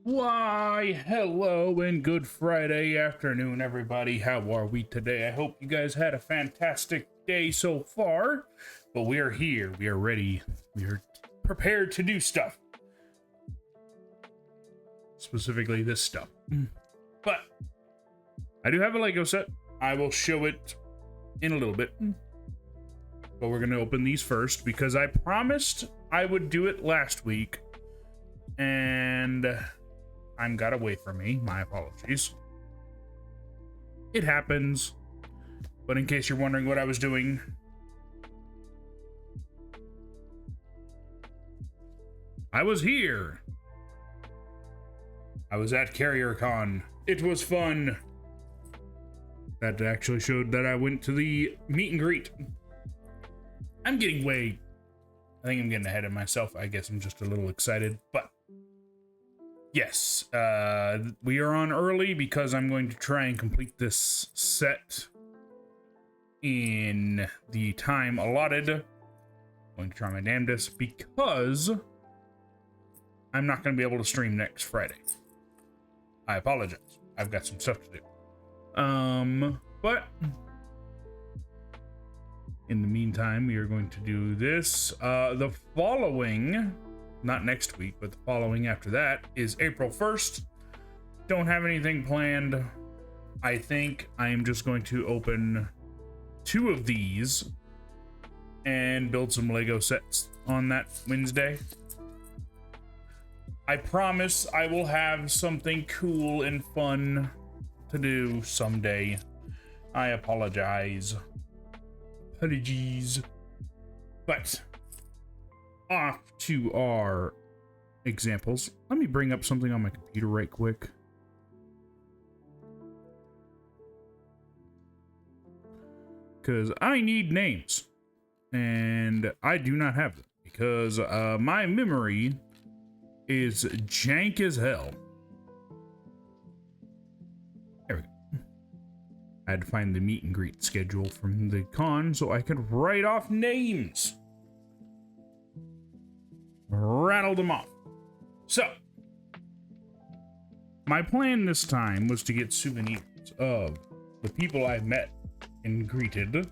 Why, hello and good Friday afternoon, everybody. How are we today? I hope you guys had a fantastic day so far. But we are here. We are ready. We are prepared to do stuff. Specifically this stuff. But I do have a Lego set. I will show it in a little bit. But we're going to open these first because I promised I would do it last week. And time got away from me. My apologies. It happens. But in case you're wondering what I was doing, I was here. I was at CarrierCon. It was fun. That actually showed that I went to the meet and greet. I think I'm getting ahead of myself. I guess I'm just a little excited, but yes, we are on early because I'm going to try and complete this set in the time allotted. I'm going to try my damnedest because I'm not going to be able to stream next Friday. I apologize. I've got some stuff to do. But in the meantime, we are going to do this. The following, not next week, but the following after that is April 1st. Don't have anything planned. I think I am just going to open 2 of these and build some Lego sets on that Wednesday. I promise I will have something cool and fun to do someday. I apologize. Apologies. But off to our examples. Let me bring up something on my computer right quick. Because I need names. And I do not have them. Because my memory is jank as hell. There we go. I had to find the meet and greet schedule from the con so I could write off names. Rattle them off. So, my plan this time was to get souvenirs of the people I've met and greeted.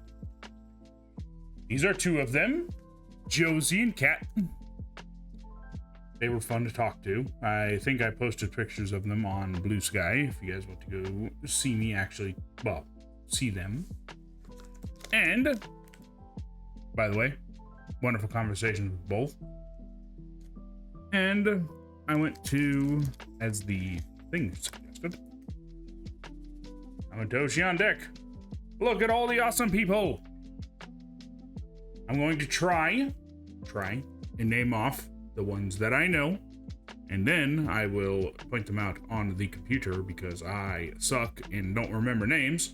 These are 2 of them, Josie and Kat. They were fun to talk to. I think I posted pictures of them on Blue Sky if you guys want to go see me actually, well, see them. And, by the way, wonderful conversations with both. And I went to, as the thing suggested, I went to Ocean Deck. Look at all the awesome people. I'm going to try and name off the ones that I know, and then I will point them out on the computer because I suck and don't remember names.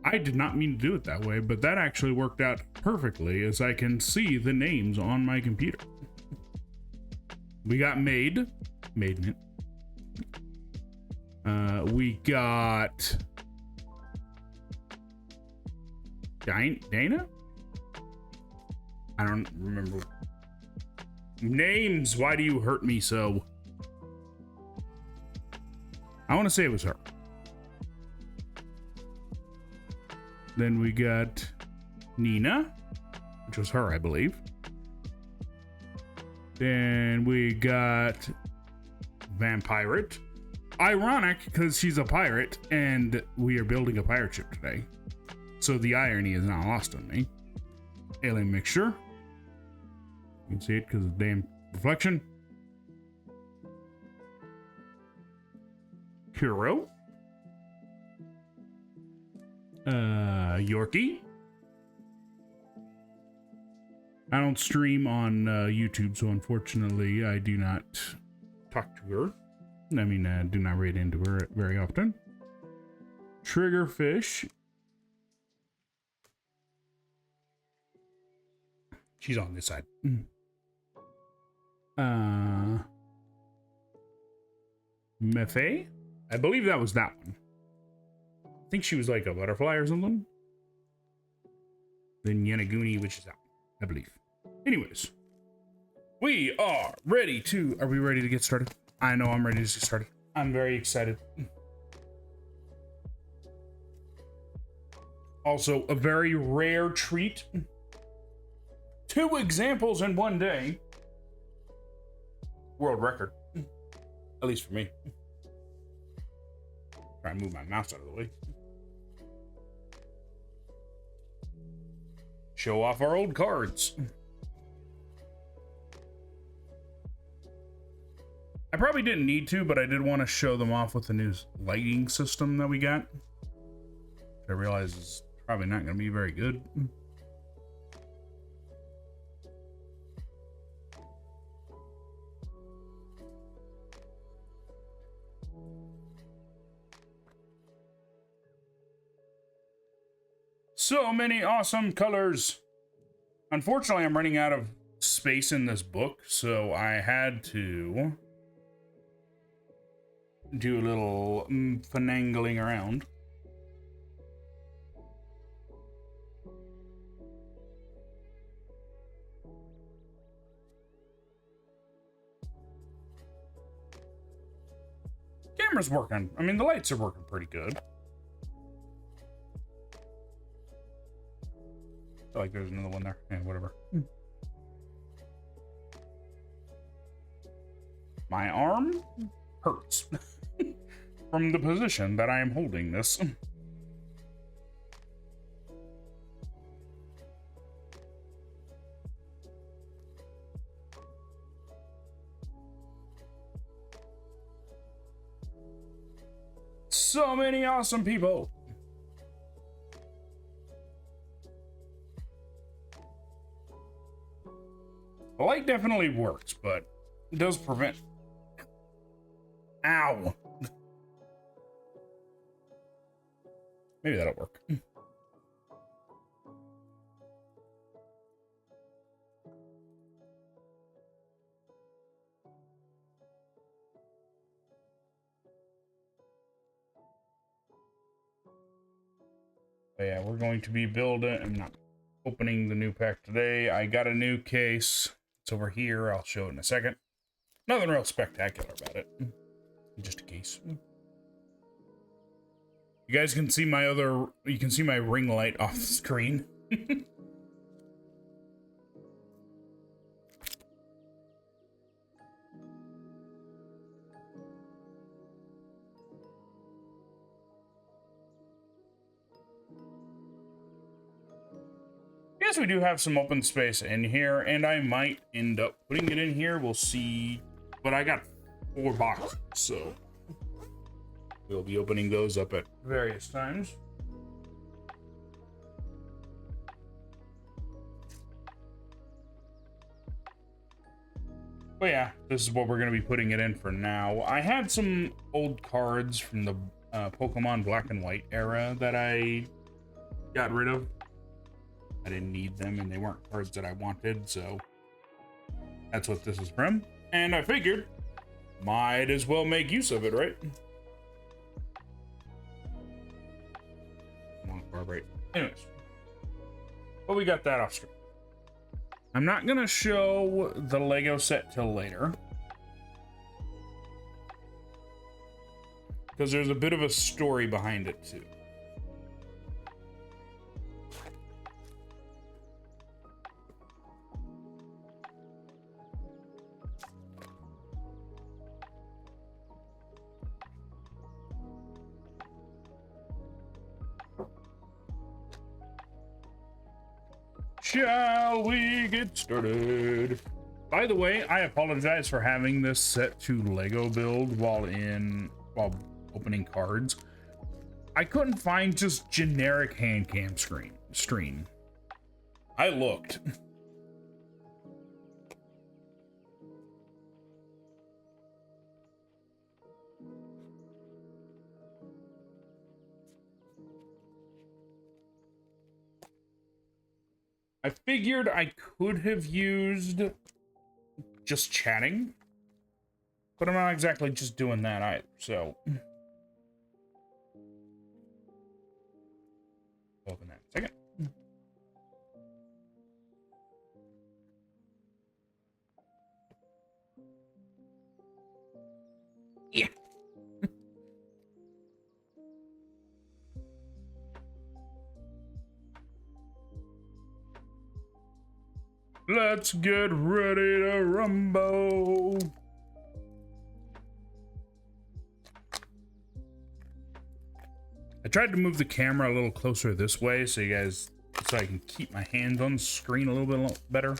I did not mean to do it that way, but that actually worked out perfectly as I can see the names on my computer. We got Maiden. We got Dana? I don't remember names. Why do you hurt me so? I want to say it was her. Then we got Nina, which was her, I believe. Then we got Vampirate. Ironic, because she's a pirate, and we are building a pirate ship today. So the irony is not lost on me. Alien Mixture. You can see it because of the damn reflection. Hero. Yorkie. I don't stream on YouTube, so unfortunately I do not talk to her. I mean, do not read into her very often. Triggerfish. She's on this side. Mefe? I believe that was that one. I think she was like a butterfly or something. Then Yanaguni, which is that one, I believe. Anyways, We are ready to... Are we ready to get started? I know I'm ready to get started. I'm very excited. Also, a very rare treat. 2 examples in one day. World record. At least for me. Try and move my mouse out of the way. Show off our old cards. I probably didn't need to, but I did want to show them off with the new lighting system that we got. I realize is probably not going to be very good. So many awesome colors. Unfortunately, I'm running out of space in this book, so I had to do a little finagling around. Camera's working. I mean, the lights are working pretty good. I feel like there's another one there. Yeah, whatever. My arm hurts from the position that I am holding this. So many awesome people. The light definitely works, but it does prevent. Ow. Maybe that'll work. But yeah, we're going to be building. I'm not opening the new pack today. I got a new case. It's over here. I'll show it in a second. Nothing real spectacular about it. Just a case. You guys can see my other... You can see my ring light off the screen. Yes, we do have some open space in here, and I might end up putting it in here. We'll see. But I got 4 boxes, so we'll be opening those up at various times. But yeah, this is what we're going to be putting it in for now. I had some old cards from the Pokemon Black and White era that I got rid of. I didn't need them, and they weren't cards that I wanted, so that's what this is from. And I figured, might as well make use of it, right? Come on, vibrate. Anyways, but we got that off screen. I'm not gonna show the Lego set till later, because there's a bit of a story behind it too. Shall we get started? By the way, I apologize for having this set to Lego build while opening cards. I couldn't find just generic hand cam screen. I looked. I figured I could have used just chatting, but I'm not exactly just doing that either, so. Open that in a second. Let's get ready to rumble. I tried to move the camera a little closer this way so I can keep my hands on the screen a little bit better.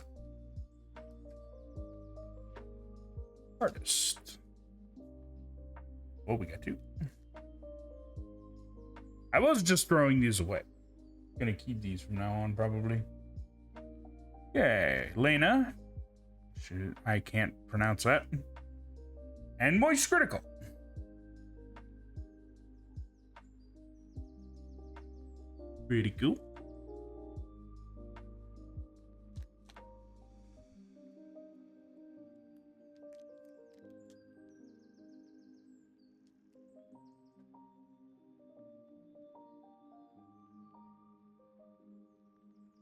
Artist. Oh, we got two. I was just throwing these away. Gonna keep these from now on, probably. Yay, Lena. I can't pronounce that. And Moist Critical. Pretty cool.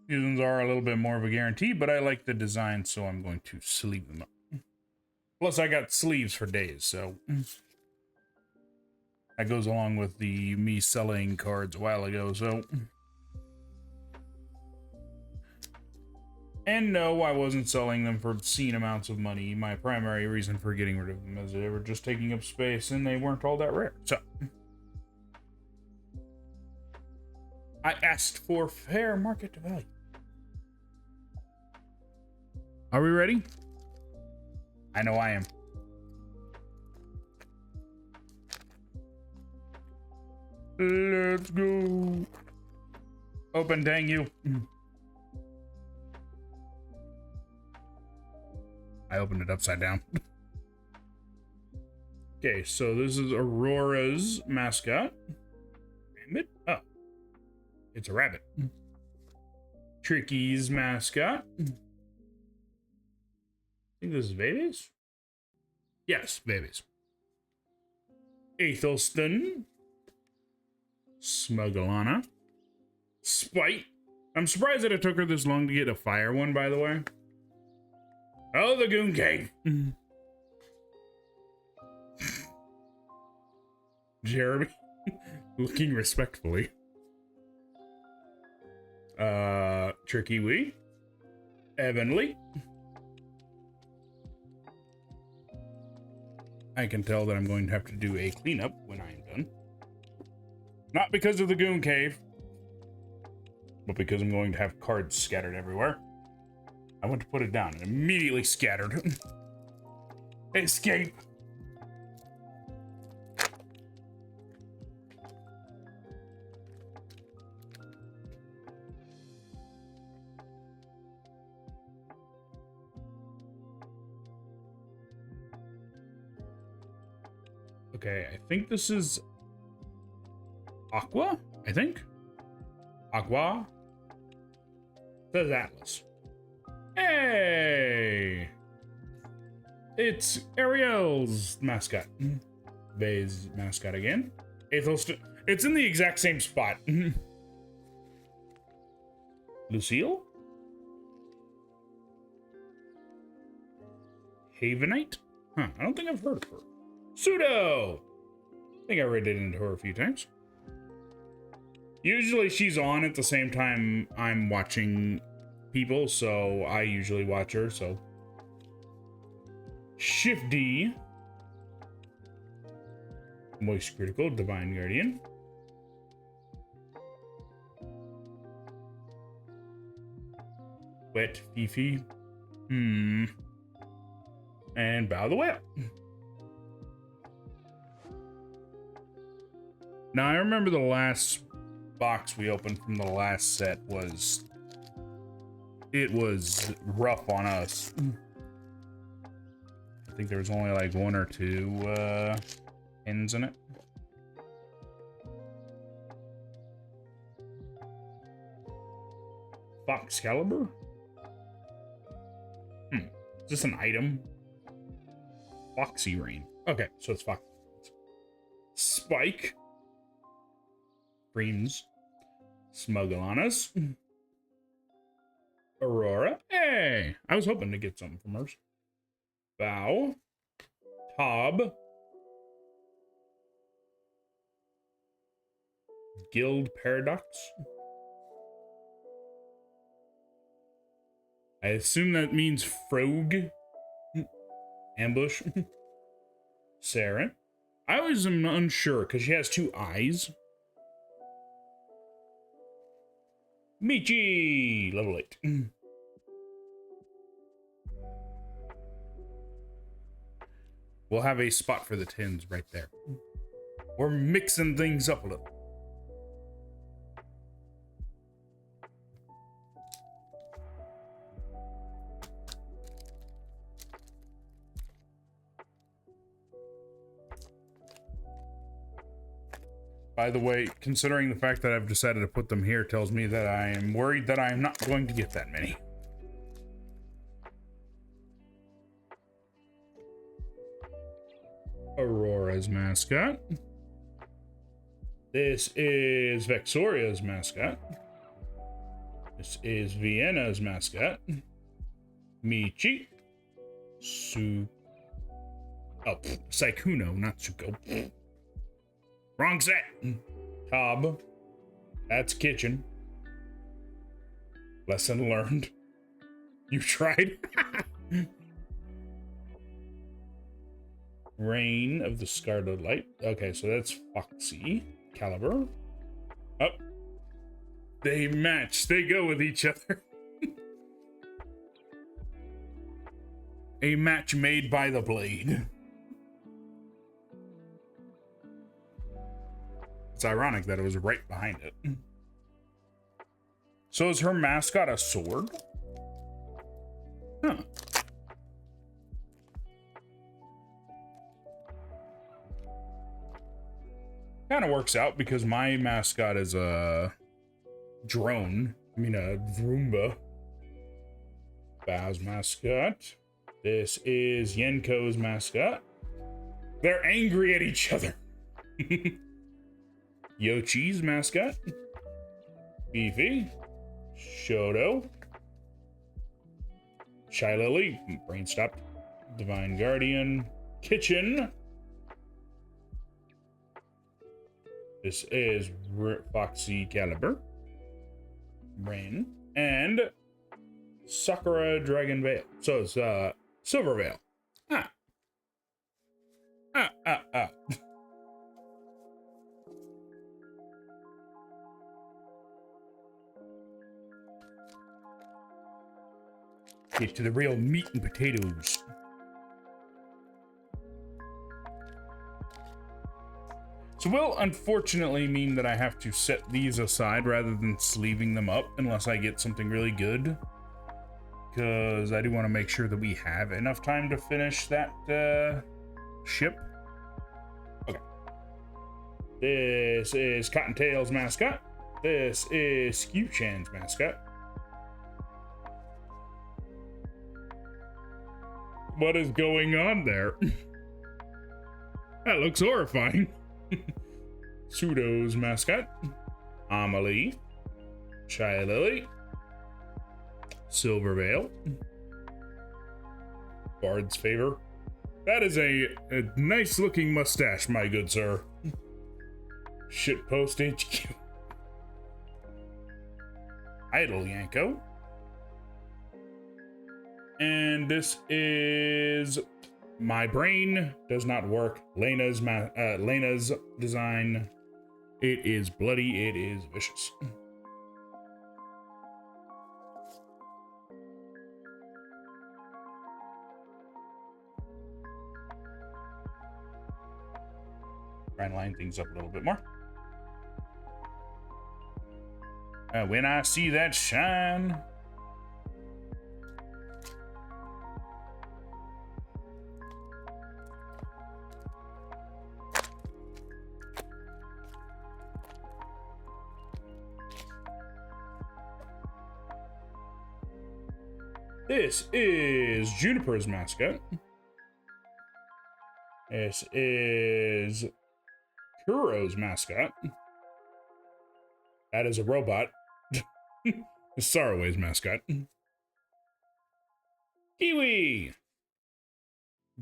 These are a little bit more of a guarantee, but I like the design, so I'm going to sleeve them up. Plus, I got sleeves for days, so that goes along with me selling cards a while ago, so. And no, I wasn't selling them for obscene amounts of money. My primary reason for getting rid of them is they were just taking up space and they weren't all that rare, so. I asked for fair market value. Are we ready? I know I am. Let's go. Open, dang you. I opened it upside down. Okay, so this is Aurora's mascot. Rabbit? Oh. It's a rabbit. Tricky's mascot. I think this is babies? Yes, babies. Athelston. Smugglana. Spite. I'm surprised that it took her this long to get a fire one, by the way. Oh, the Goon Cave. Jeremy. Looking respectfully. Tricky Wee. Evanly. I can tell that I'm going to have to do a cleanup when I am done. Not because of the Goon Cave, but because I'm going to have cards scattered everywhere. I went to put it down and immediately scattered. Escape. Okay, I think this is Aqua, I think. Aqua. Says Atlas. Hey! It's Ariel's mascot. Vay's mascot again. Athelston. It's in the exact same spot. Lucille? Havenite? Huh, I don't think I've heard of her. Pseudo! I think I read it into her a few times. Usually she's on at the same time I'm watching people, so I usually watch her, so. Shift D. Moist Critical, Divine Guardian. Wet Fifi. And Bow the Whale. Now, I remember the last box we opened from the last set was... It was rough on us. I think there was only like 1 or 2 pins in it. Fox Caliber? Is this an item? Foxy Rain. Okay, so it's Fox. Spike. Dreams. Smugglanas. Aurora. Hey! I was hoping to get something from hers. Bow. Tob. Guild Paradox. I assume that means frog. Ambush. Saren. I always am unsure because she has two eyes. Michi! Level 8. We'll have a spot for the tins right there. We're mixing things up a little. By the way, considering the fact that I've decided to put them here tells me that I am worried that I am not going to get that many. Aurora's mascot. This is Vexoria's mascot. This is Vienna's mascot. Michi. Saikuno, not Suko. Wrong set. Cobb. That's kitchen. Lesson learned. You tried. Rain of the Scarlet Light. Okay, so that's Foxy. Caliber. Oh. They match. They go with each other. A match made by the blade. It's ironic that it was right behind it. So is her mascot a sword? Huh. Kind of works out because my mascot is a drone. I mean a Vroomba. Bao's mascot. This is Yenko's mascot. They're angry at each other. Yochi's mascot. Beefy. Shoto. Shy Lily. Brain stopped. Divine Guardian. Kitchen. This is Foxy Caliber. Rain. And Sakura Dragon Veil. So it's Silver Veil. Get to the real meat and potatoes. So will unfortunately mean that I have to set these aside rather than sleeving them up unless I get something really good. Because I do want to make sure that we have enough time to finish that ship. Okay. This is Cottontail's mascot. This is Skew-chan's mascot. What is going on there? That looks horrifying. Pseudo's mascot. Amelie. Shy Lily. Silver Veil. Bard's Favor. That is a nice looking mustache, my good sir. Shitpost HQ. Idle Yanko. And this is My Brain Does Not Work. Lena's design. It is bloody. It is vicious. Try and line things up a little bit more. When I see that shine. This is Juniper's mascot. This is Kuro's mascot. That is a robot. Sorroway's mascot. Kiwi.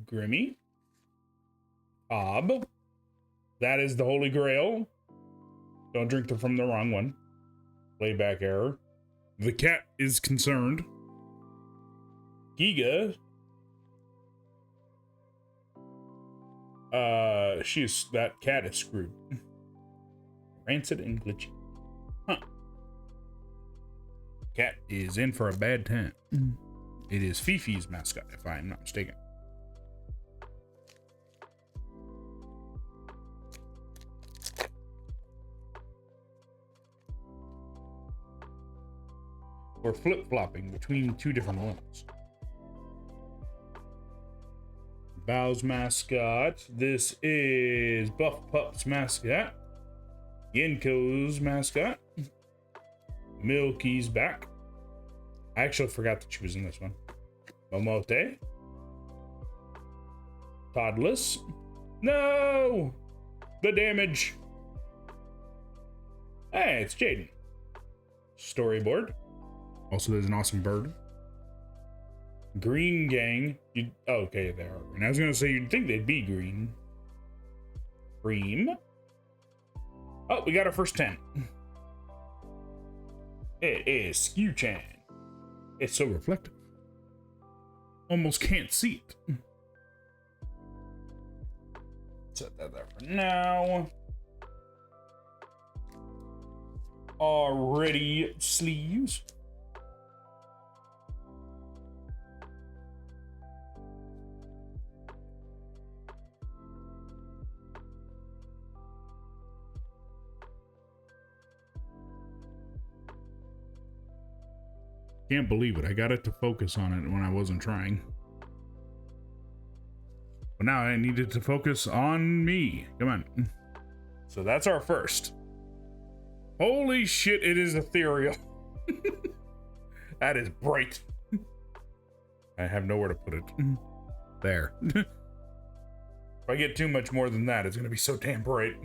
Grimmy. Bob. That is the Holy Grail. Don't drink from the wrong one. Playback error. The cat is concerned. Giga. That cat is screwed. Rancid and glitchy. Huh. Cat is in for a bad time. It is Fifi's mascot, if I am not mistaken. We're flip-flopping between two different ones. Bow's mascot. This is Buff Pup's mascot. Yenko's mascot. Milky's back. I actually forgot that she was in this one. Momote. Toddless. No! The damage. Hey, it's Jaden. Storyboard. Also, there's an awesome bird. Green gang. Okay, they are green. I was gonna say you'd think they'd be green. Cream. Oh, we got our first 10. It is Skew-chan. It's so reflective. Almost can't see it. Set that there for now. Already sleeves. Can't believe it. I got it to focus on it when I wasn't trying. But now I needed to focus on me. Come on. So that's our first. Holy shit, it is ethereal. That is bright. I have nowhere to put it. There. If I get too much more than that, it's going to be so damn bright.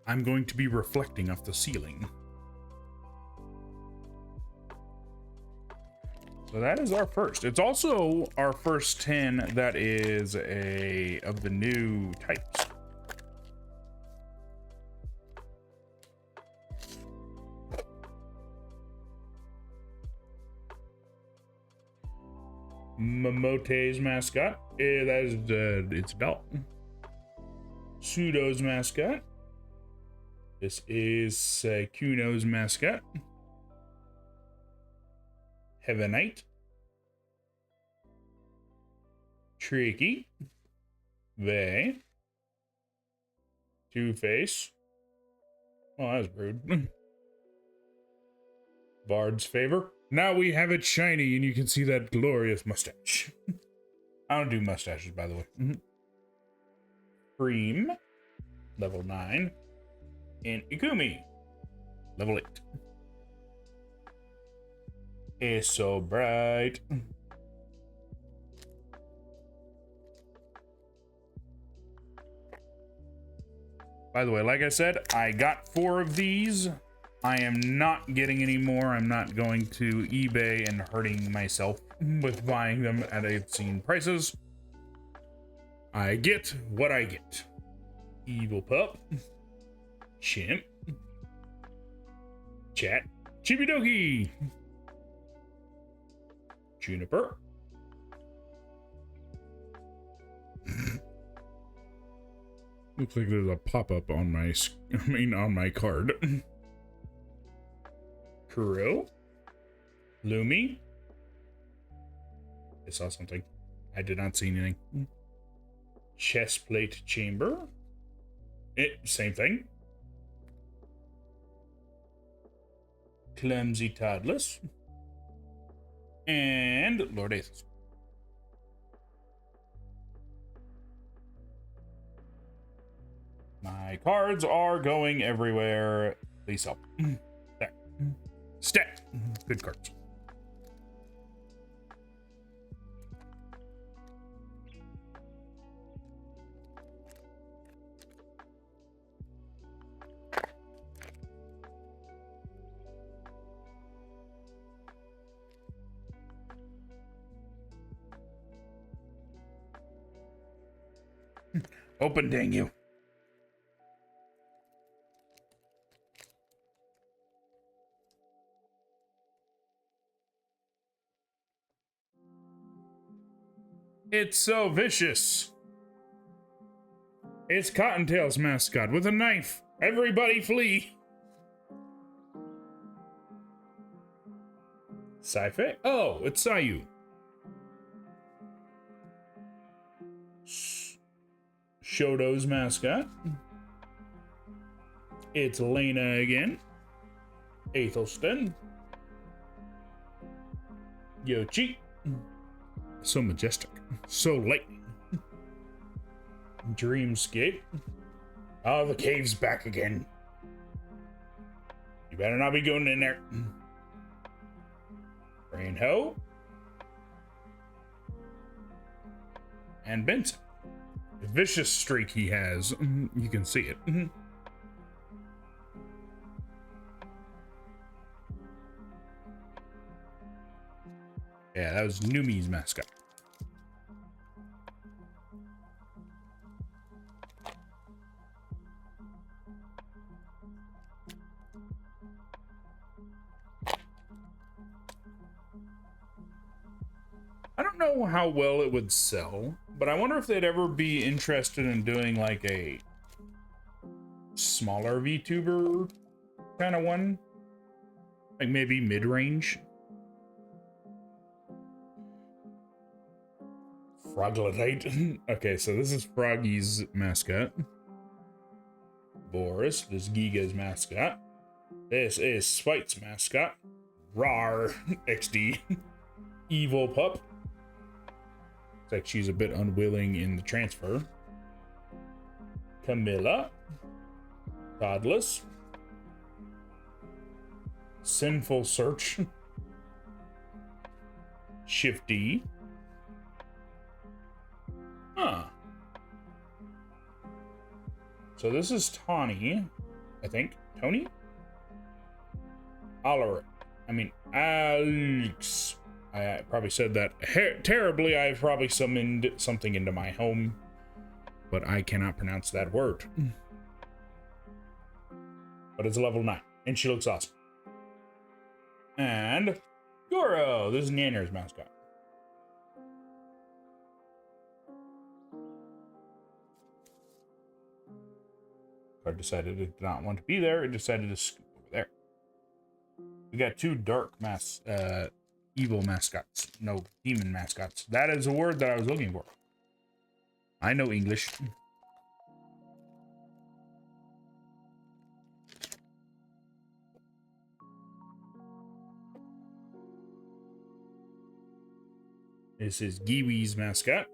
I'm going to be reflecting off the ceiling. So that is our first. It's also our first 10 that is of the new types. Momote's mascot. That is it's adult. Pseudo's mascot. This is Kuno's mascot. Heavenite. Tricky. Vey. Two-Face. Oh, that was rude. Bard's favor. Now we have it shiny and you can see that glorious mustache. I don't do mustaches, by the way. Cream. Level 9. And Ikumi. Level 8. It's so bright. By the way, like I said, I got 4 of these. I am not getting any more. I'm not going to eBay and hurting myself with buying them at obscene prices. I get what I get. Evil Pup. Chimp. Chat. Chibidoki. Juniper. Looks like there's a pop-up on my card. Kuro. Lumi. I saw something. I did not see anything. Chestplate chamber. Same thing. Clumsy Toddless. And Lord Aethys. My cards are going everywhere. Please help. There. Stat. Good cards. Open, dang you. It's so vicious. It's Cottontail's mascot with a knife. Everybody flee. Sci-Fi? Oh, it's Sayu. Shoto's mascot. It's Lena again. Aethelston. Yoshi. So majestic. So lightning. Dreamscape. Oh, the cave's back again. You better not be going in there. Rainho. And Benson. The vicious streak he has. You can see it. Yeah, that was Numi's mascot. I don't know how well it would sell, but I wonder if they'd ever be interested in doing like a smaller VTuber kind of one. Like maybe mid-range. Frogletite. Okay, so this is Froggy's mascot. Boris, this is Giga's mascot. This is Spite's mascot. Rar XD. Evil Pup. Looks like she's a bit unwilling in the transfer. Camilla. Godless. Sinful Search. Shifty. Huh. So this is Tawny, I think. Tony? Alaric. Alex. I probably said that terribly. I've probably summoned something into my home, but I cannot pronounce that word. But it's level 9, and she looks awesome. And Goro. This is Nanner's mascot. Card decided it did not want to be there. It decided to scoot over there. We got two dark evil mascots. No, demon mascots. That is a word that I was looking for. I know English. This is Giwi's mascot.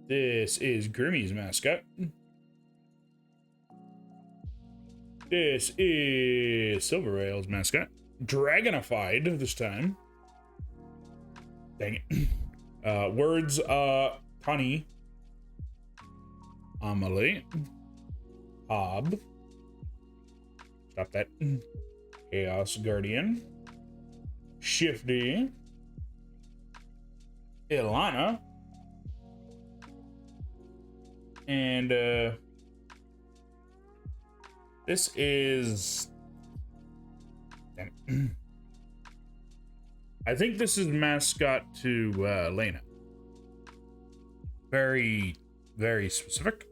This is Grimmy's mascot. This is Silver Rail's mascot. Dragonified this time. Dang it. Words, Connie. Amelie. Hob. Stop that. Chaos Guardian. Shifty. Ilana. And, this is... Damn it. I think this is mascot to, Lena. Very, very specific.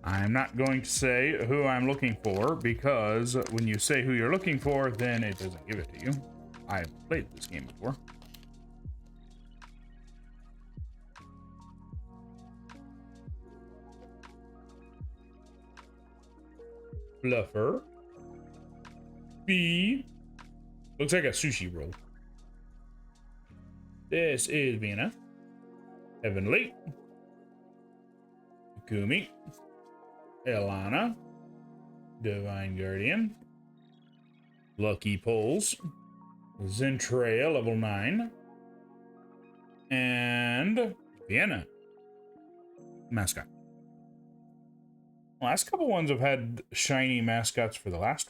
I'm not going to say who I'm looking for, because when you say who you're looking for, then it doesn't give it to you. I've played this game before. Fluffer. B. Looks like a sushi roll. This is Vienna. Heavenly. Kumi. Ilana. Divine Guardian. Lucky Poles. Zentrea, level 9. And Vienna. Mascot. Last couple ones have had shiny mascots for the last.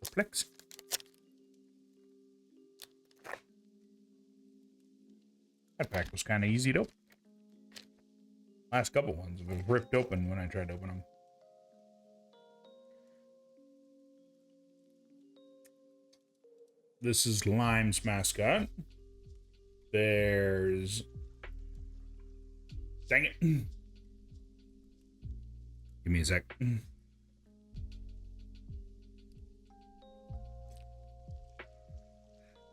Perplex. That pack was kind of easy to open. Last couple ones have ripped open when I tried to open them. This is Lime's mascot. There's... Dang it. Give me a sec.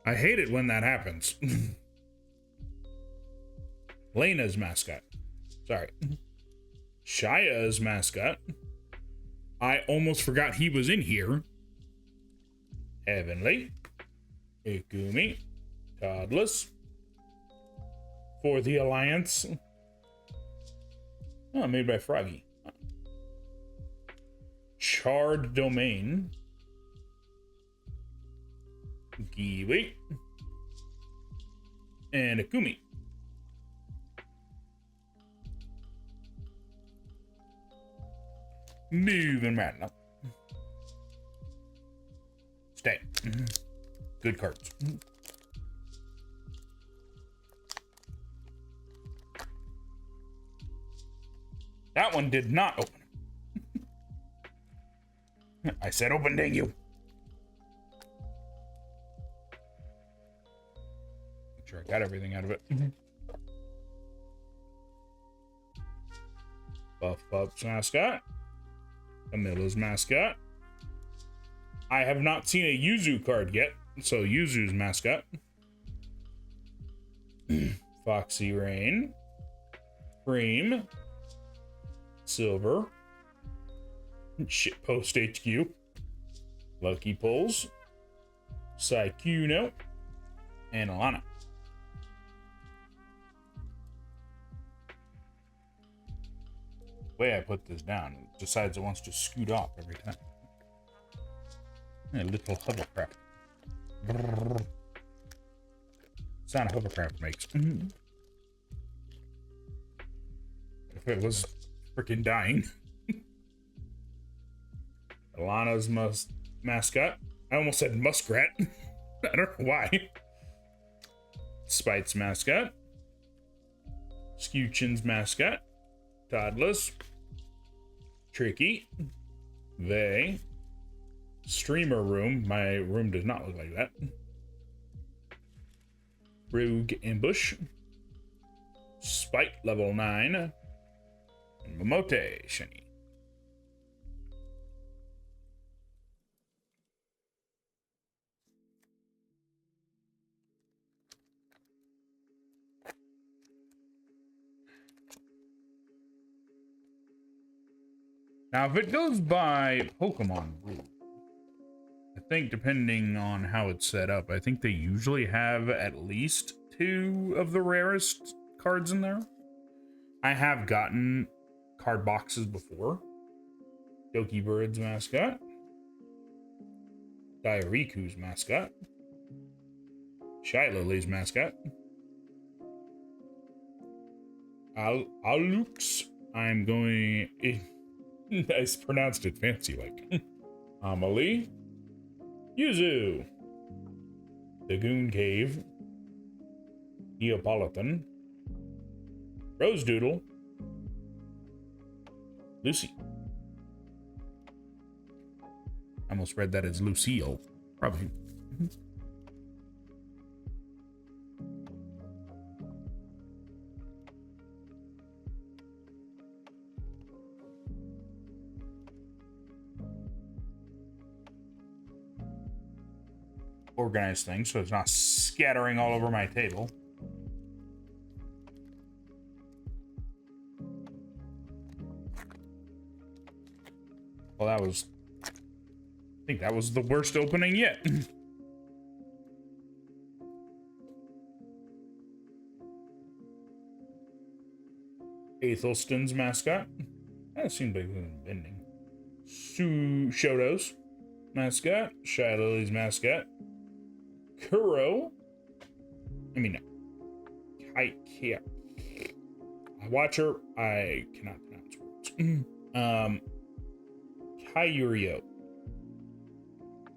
I hate it when that happens. Lena's mascot. Sorry. Shia's mascot. I almost forgot he was in here. Heavenly. Ikumi. Toddless. For the Alliance. Oh, made by Froggy. Charred Domain. Kiwi. And Ikumi. Moving right now. Stay. Good cards. That one did not open. I said open, dang you. Make sure I got everything out of it. Buff Pup's mascot. Camilla's mascot. I have not seen a Yuzu card yet, so Yuzu's mascot. Foxy Rain. Cream. Silver. Shitpost HQ. Lucky Pulls. Saikuno. And Alana. The way I put this down, it decides it wants to scoot off every time. A little hovercraft. Brrr. Sound a hovercraft makes. If it was freaking dying. Alana's mascot. I almost said muskrat. I don't know why. Spite's mascot. Scutchin's mascot. Toddless. Tricky. Vey. Streamer Room. My room does not look like that. Rogue Ambush. Spite level 9. And Momote Shiny. Now, if it goes by Pokemon rule, I think depending on how it's set up, I think they usually have at least 2 of the rarest cards in there. I have gotten card boxes before. Doki Bird's mascot. Diariku's mascot. Shy Lily's mascot. Alux. I'm going... I pronounced it fancy like. Amelie. Yuzu. Dagoon Cave. Neapolitan. Rose Doodle. Lucy. I almost read that as Lucille. Probably. Organize things so it's not scattering all over my table. Well, I think that was the worst opening yet. Aethelston's mascot. That seemed like it was bending. Shoto's mascot. Shy Lily's mascot. Kuro. I mean, I can't. I watch her. I cannot pronounce words. Kyurio.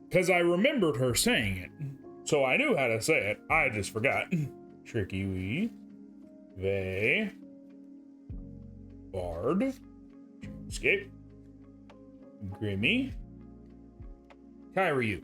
Because I remembered her saying it. So I knew how to say it. I just forgot. Tricky Wee. Vey. Bard. Escape. Grimmy. Kyryu.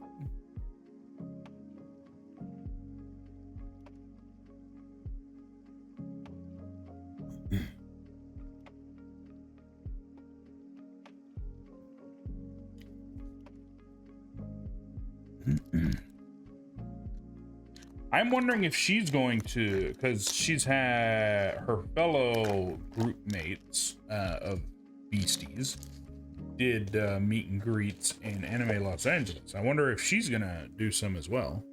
I'm wondering if she's going to, because she's had her fellow group mates of beasties did meet and greets in Anime Los Angeles. I wonder if she's gonna do some as well.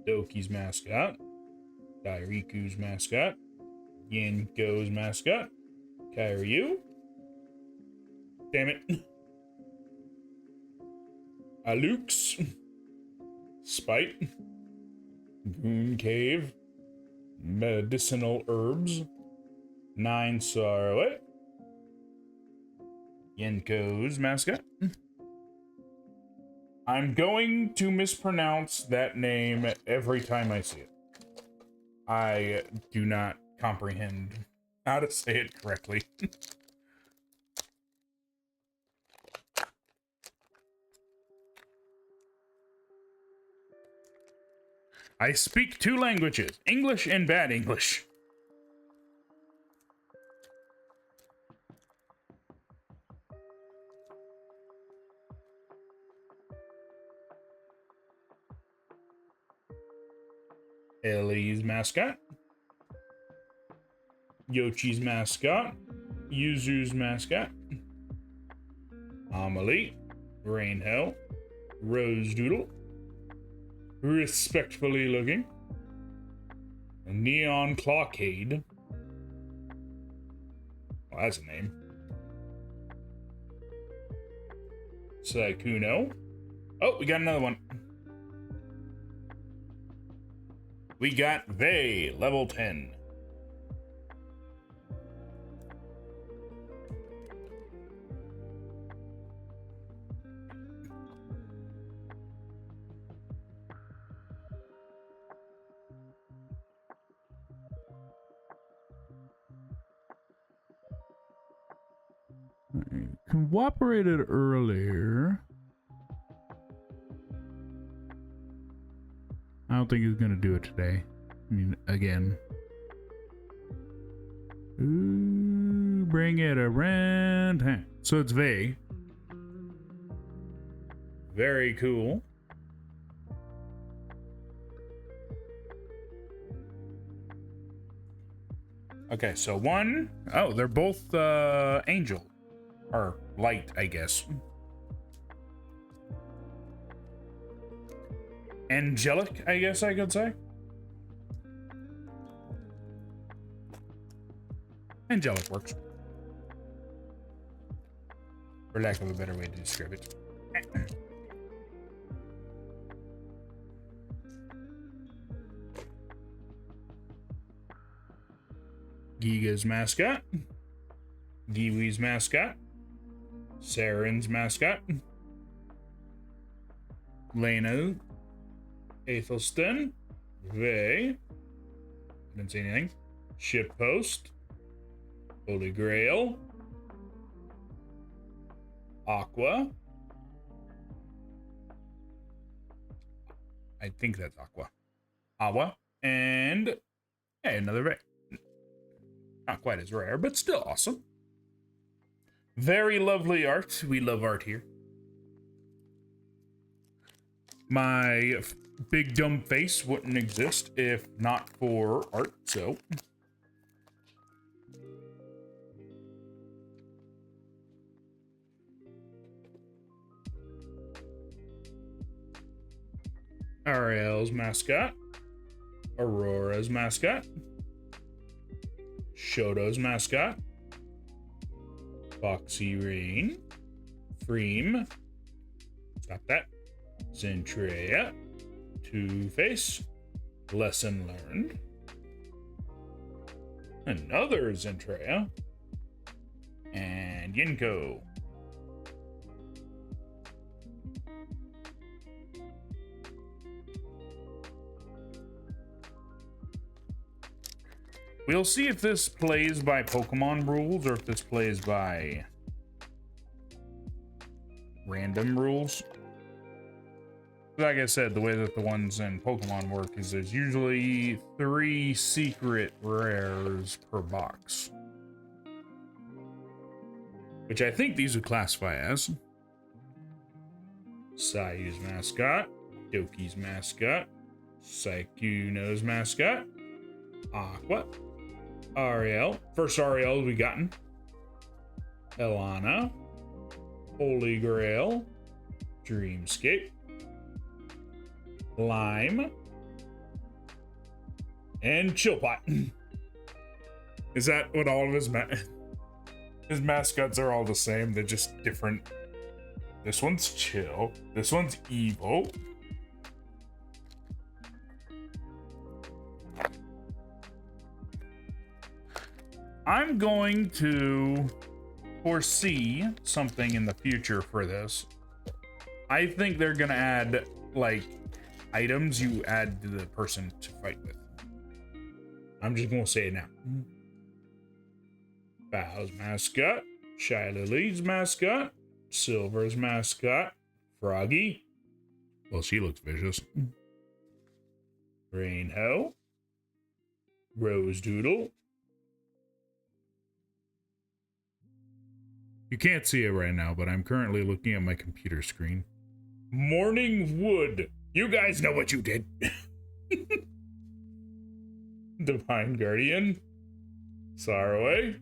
Doki's mascot, Dairiku's mascot, Yenko's mascot, Kairyu. Damn it. Alux, Spite, Goon Cave, Medicinal Herbs, 9 Sorrow, Yenko's mascot. I'm going to mispronounce that name every time I see it. I do not comprehend how to say it correctly. I speak 2 languages, English and bad English. Ellie's mascot, Yochi's mascot, Yuzu's mascot, Amelie, Rain Hell, Rose Doodle, respectfully looking, Neon Clockade. Well, that's a name. Saikuno. Oh, we got another one. We got Vey, level 10. Cooperated earlier. I don't think he's gonna do it today. I mean, again. Ooh, bring it around. So it's Vey. Very cool. Okay, so one. Oh, they're both angel. Or light, I guess. Angelic, I guess I could say. Angelic works. For lack of a better way to describe it. Giga's mascot. Giwi's mascot. Saren's mascot. Lena. Aethelston. Vey. Didn't see anything. Shippost. Holy Grail. Aqua. I think that's Aqua. Awa. And hey, another Vey. Not quite as rare, but still awesome. Very lovely art. We love art here. My big dumb face wouldn't exist if not for art, so. Ariel's mascot. Aurora's mascot. Shoto's mascot. Foxy Rain. Freem. Got that. Zentrea. Two-Face. Lesson Learned. Another Zentrea. And Yenko. We'll see if this plays by Pokemon rules or if this plays by random rules. Like I said, the way that the ones in Pokemon work is there's usually 3 secret rares per box. Which I think these would classify as. Sayu's mascot, Doki's mascot, Sykuno's mascot. Aqua. Ariel. First Ariel we gotten. Elana. Holy Grail. Dreamscape. Lime. And Chillpot. Is that what all of his mascots are all the same? They're just different. This one's chill. This one's evil. I'm going to foresee something in the future for this. I think they're gonna add like items you add to the person to fight with. I'm just gonna say it now. Bow's mascot, Shyla Lee's mascot, Silver's mascot, Froggy. Well, she looks vicious. Rainho, Rose Doodle. You can't see it right now, but I'm currently looking at my computer screen. Morning Wood. You guys know what you did. Divine Guardian. Saraway.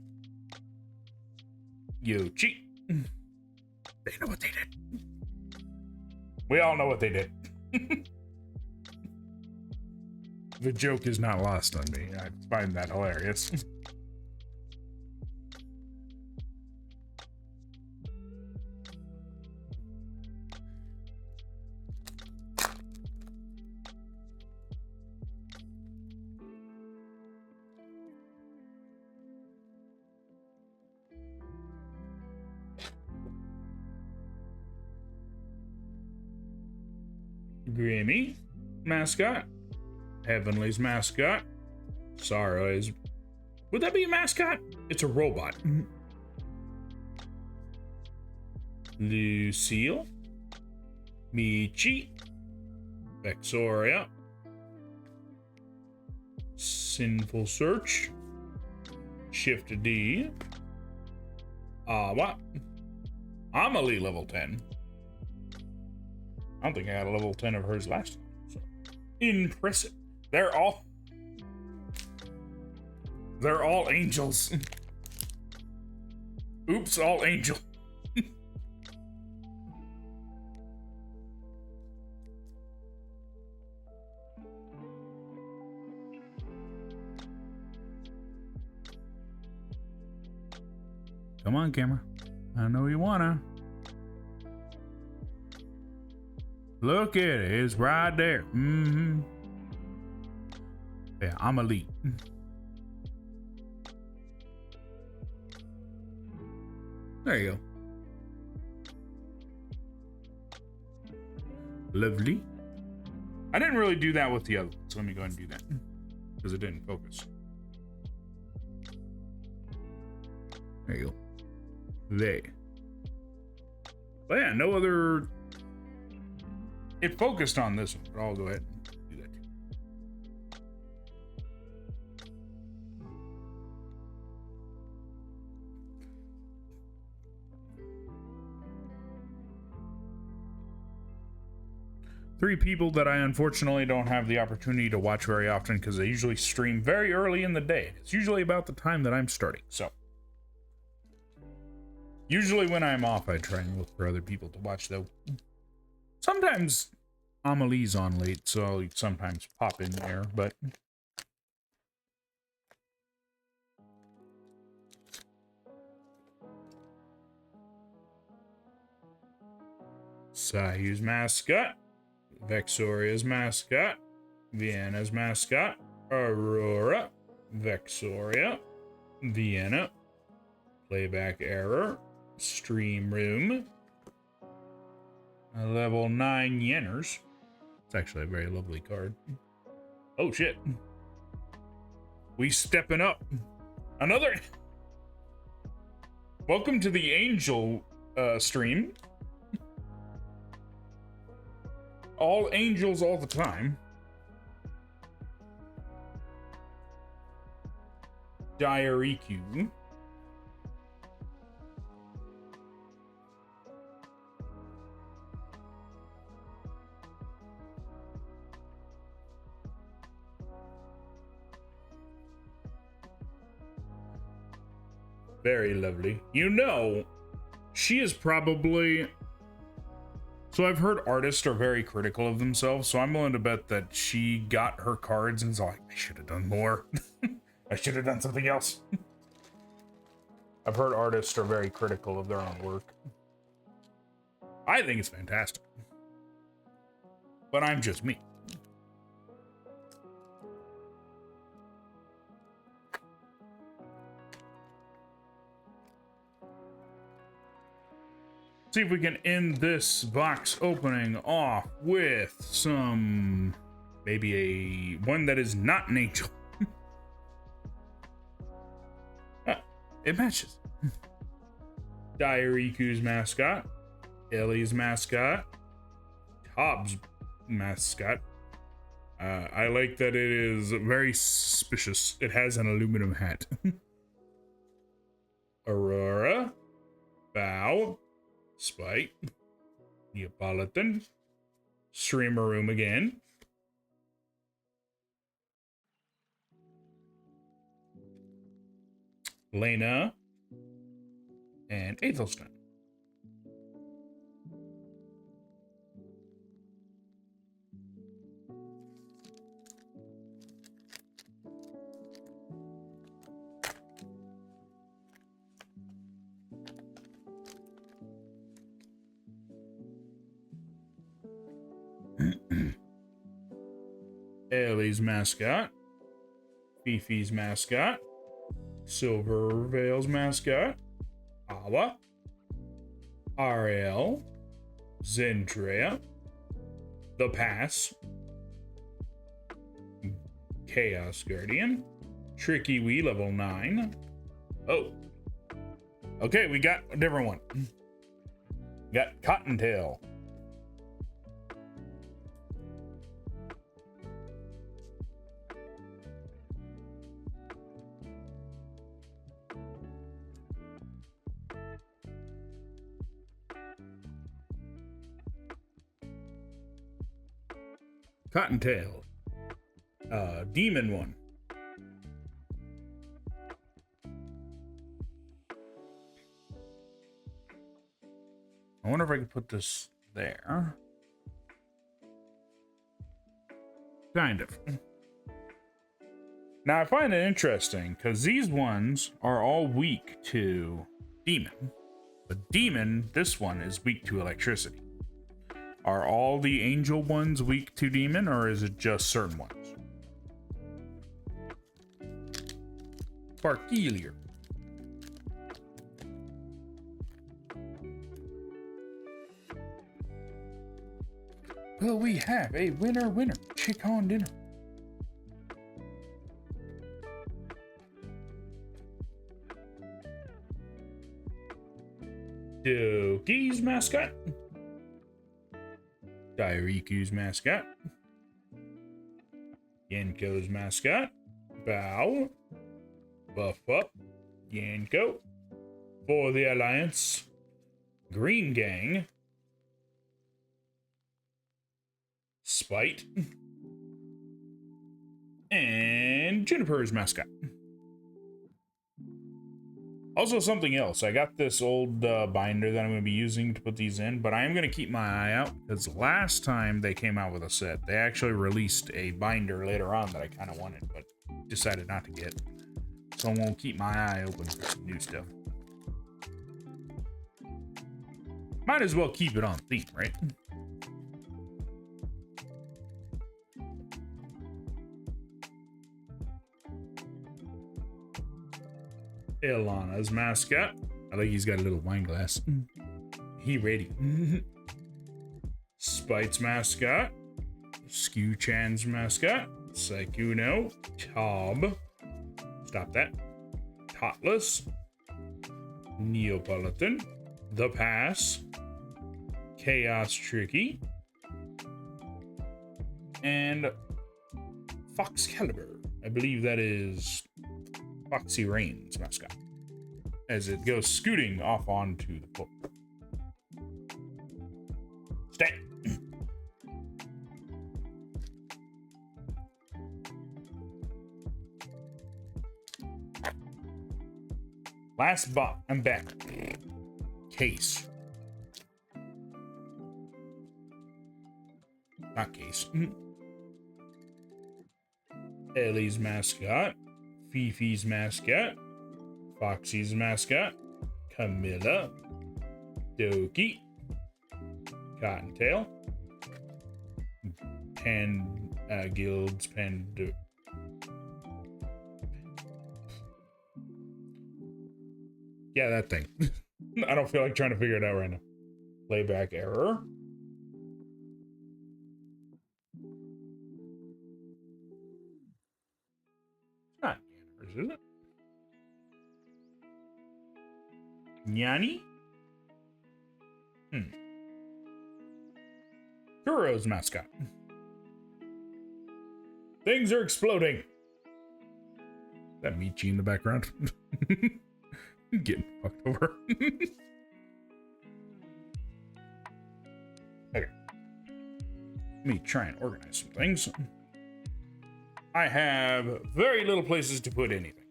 Yochi. They know what they did. We all know what they did. The joke is not lost on me. I find that hilarious. Grammy mascot, Heavenly's mascot, Sarah's. Would that be a mascot? It's a robot. Lucille, Michi, Vexoria, Sinful Search, Shift D, Awa, Amelie level 10. I don't think I had a level 10 of hers last time. So impressive. They're all angels. Oops, all angel. Come on, camera. I know you wanna. Look at it. It's right there. Mm-hmm. Yeah, I'm elite. There you go. Lovely. I didn't really do that with the other one, so let me go ahead and do that. Because it didn't focus. There you go. They. But yeah, no other. It focused on this one, but I'll go ahead and do that too. Three people that I unfortunately don't have the opportunity to watch very often because they usually stream very early in the day. It's usually about the time that I'm starting, so. Usually when I'm off, I try and look for other people to watch, though. Sometimes Amelie's on late, so I'll sometimes pop in there, but... Sayu's mascot, Vexoria's mascot, Vienna's mascot, Aurora, Vexoria, Vienna, Playback Error, Stream Room, a level 9 Yenners. It's actually a very lovely card. Oh shit. We stepping up. Another. Welcome to the Angel stream. All angels all the time. Diary Q. Very lovely. You know, she is probably... So I've heard artists are very critical of themselves, so I'm willing to bet that she got her cards and was like, I should have done more. I should have done something else. I've heard artists are very critical of their own work. I think it's fantastic. But I'm just me. See if we can end this box opening off with some, maybe one that is not an angel. It matches. Diariku's mascot, Ellie's mascot, Hobbs' mascot. I like that it is very suspicious. It has an aluminum hat. Aurora, Bow, Spike, Neapolitan, Streamer Room again, Lena, and Aethelston. Ellie's mascot, Fifi's mascot, Silvervale's mascot, Awa, Ariel, Zendrea, The Pass, Chaos Guardian, Tricky Wee level 9. Oh. Okay, we got a different one. Got Cottontail. Cottontail. Demon one. I wonder if I could put this there. Kind of. Now I find it interesting because these ones are all weak to demon. But demon, this one is weak to electricity. Are all the angel ones weak to demon, or is it just certain ones? Sparkelier. Well, we have a winner, chick on dinner. Doki's mascot. Diariku's mascot. Yenko's mascot. Bow. Buff up. Yenko. For the Alliance. Green Gang. Spite. And Juniper's mascot. Also, something else. I got this old binder that I'm going to be using to put these in, but I am going to keep my eye out because last time they came out with a set, they actually released a binder later on that I kind of wanted, but decided not to get. So I'm going to keep my eye open for some new stuff. Might as well keep it on theme, right? Ilana's mascot. I think he's got a little wine glass. He ready. Spite's mascot. Skew-chan's mascot. Saikuno. Tob. Stop that. Totless. Neapolitan. The Pass. Chaos Tricky. And Foxcalibur. I believe that is Foxy Rain's mascot, as it goes scooting off onto the floor. Stay. Last bot. I'm back. Case. Not case. Ellie's mascot. Fifi's mascot. Foxy's mascot. Camilla. Doki. Cottontail. Guild's Panda. Yeah, that thing. I don't feel like trying to figure it out right now. Playback error. It's not Yanners, is it? Yanni? Kuro's mascot. Things are exploding. Is that Michi in the background? Getting fucked over. Okay. Let me try and organize some things. I have very little places to put anything.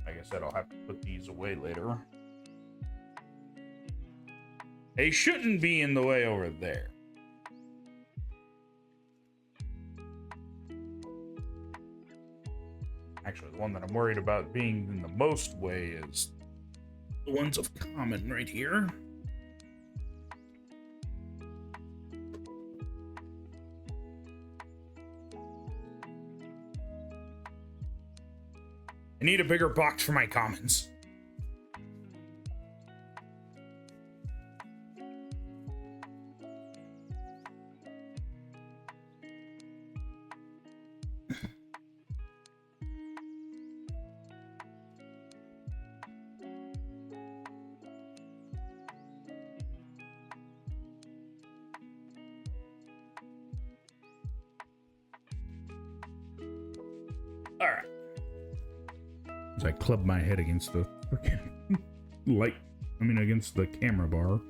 Like I said, I'll have to put these away later. They shouldn't be in the way over there. Actually, the one that I'm worried about being in the most way is the ones of common right here. I need a bigger box for my commons. All right. As I club my head against the freaking light, against the camera bar.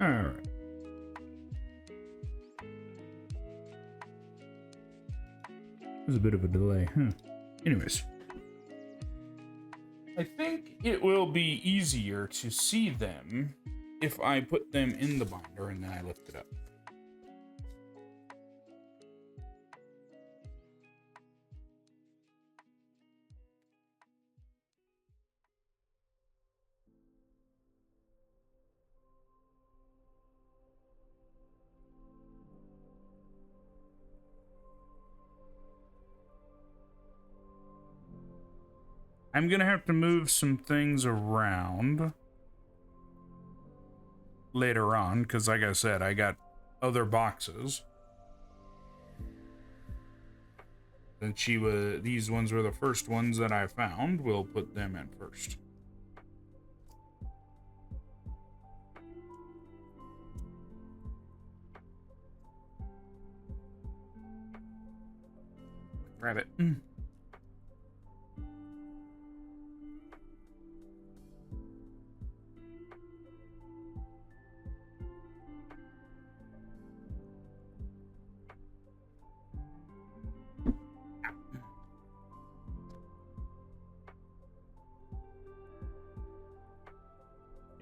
All right. There's a bit of a delay, huh? Anyways. I think it will be easier to see them if I put them in the binder and then I lift it up. I'm gonna have to move some things around later on, because like I said, I got other boxes. And these ones were the first ones that I found. We'll put them in first. Grab it.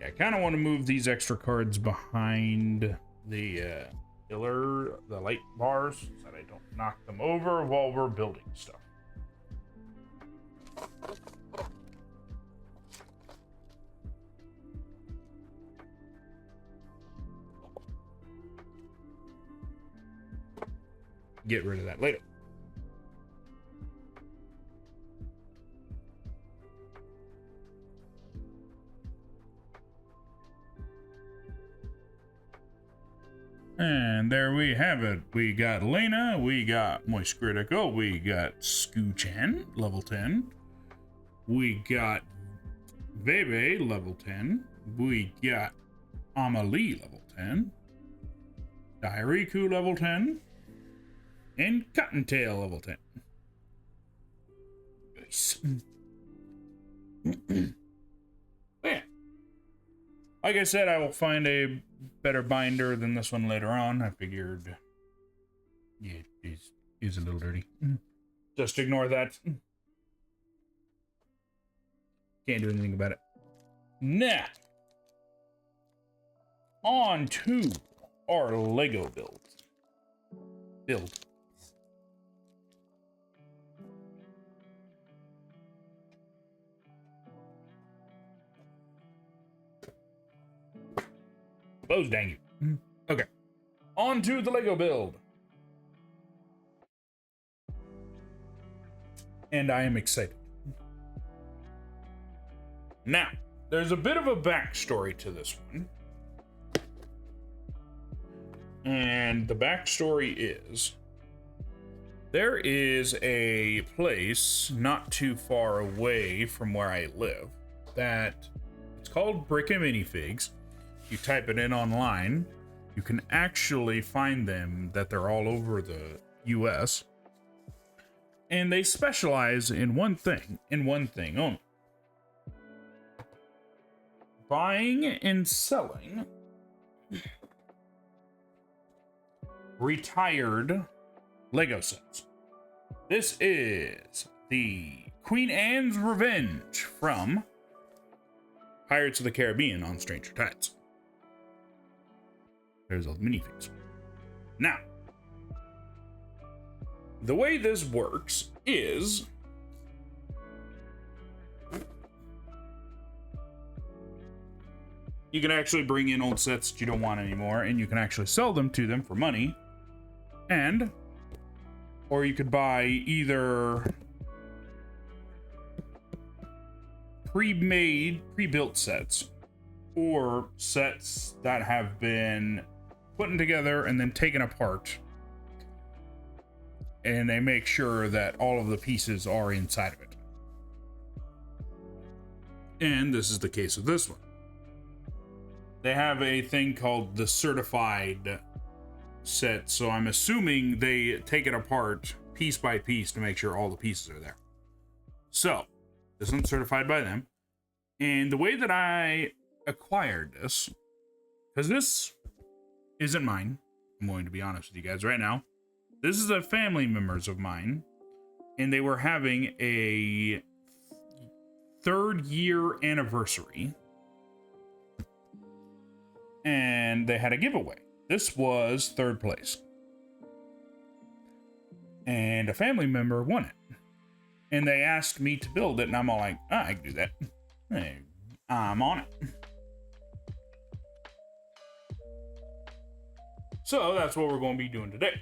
I kind of want to move these extra cards behind the pillar, the light bars, so that I don't knock them over while we're building stuff. Get rid of that later. And there we have it. We got Lena, we got Moist Critical, we got Scoochen, level 10. We got Bebe, level 10. We got Amelie, level 10. Dairiku, level 10. And Cottontail, level 10. Nice. Yeah. I Like I said, I will find a better binder than this one later on. I figured, yeah, it is a little dirty. Just ignore that. Can't do anything about it. Now, on to our Lego build. Close, dang you. Okay. On to the Lego build. And I am excited. Now, there's a bit of a backstory to this one. And the backstory is there is a place not too far away from where I live that it's called Brick and Minifigs. You type it in online, you can actually find them that they're all over the US. And they specialize in one thing only. Buying and selling retired Lego sets. This is the Queen Anne's Revenge from Pirates of the Caribbean on Stranger Tides. There's all the minifigs. Now, the way this works is you can actually bring in old sets that you don't want anymore, and you can actually sell them to them for money. Or you could buy either pre-built sets, or sets that have been put together and then taken apart, and they make sure that all of the pieces are inside of it. And this is the case with this one. They have a thing called the certified set, so I'm assuming they take it apart piece by piece to make sure all the pieces are there. So, this one's certified by them. And the way that I acquired this, because this isn't mine, I'm going to be honest with you guys right now. This is a family members of mine, and they were having a 3rd year anniversary, and they had a giveaway. This was 3rd place, and a family member won it, and they asked me to build it, and I'm all like, I can do that. Hey, I'm on it. So that's what we're going to be doing today.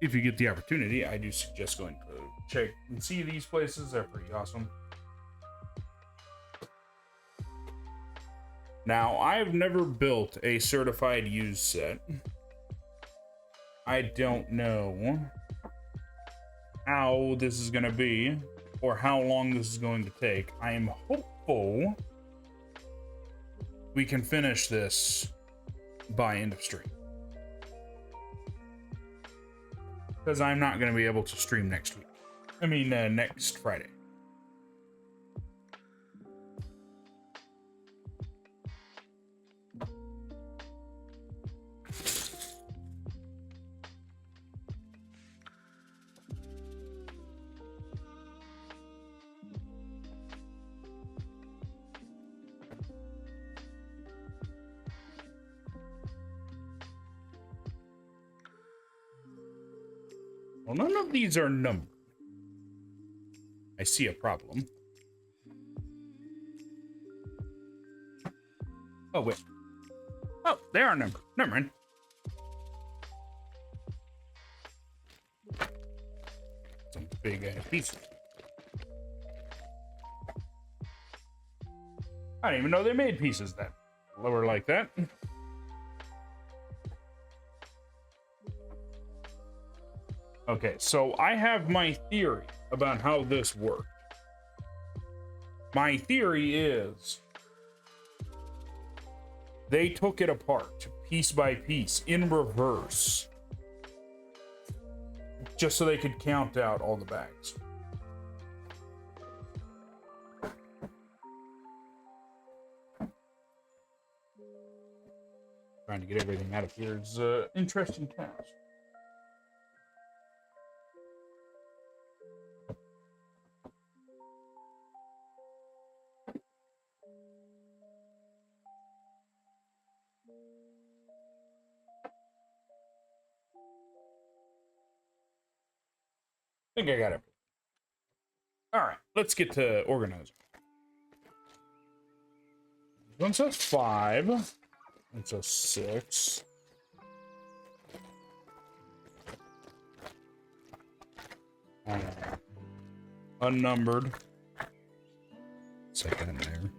If you get the opportunity, I do suggest going to check and see these places. They're pretty awesome. Now, I've never built a certified used set. I don't know how this is going to be or how long this is going to take. I am hopeful we can finish this by end of stream, because I'm not going to be able to stream next week. I mean, next Friday. Well, none of these are numbered. I see a problem. Oh, wait. Oh, they are numbered. Never mind. Some big ass pieces. I didn't even know they made pieces that lower like that. Okay, so I have my theory about how this worked. My theory is they took it apart piece by piece in reverse just so they could count out all the bags. Trying to get everything out of here is an interesting task. I think I got it. All right, let's get to organizing. One says 5. It's a 6. Unnumbered. Second there.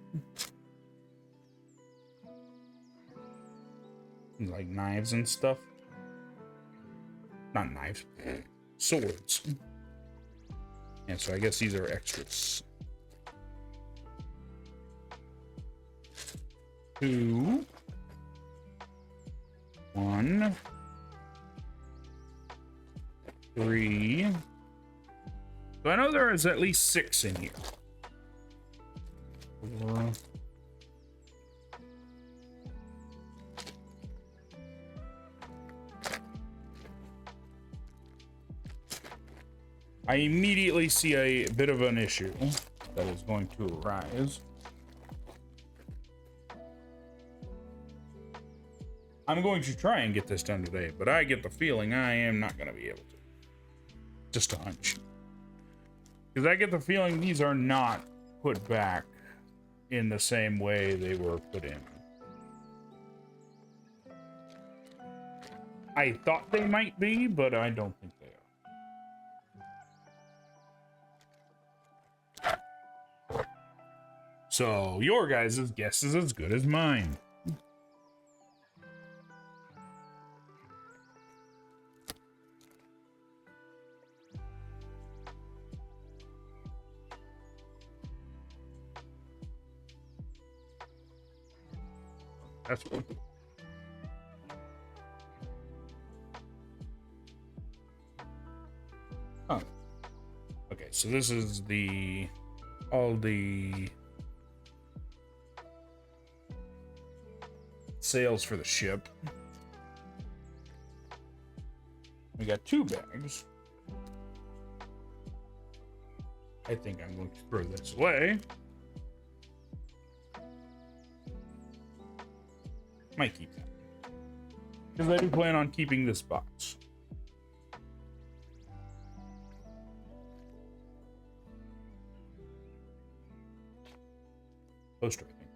Like knives and stuff. Not knives. Swords. And so I guess these are extras. 2. 1. 3. So I know there is at least 6 in here. 4. I immediately see a bit of an issue that is going to arise. I'm going to try and get this done today, but I get the feeling I am not going to be able to. Just a hunch. Because I get the feeling these are not put back in the same way they were put in. I thought they might be, but I don't think they are. So, your guys' guess is as good as mine. That's cool. Oh. Okay, so this is all the sales for the ship. We got 2 bags. I think I'm going to throw this away. Might keep that. Because I do plan on keeping this box. Poster, I think.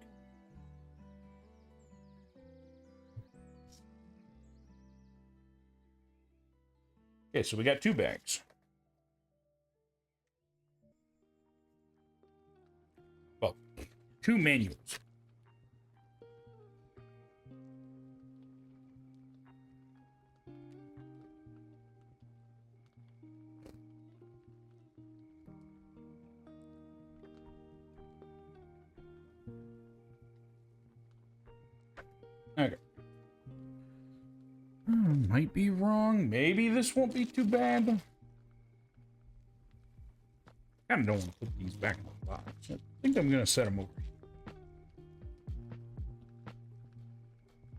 Okay, so we got 2 bags. Well, 2 manuals. Okay. Might be wrong. Maybe this won't be too bad. I kind of don't want to put these back in the box. I think I'm going to set them over.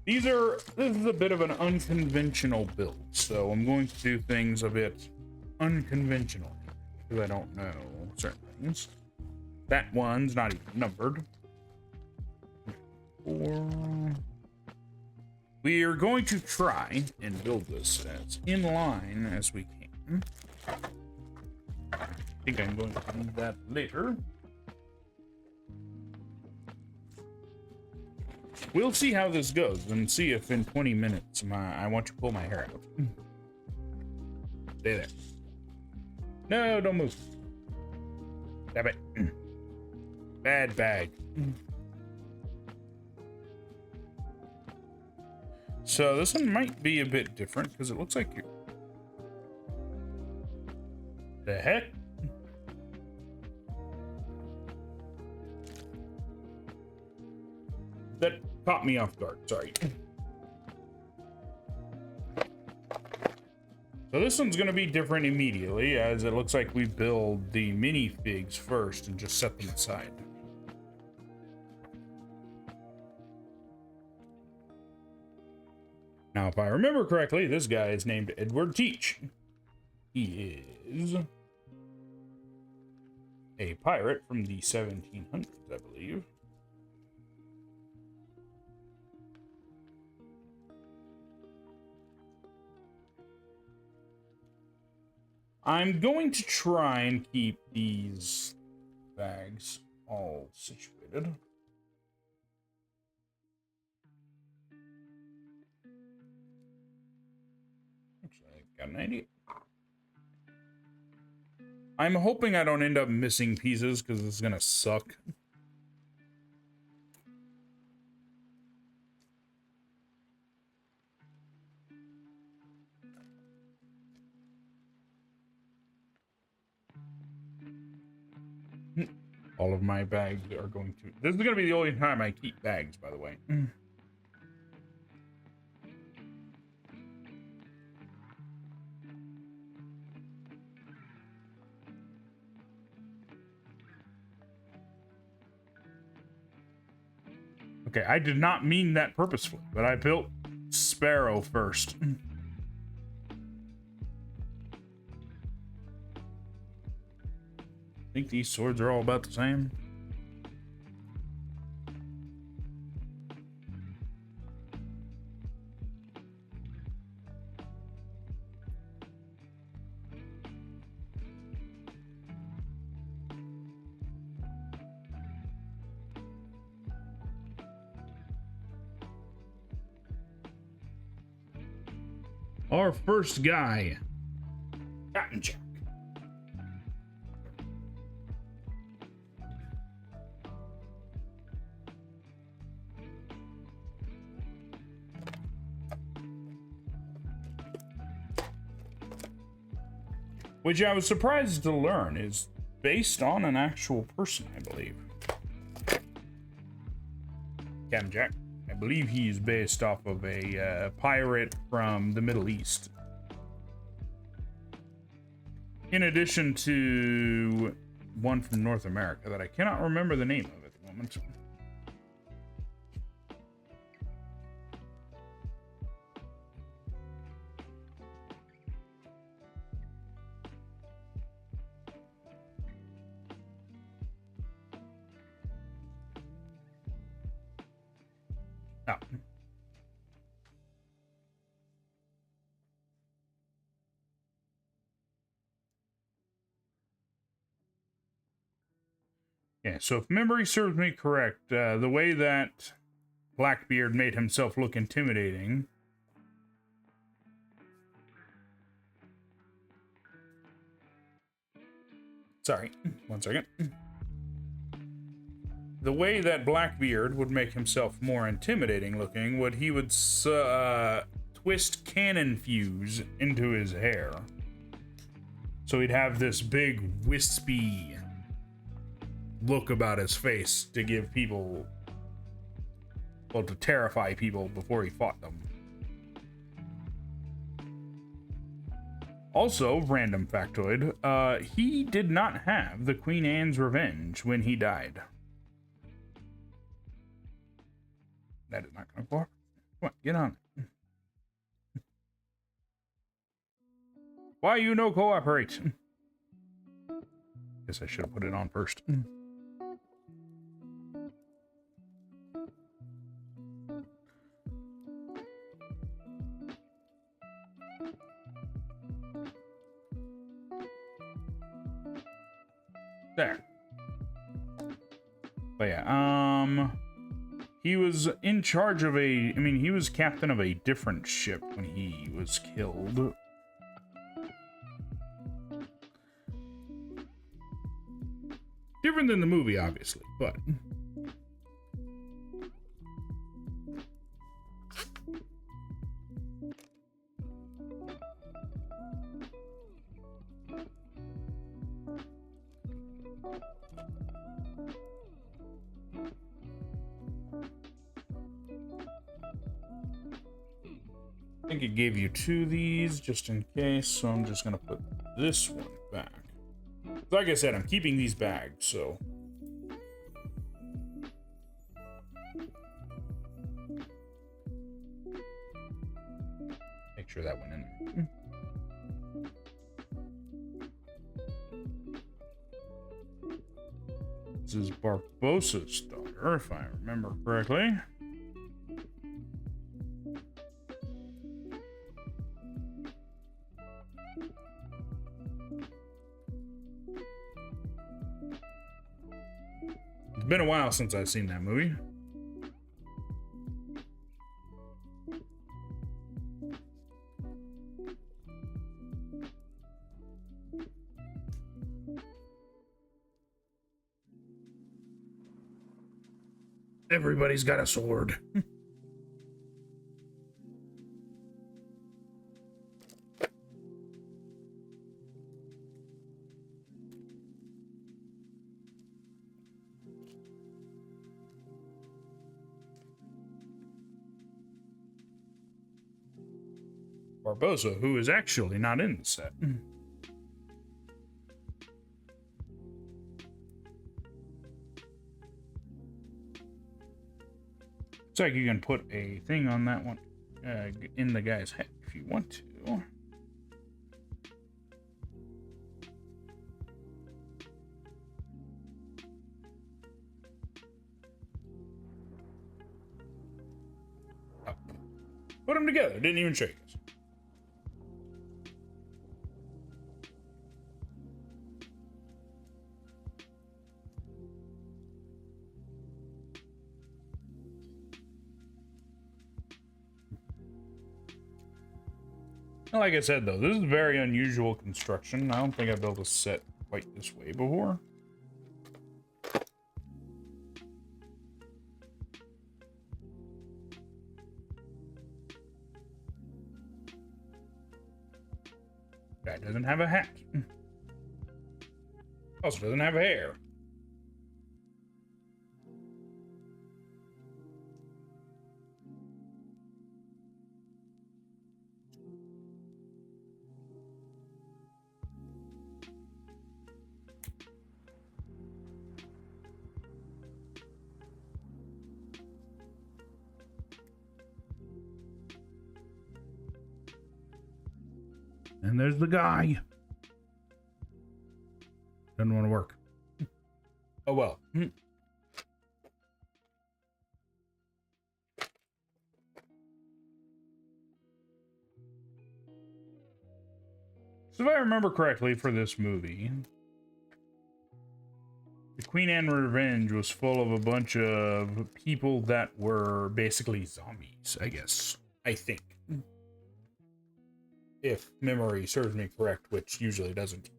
This is a bit of an unconventional build, so I'm going to do things a bit unconventional because I don't know certain things. That one's not even numbered. 4. We are going to try and build this as in line as we can. I think I'm going to need that later. We'll see how this goes and see if in 20 minutes I want to pull my hair out. Stay there. No, don't move. Damn it. Bad bag. So this one might be a bit different because it looks like you. The heck? That caught me off guard. Sorry. So this one's going to be different immediately, as it looks like we build the minifigs first and just set them aside. Now, if I remember correctly, this guy is named Edward Teach. He is a pirate from the 1700s, I believe. I'm going to try and keep these bags all situated. Actually, I've got an idea. I'm hoping I don't end up missing pieces because this is gonna suck. All of my bags are going to... This is going to be the only time I keep bags, by the way. Okay, I did not mean that purposefully, but I built Sparrow first. I think these swords are all about the same. Our first guy, Captain Jack. Which I was surprised to learn is based on an actual person, I believe. Captain Jack. I believe he's based off of a pirate from the Middle East. In addition to one from North America that I cannot remember the name of at the moment. Oh. Yeah, so if memory serves me correct, the way that Blackbeard made himself look intimidating... Sorry, one second. The way that Blackbeard would make himself more intimidating looking would he would twist cannon fuse into his hair. So he'd have this big wispy look about his face to give people, well, to terrify people before he fought them. Also, random factoid, he did not have the Queen Anne's Revenge when he died. That is not going to cooperate. Come on, get on. Why you no cooperate? Guess I should have put it on first. There. But yeah, he was in charge of he was captain of a different ship when he was killed. Different than the movie, obviously, but... think it gave you 2 of these just in case, so I'm just gonna put this one back. Like I said, I'm keeping these bags, so. Make sure that went in there. This is Barbossa's daughter, if I remember correctly. It's been a while since I've seen that movie. Everybody's got a sword. Barbossa, who is actually not in the set. Looks like you can put a thing on that one in the guy's head if you want to. Oh. Put them together. Didn't even shake us. Like I said, though, this is very unusual construction. I don't think I've built a set quite this way before. Guy doesn't have a hat. Also doesn't have hair. And there's the guy. Doesn't want to work. Oh well. So if I remember correctly for this movie, the Queen Anne Revenge was full of a bunch of people that were basically zombies, I guess. I think. If memory serves me correct, which usually doesn't.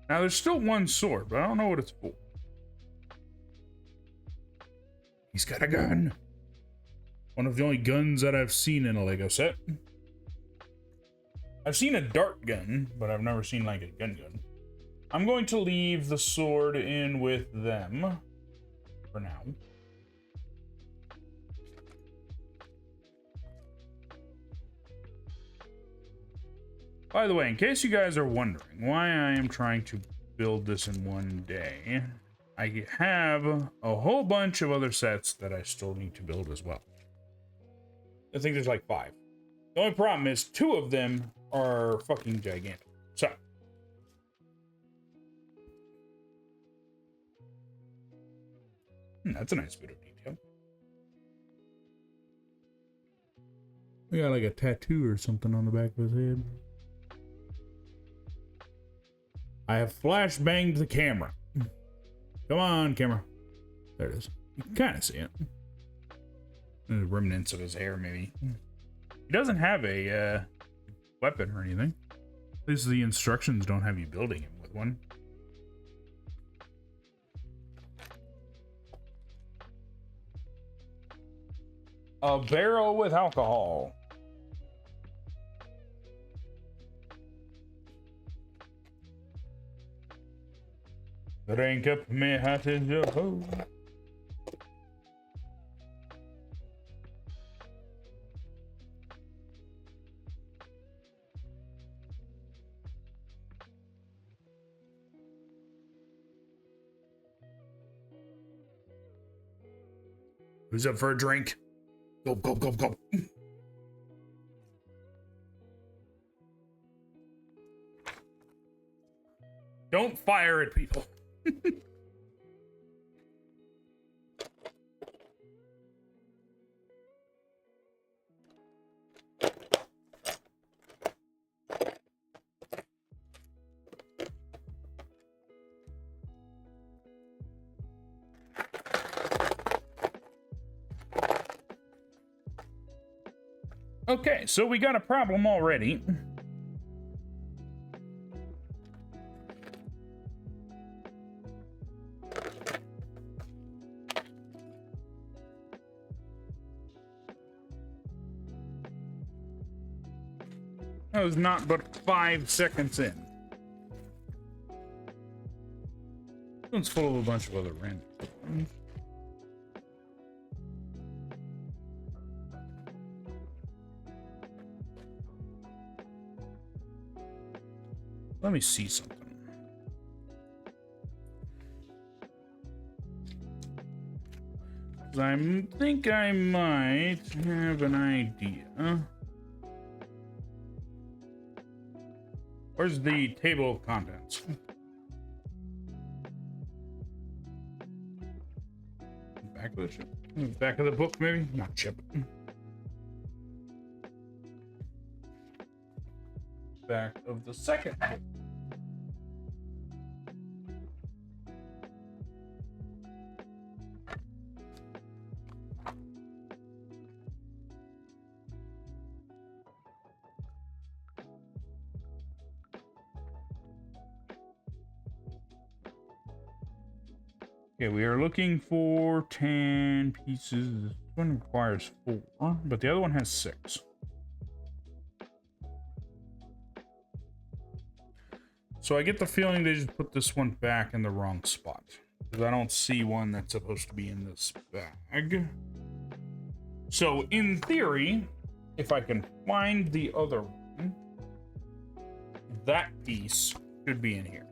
Now, there's still one sword, but I don't know what it's for. He's got a gun. One of the only guns that I've seen in a Lego set. I've seen a dart gun, but I've never seen like a gun. I'm going to leave the sword in with them for now. By the way, in case you guys are wondering why I am trying to build this in one day, I have a whole bunch of other sets that I still need to build as well. I think there's like 5. The only problem is 2 of them are fucking gigantic. So. That's a nice bit of detail. We got like a tattoo or something on the back of his head. I have flash banged the camera. Come on, camera. There it is. You can kind of see it. The remnants of his hair, maybe. He doesn't have a weapon or anything. At least the instructions don't have you building him with one. A barrel with alcohol. Drink up me hat in your hole. Who's up for a drink? Go, go, go, go. Don't fire at people. Okay, so we got a problem already. That was not but 5 seconds in. This one's full of a bunch of other random things. Let me see something. I think I might have an idea. Where's the table of contents? Back of the ship. Back of the book, maybe? Not ship. Back of the second book. Okay, we are looking for 10 pieces. This one requires 4, but the other one has 6. So I get the feeling they just put this one back in the wrong spot, because I don't see one that's supposed to be in this bag. So in theory, if I can find the other one, that piece should be in here.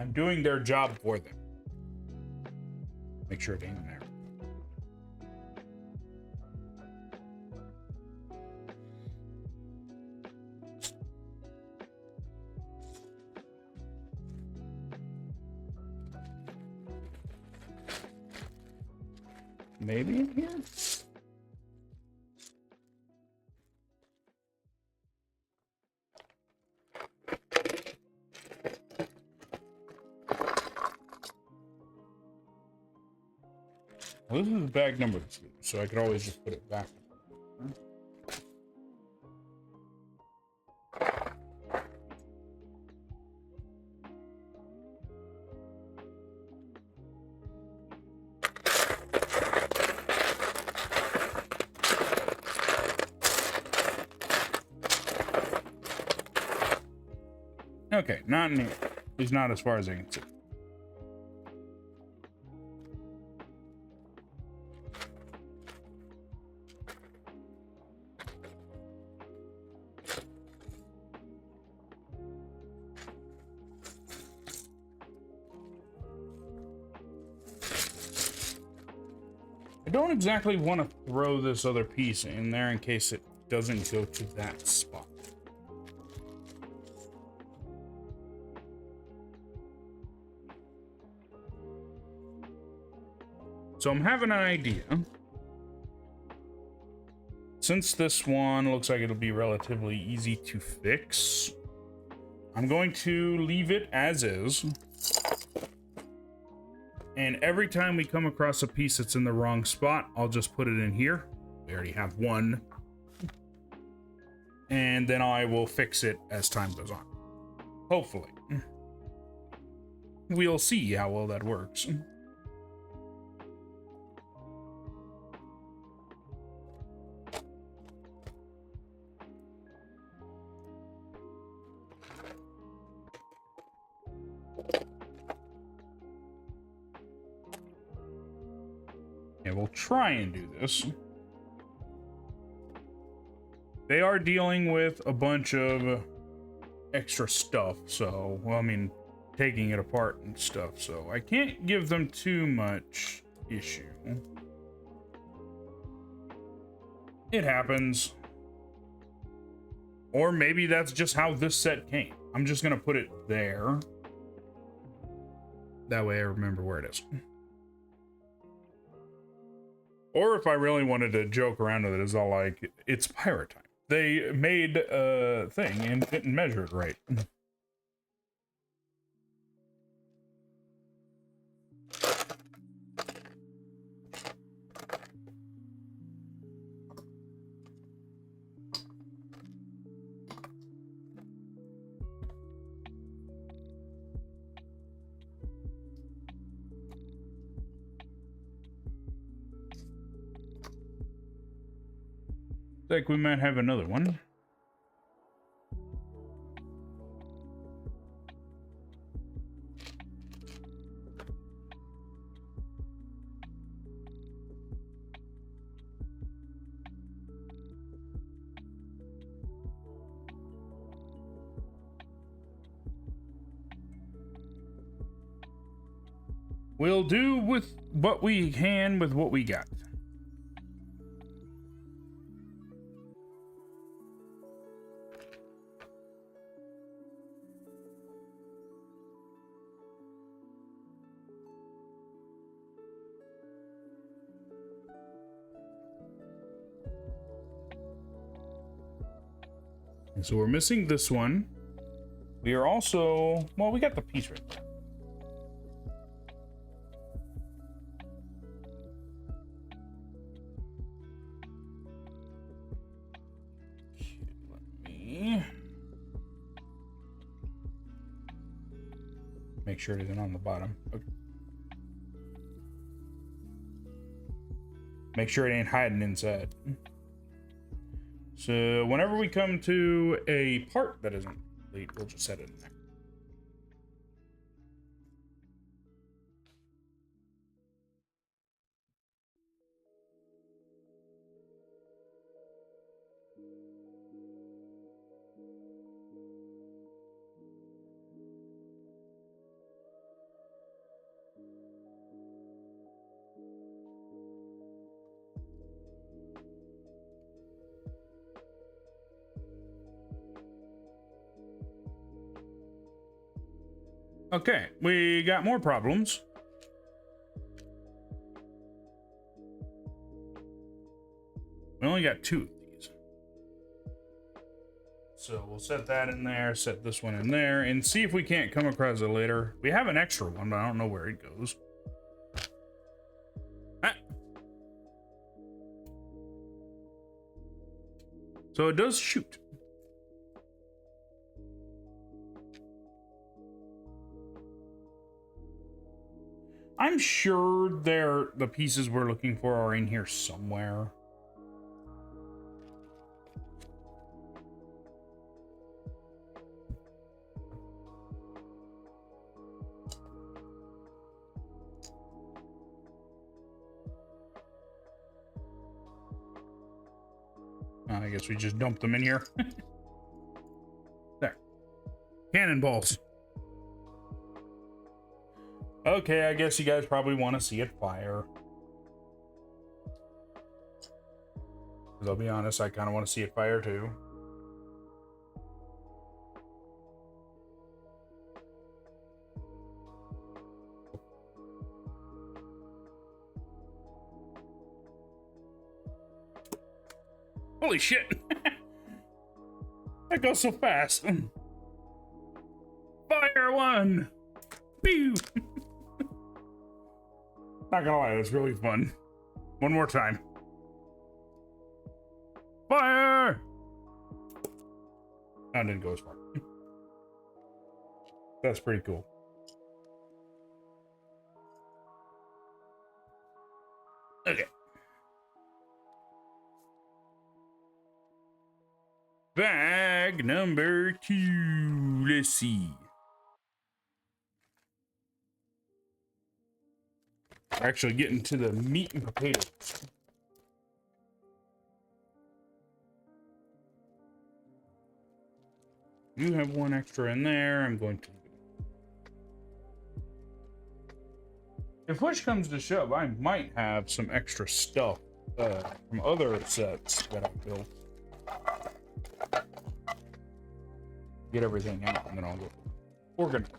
I'm doing their job for them. Make sure it ain't in there. Maybe in here? Well, this is bag number 2, so I could always just put it back. Okay, not in here. At least not as far as I can see. I don't exactly want to throw this other piece in there in case it doesn't go to that spot. So I'm having an idea. Since this one looks like it'll be relatively easy to fix, I'm going to leave it as is. And every time we come across a piece that's in the wrong spot, I'll just put it in here. We already have one. And then I will fix it as time goes on. Hopefully. We'll see how well that works. they will try and do this. They are dealing with a bunch of extra stuff, so, well, I mean, taking it apart and stuff, so I can't give them too much issue. It happens. Or maybe that's just how this set came. I'm just gonna put it there. That way I remember where it is. Or if I really wanted to joke around with it, is all like, it's pirate time. They made a thing and didn't measure it right. Like we might have another one. We'll do with what we can with what we got. So we're missing this one. We are also, well, we got the piece right there. Okay, let me make sure it isn't on the bottom. Okay. Make sure it ain't hiding inside. So whenever we come to a part that isn't complete, we'll just set it in there. Okay, we got more problems. We only got 2 of these. So we'll set that in there, set this one in there, and see if we can't come across it later. We have an extra one, but I don't know where it goes. Ah. So it does shoot. I'm sure the pieces we're looking for are in here somewhere. I guess we just dumped them in here. There. Cannonballs. Okay, I guess you guys probably want to see it fire. Because I'll be honest, I kind of want to see it fire too. Holy shit! That goes so fast. Fire one! Pew! Not gonna lie, that's really fun. One more time. Fire! I didn't go as far. That's pretty cool. Okay. Bag number 2. Let's see. We're actually getting to the meat and potatoes. You have one extra in there. I'm going to. If push comes to shove, I might have some extra stuff from other sets that I built. Get everything out, and then I'll go organize.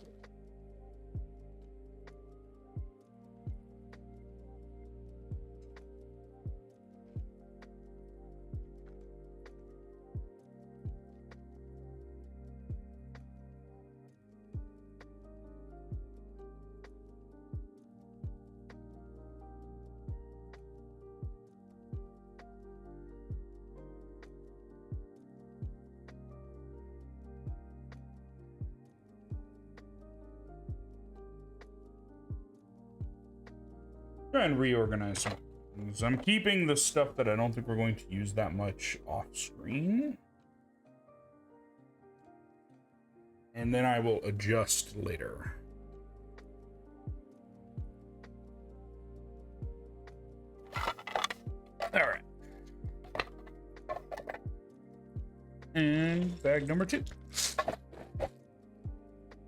Try and reorganize some things. I'm keeping the stuff that I don't think we're going to use that much off screen. And then I will adjust later. All right. And bag number 2.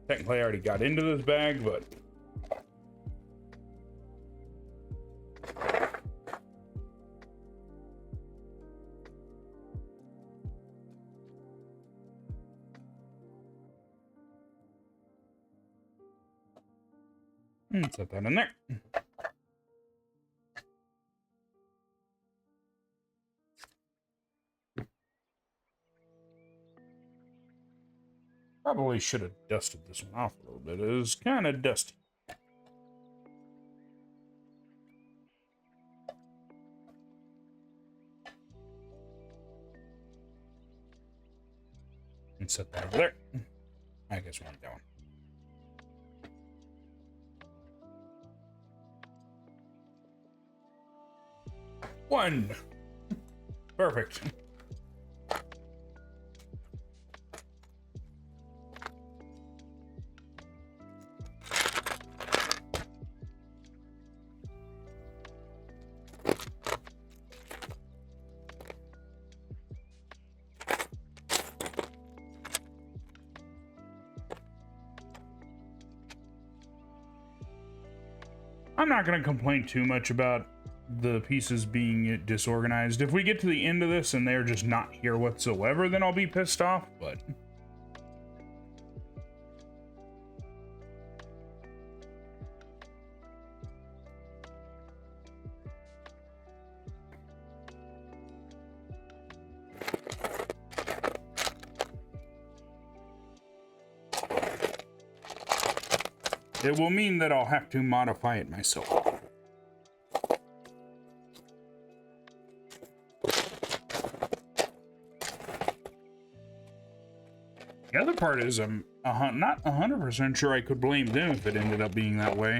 Technically, I already got into this bag, but set that in there. Probably should have dusted this one off a little bit. It is kind of dusty. And set that over there. I guess we're going. One. Perfect. I'm not going to complain too much about the pieces being disorganized. If we get to the end of this and they're just not here whatsoever, then I'll be pissed off, but it will mean that I'll have to modify it myself. The other part is I'm not 100% sure I could blame them if it ended up being that way.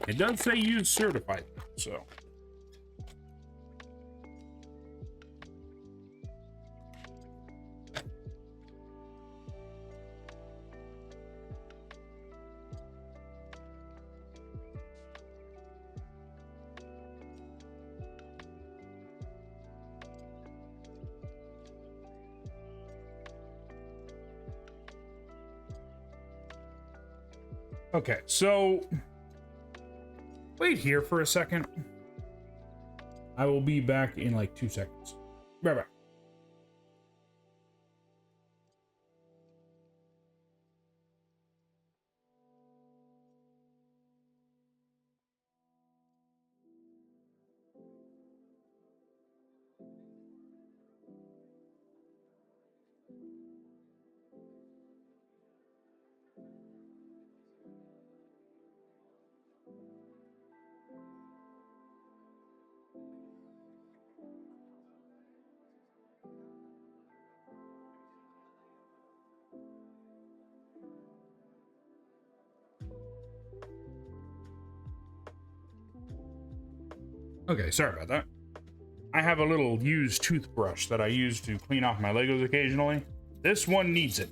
It does say use certified, so. Okay, so wait here for a second. I will be back in like 2 seconds. Bye bye. Okay, sorry about that. I have a little used toothbrush that I use to clean off my Legos occasionally. This one needs it.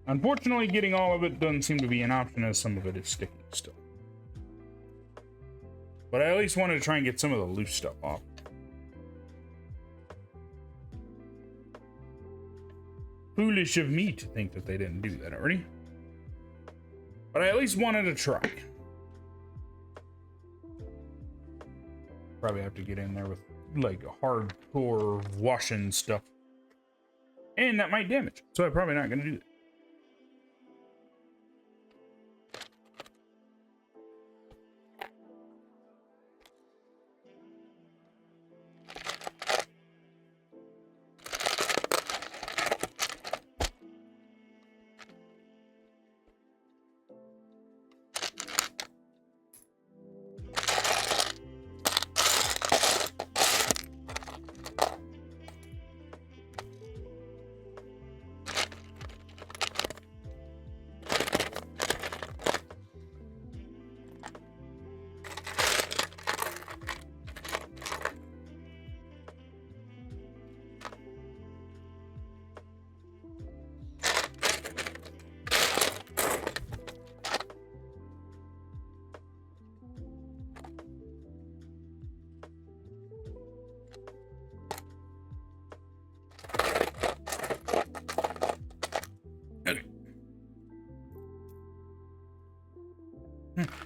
Unfortunately, getting all of it doesn't seem to be an option, as some of it is sticky still. But I at least wanted to try and get some of the loose stuff off. Foolish of me to think that they didn't do that already. But I at least wanted to try. Probably have to get in there with like a hardcore washing stuff. And that might damage it, so I'm probably not going to do that.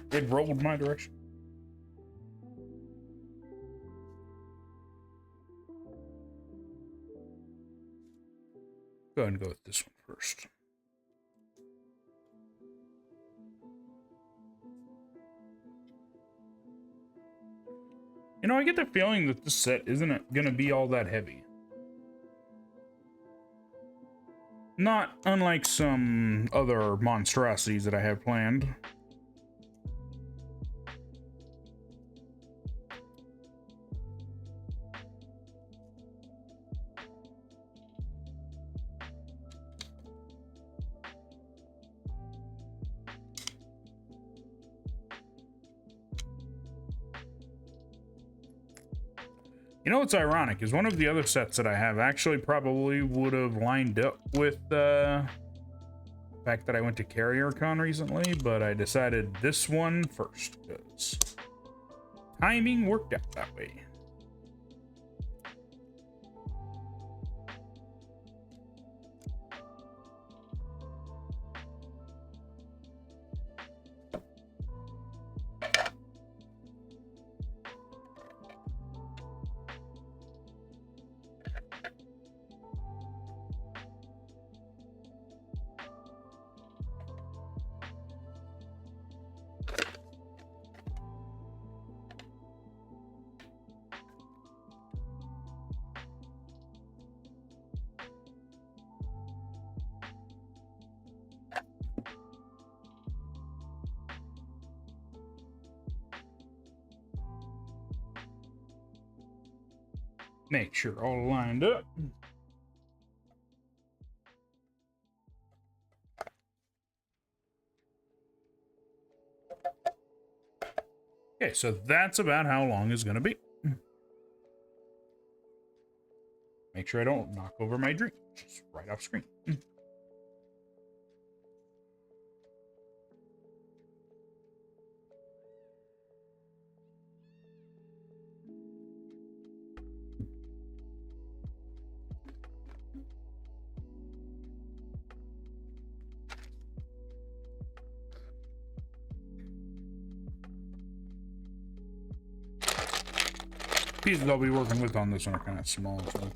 It rolled my direction. Go ahead and go with this one first. You know, I get the feeling that this set isn't going to be all that heavy. Not unlike some other monstrosities that I have planned. You know what's ironic is one of the other sets that I have actually probably would have lined up with the fact that I went to CarrierCon recently, but I decided this one first because timing worked out that way. Make sure all lined up. Okay, so that's about how long it's going to be. Make sure I don't knock over my drink, just right off screen. Pieces I'll be working with on this one are kind of small, so.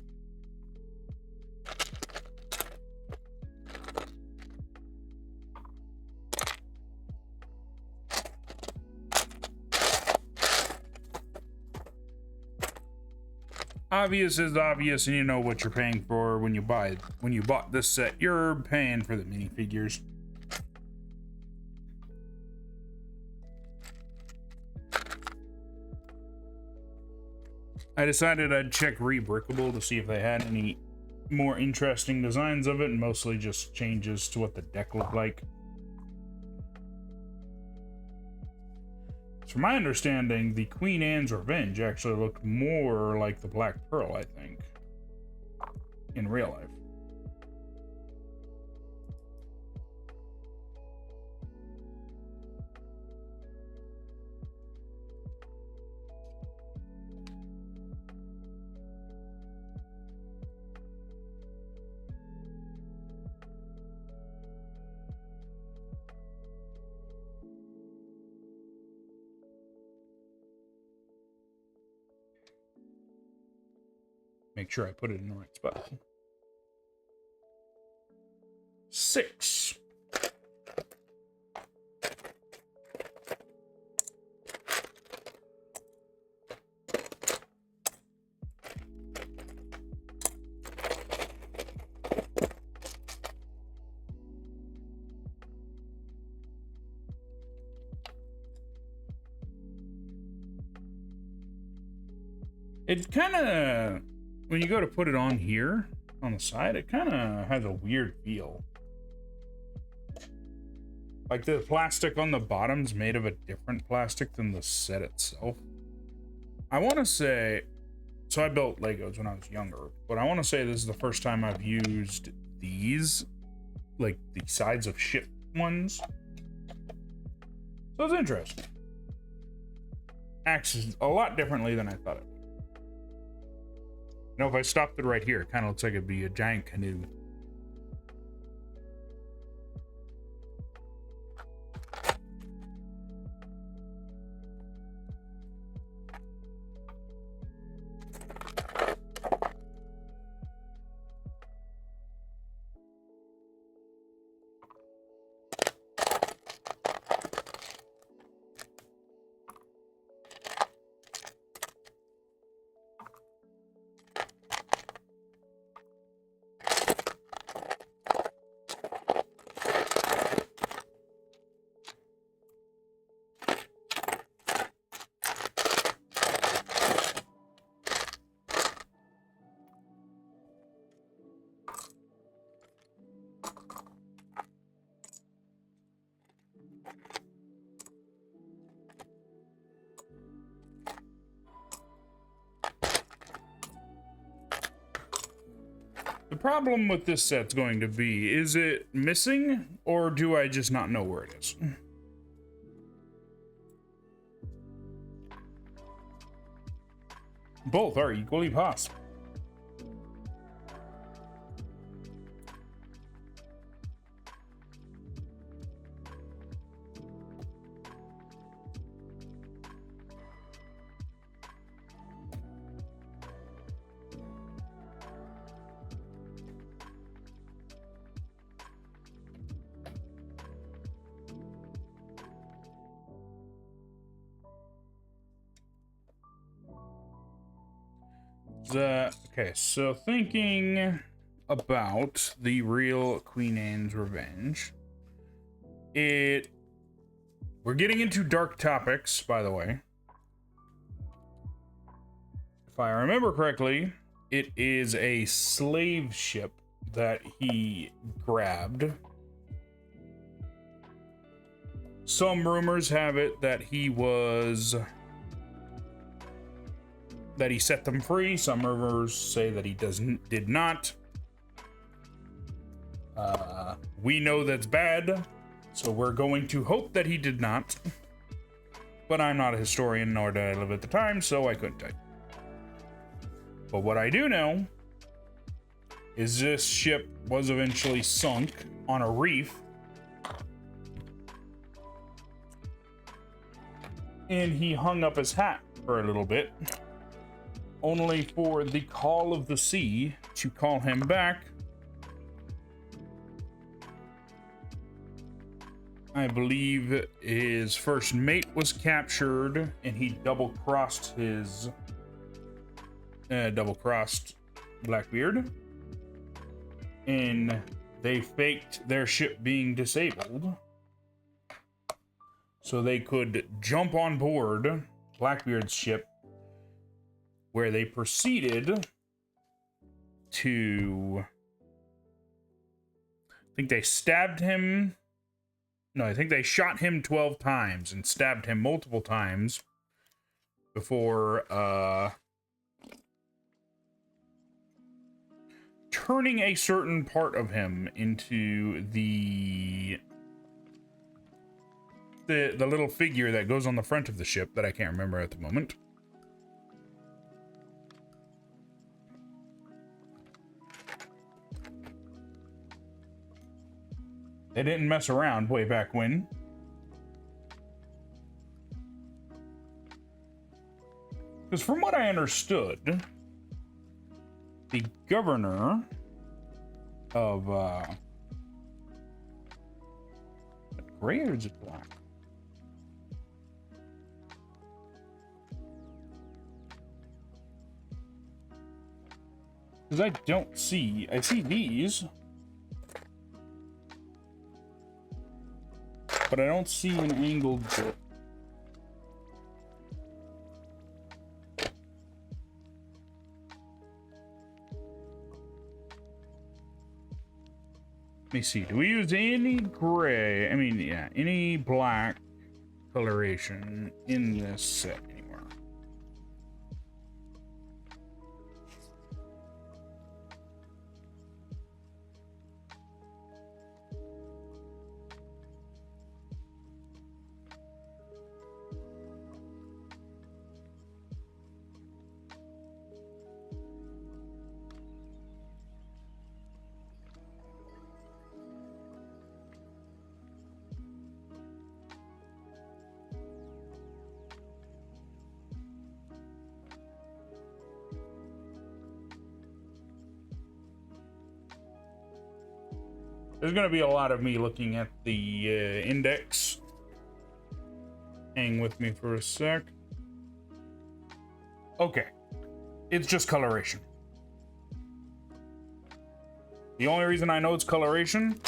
Obvious is obvious, and you know what you're paying for when you buy it. When you bought this set, you're paying for the minifigures. I decided I'd check Rebrickable to see if they had any more interesting designs of it, and mostly just changes to what the deck looked like. From my understanding, the Queen Anne's Revenge actually looked more like the Black Pearl, I think, in real life. Make sure I put it in the right spot. 6. It kind of, when you go to put it on here on the side, it kind of has a weird feel. Like the plastic on the bottom's made of a different plastic than the set itself. I want to say, so I built Legos when I was younger, but I want to say this is the first time I've used these, like the sides of ship ones. So it's interesting. Acts a lot differently than I thought it would. You know, if I stopped it right here, it kind of looks like it'd be a giant canoe. The problem with this set's going to be, is it missing, or do I just not know where it is? Both are equally possible. Okay, so thinking about the real Queen Anne's Revenge, we're getting into dark topics, by the way. If I remember correctly, it is a slave ship that he grabbed. Some rumors have it that he set them free. Some rumors say that he did not. We know that's bad, so we're going to hope that he did not. But I'm not a historian, nor did I live at the time, so I couldn't tell you. But what I do know is this ship was eventually sunk on a reef, and he hung up his hat for a little bit, only for the call of the sea to call him back. I believe his first mate was captured, and he double-crossed Blackbeard, and they faked their ship being disabled so they could jump on board Blackbeard's ship where they proceeded to, I think they stabbed him. No, I think they shot him 12 times and stabbed him multiple times before turning a certain part of him into the little figure that goes on the front of the ship that I can't remember at the moment. They didn't mess around way back when. Because from what I understood, the governor of gray or is it black? Because I don't see, I see these, but I don't see an angled bit. Let me see, do we use any gray, I mean, yeah, any black coloration in this set anymore? There's going to be a lot of me looking at the index. Hang with me for a sec. Okay. It's just coloration. The only reason I know it's coloration,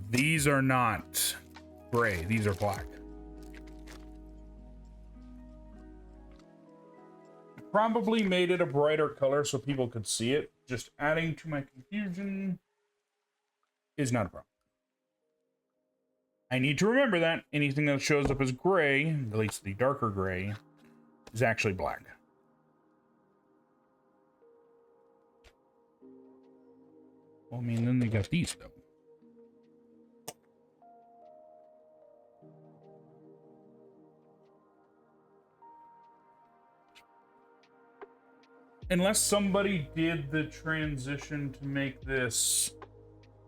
these are not gray. These are black. Probably made it a brighter color so people could see it. Just adding to my confusion is not a problem. I need to remember that anything that shows up as gray, at least the darker gray, is actually black. Well, I mean, then they got these, though. Unless somebody did the transition to make this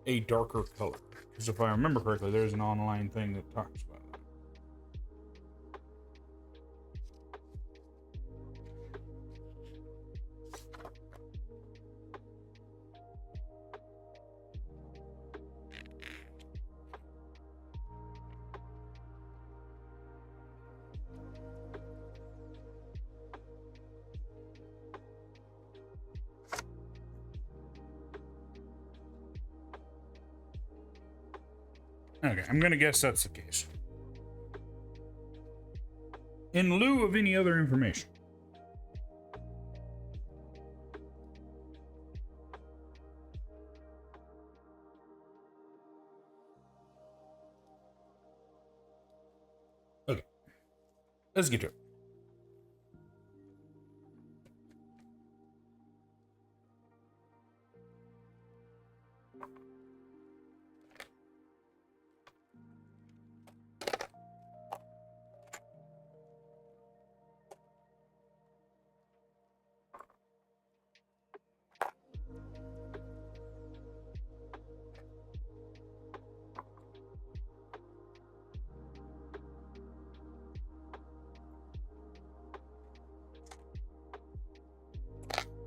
a darker color. Because if I remember correctly, there's an online thing that talks about Okay, I'm gonna guess that's the case. In lieu of any other information. Okay, let's get to it.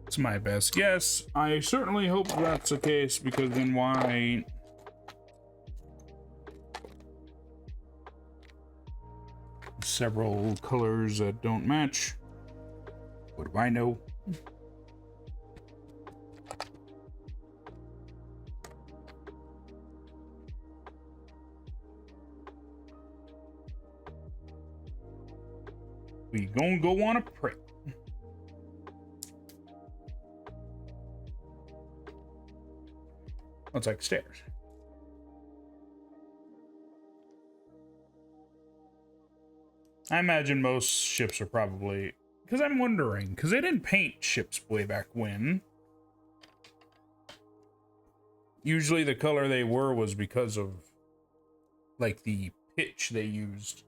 It's my best guess. I certainly hope that's the case, because then why... Several colors that don't match. What do I know? We gonna go on a prep. It's like stairs. I imagine most ships are probably... Because I'm wondering, because they didn't paint ships way back when. Usually the color they were was because of, like, the pitch they used.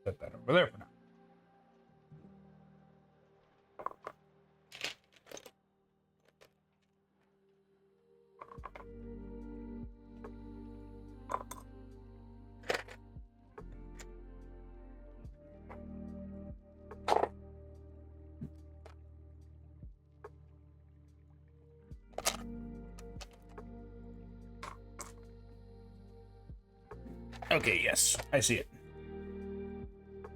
Set that over there for now. Okay, yes, I see it.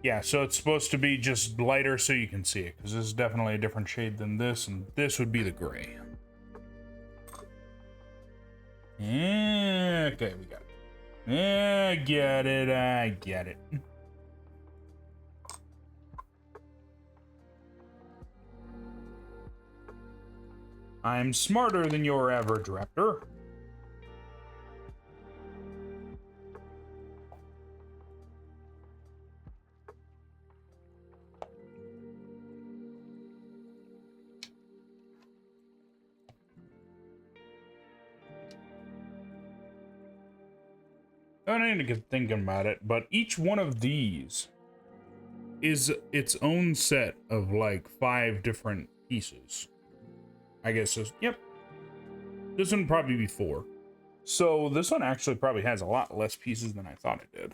Yeah, so it's supposed to be just lighter so you can see it, because this is definitely a different shade than this, and this would be the gray. Yeah, okay, we got it. Yeah, I get it, I get it. I'm smarter than your average raptor. I don't need to get thinking about it, but each one of these is its own set of like 5 different pieces. I guess this, yep. This one probably be 4. So this one actually probably has a lot less pieces than I thought it did.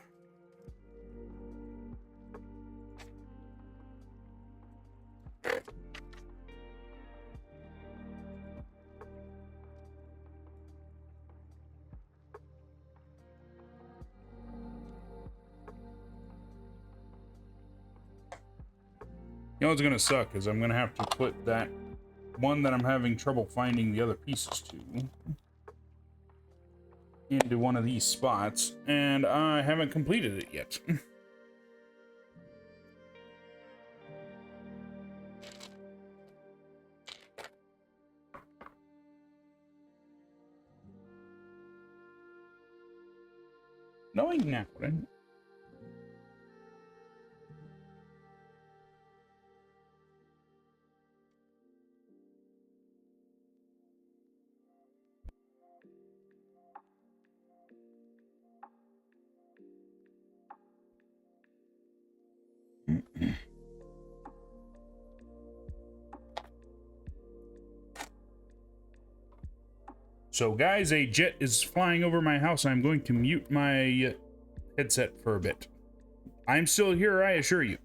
You know what's gonna suck is I'm gonna have to put that one that I'm having trouble finding the other pieces to into one of these spots, and I haven't completed it yet. Knowing now, right? So guys, a jet is flying over my house. I'm going to mute my headset for a bit. I'm still here, I assure you.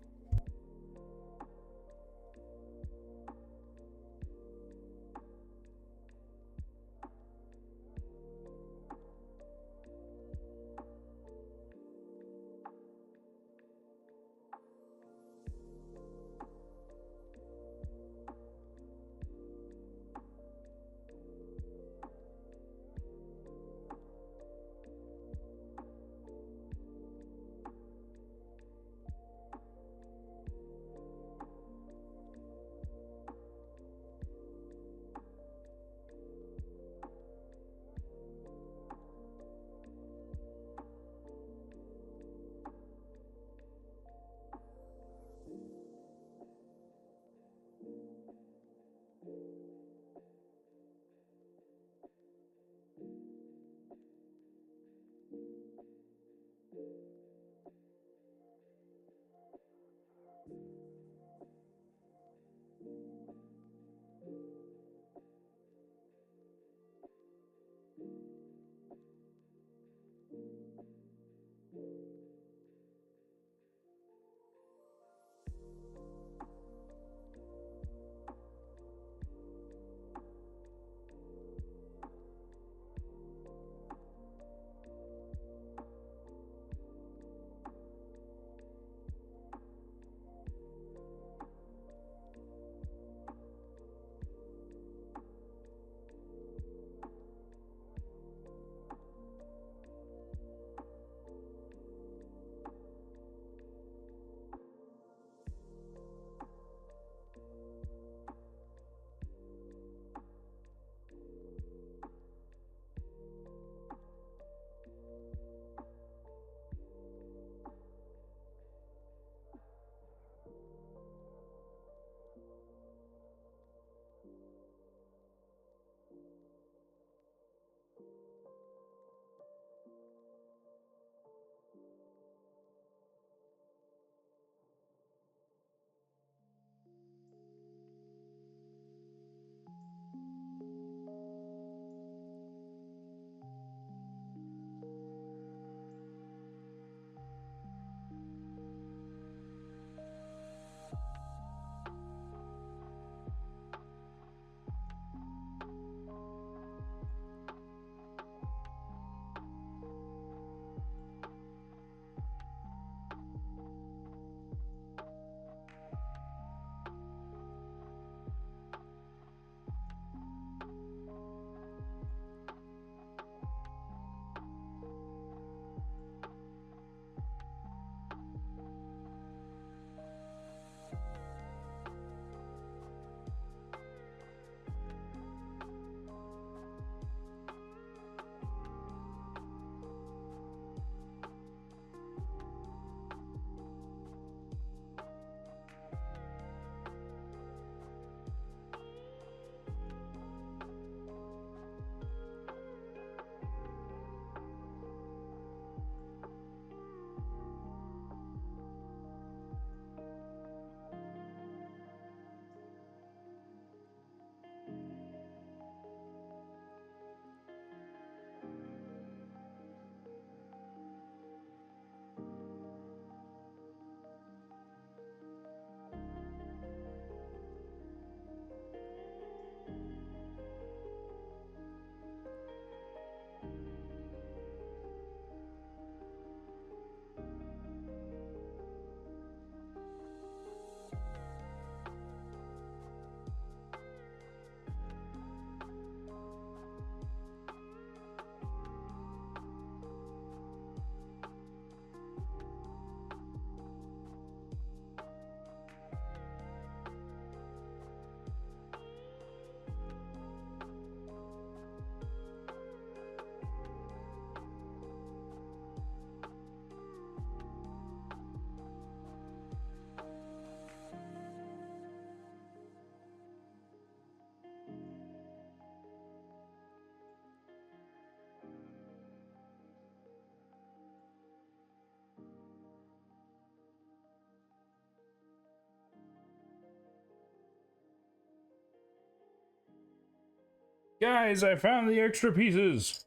Guys, I found the extra pieces.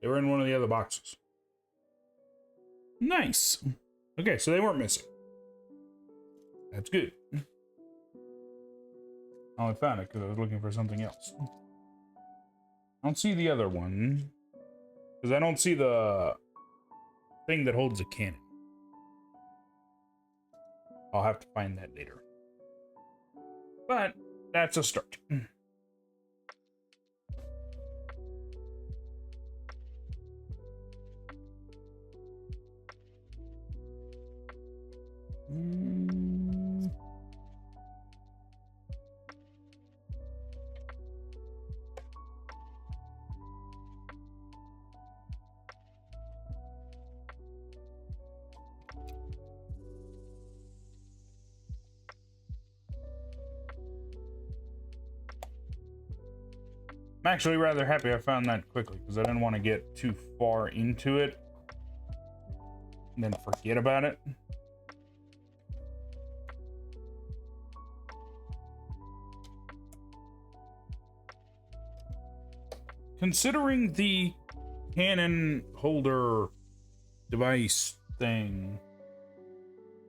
They were in one of the other boxes. Nice. Okay, so they weren't missing. That's good. I only found it because I was looking for something else. I don't see the other one. Because I don't see the thing that holds a cannon. I'll have to find that later. But that's a start. I'm actually rather happy I found that quickly because I didn't want to get too far into it and then forget about it. Considering the cannon holder device thing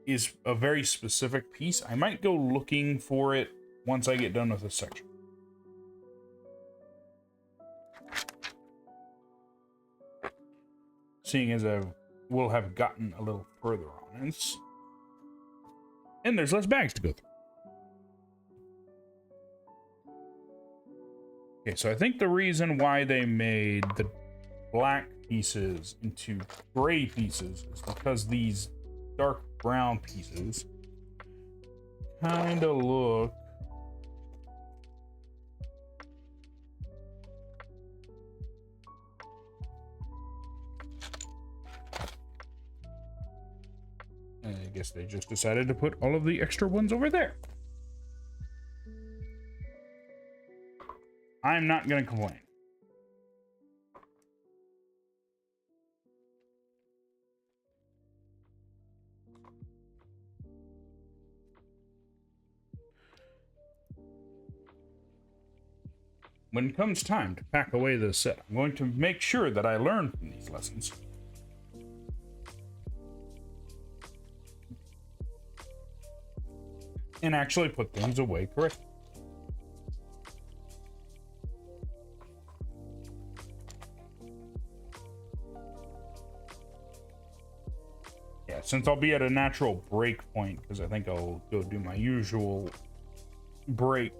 is a very specific piece, I might go looking for it once I get done with this section. Seeing as I will have gotten a little further on it. And there's less bags to go through. Okay, so I think the reason why they made the black pieces into gray pieces is because these dark brown pieces kind of look I guess they just decided to put all of the extra ones over there. I'm not going to complain. When it comes time to pack away the set, I'm going to make sure that I learn from these lessons. And actually put things away correctly. Yeah, since I'll be at a natural break point, because I think I'll go do my usual break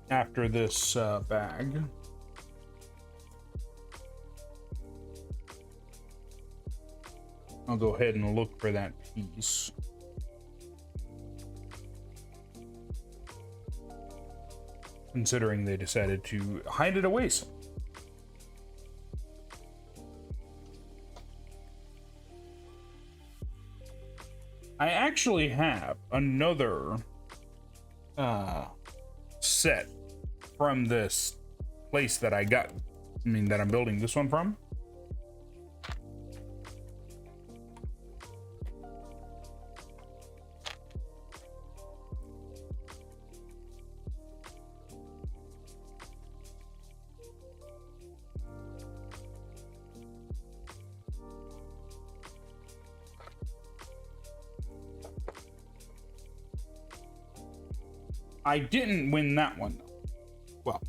after this bag. I'll go ahead and look for that piece. Considering they decided to hide it away some. I actually have another set from this place that that I'm building this one from. I didn't win that one, though. Well,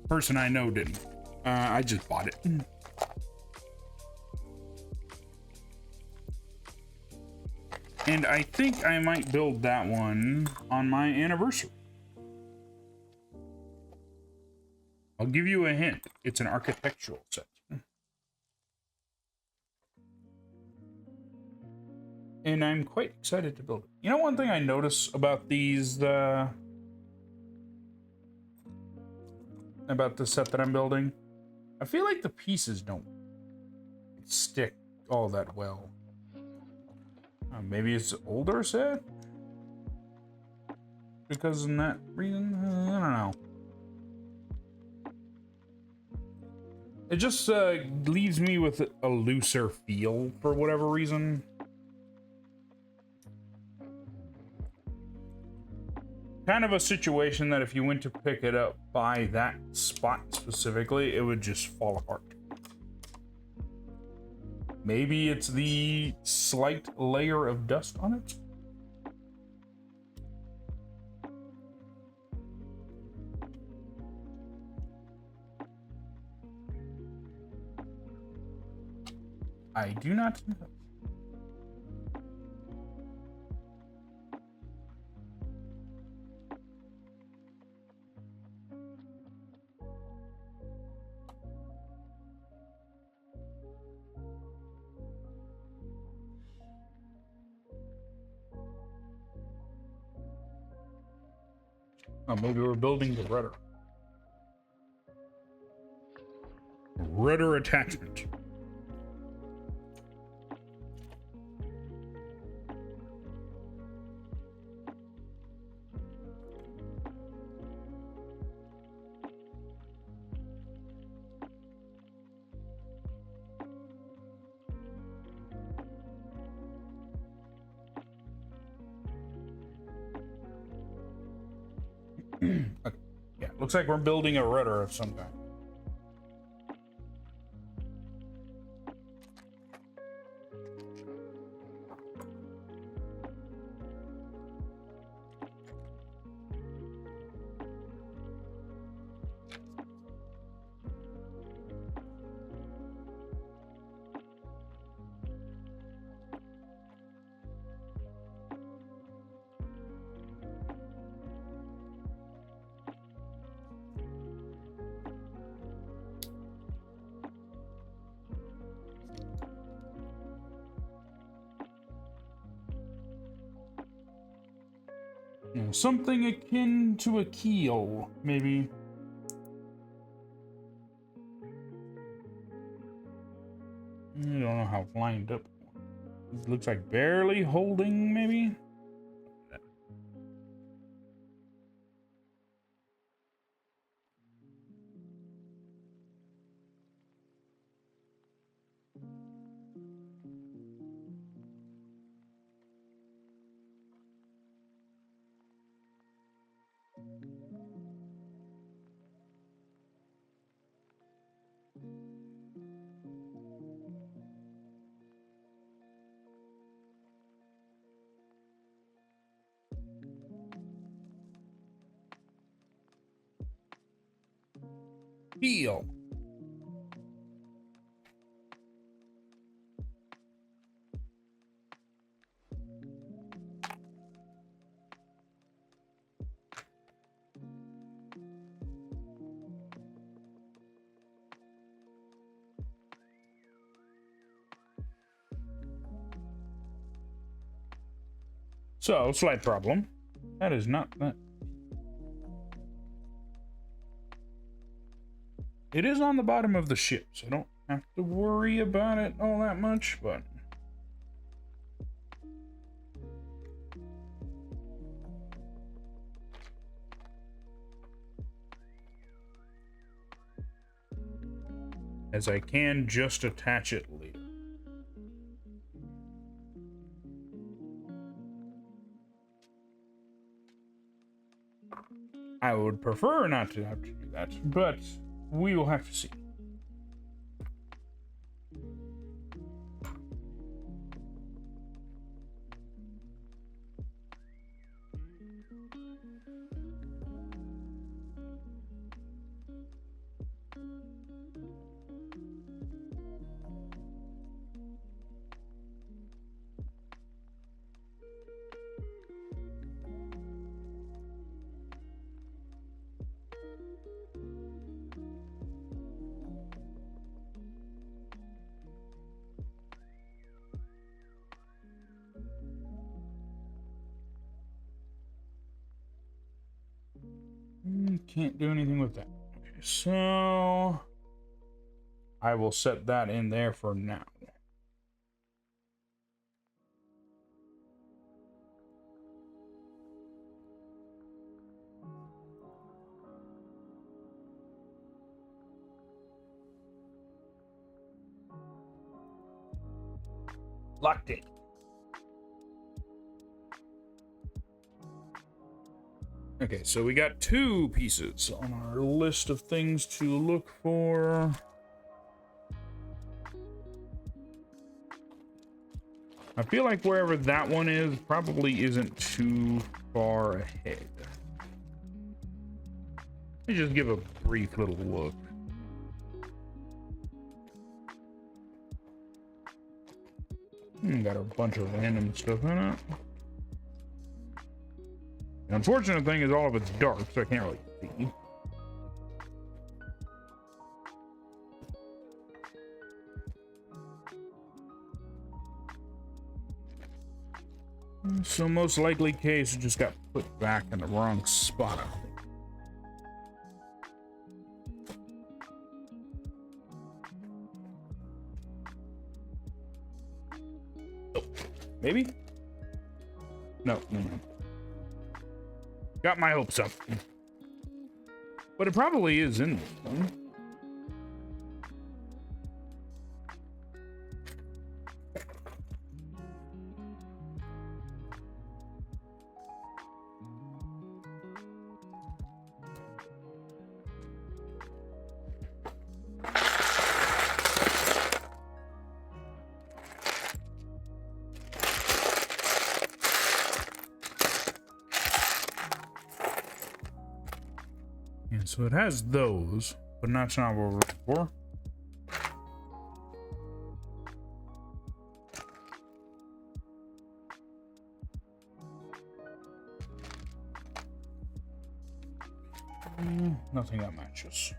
person I know didn't. I just bought it. And I think I might build that one on my anniversary. I'll give you a hint. It's an architectural set. And I'm quite excited to build it. You know, one thing I notice about these, about the set that I'm building, I feel like the pieces don't stick all that well. Maybe it's an older set? Because of that reason? I don't know. It just leaves me with a looser feel for whatever reason. kind of a situation that if you went to pick it up by that spot specifically, it would just fall apart. Maybe it's the slight layer of dust on it. I do not know. Oh, maybe we're building the rudder. Rudder attachment. Okay. Yeah, looks like we're building a rudder of some kind. Something akin to a keel, maybe. I don't know how it's lined up. It looks like barely holding, maybe. Keel. So, slight problem. That is not that. It is on the bottom of the ship, so I don't have to worry about it all that much, but... as I can just attach it later. I would prefer not to have to do that, but we will have to see. Can't do anything with that. Okay, so I will set that in there for now. Locked in. Okay, so we got 2 pieces on our list of things to look for. I feel like wherever that one is probably isn't too far ahead. Let me just give a brief little look. Got a bunch of random stuff in it. The unfortunate thing is all of it's dark, so I can't really see. So most likely case it just got put back in the wrong spot, I think. Oh, maybe? No. Got my hopes up. But it probably is in this one. Yeah, so it has those, but that's not what we're looking for. Nothing that matches.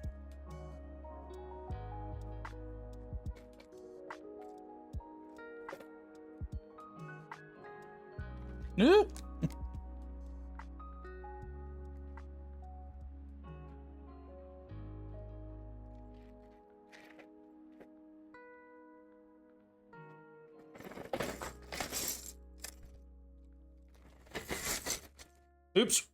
Oops.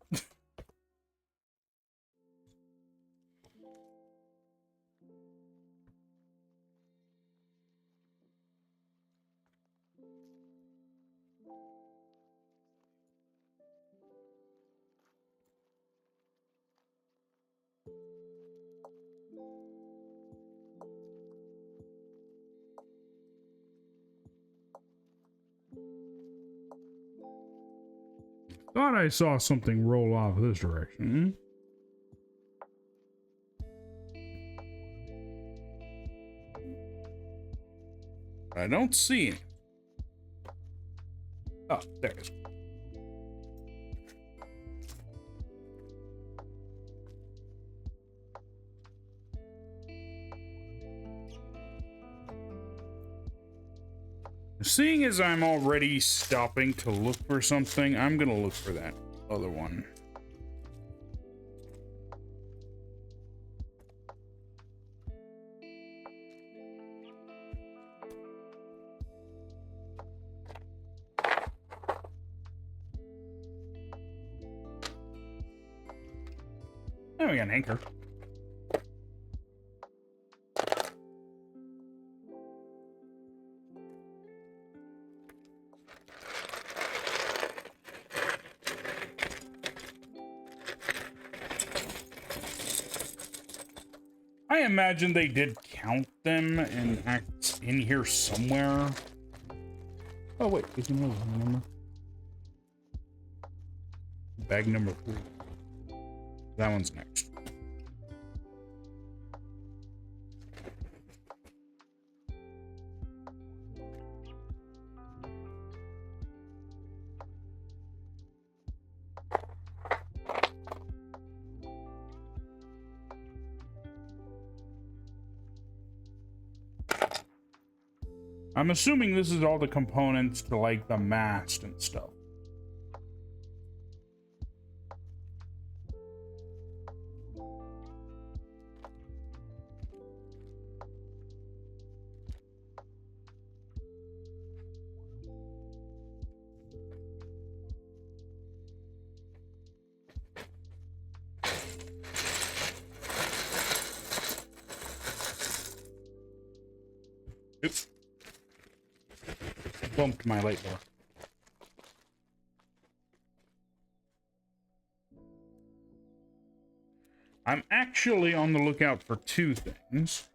Thought I saw something roll off this direction. I don't see it. Oh, there it is. Seeing as I'm already stopping to look for something, I'm gonna look for that other one. There we got an anchor. I imagine they did count them and act in here somewhere. Oh wait, there's another number. Bag number 3. That one's next. I'm assuming this is all the components to like the mast and stuff. Oops. Bumped my light bar. I'm actually on the lookout for two things.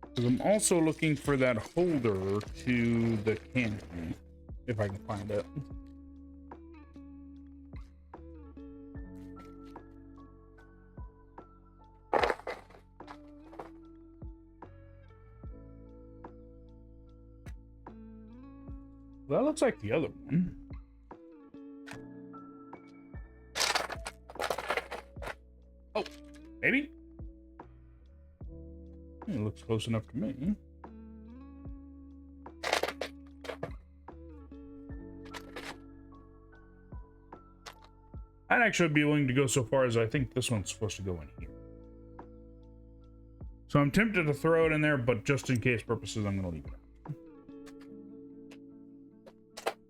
Because I'm also looking for that holder to the cannon, if I can find it. Well, that looks like the other one. Oh, maybe? It looks close enough to me. I'd actually be willing to go so far as I think this one's supposed to go in here. So I'm tempted to throw it in there, but just in case purposes, I'm going to leave it out.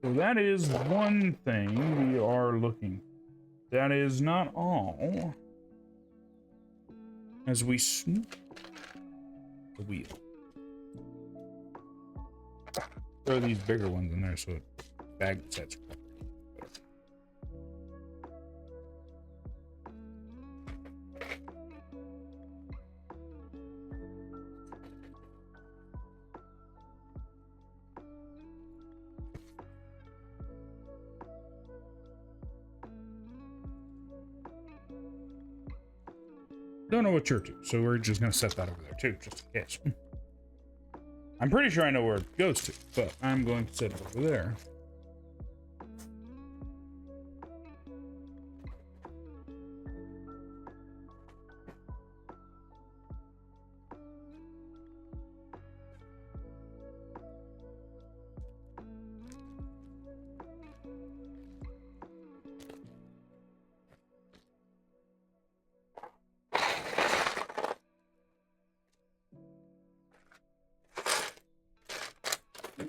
So that is one thing we are looking for. That is not all. As we snoop the wheel. Throw these bigger ones in there so it bag sets. Don't know what you're to, so we're just gonna set that over there too, just in case. I'm pretty sure I know where it goes to, but I'm going to set it over there.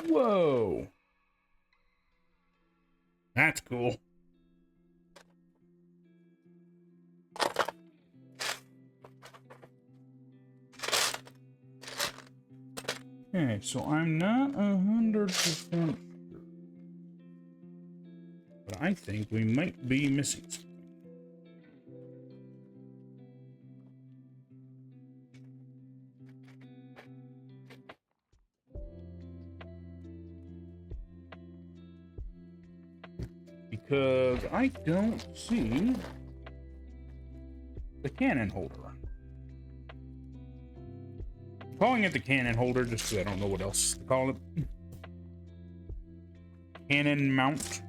Whoa. That's cool. Okay, so I'm not 100% sure. But I think we might be missing something. Because I don't see the cannon holder. I'm calling it the cannon holder just because I don't know what else to call it. Cannon mount.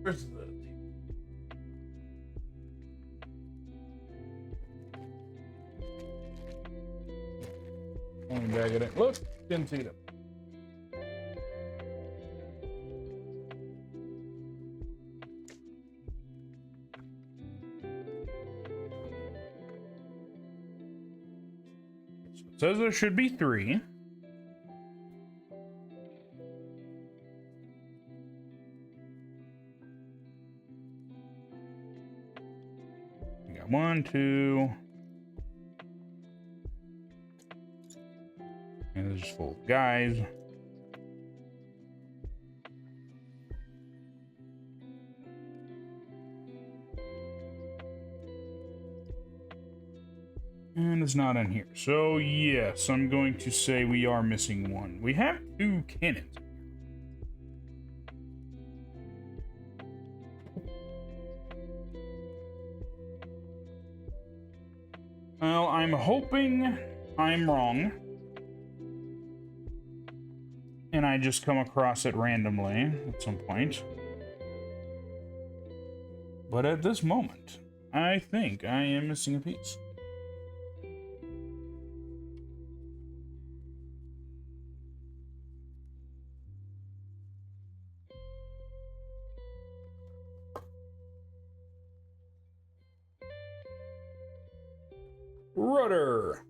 Where's the only bag it in? Look, didn't see it. So it says there should be 3. We got 1, 2. And this is full of guys. And it's not in here. So yes, I'm going to say we are missing 1. We have 2 cannons. Well, I'm hoping I'm wrong. And I just come across it randomly at some point. But at this moment, I think I am missing a piece. Rudder.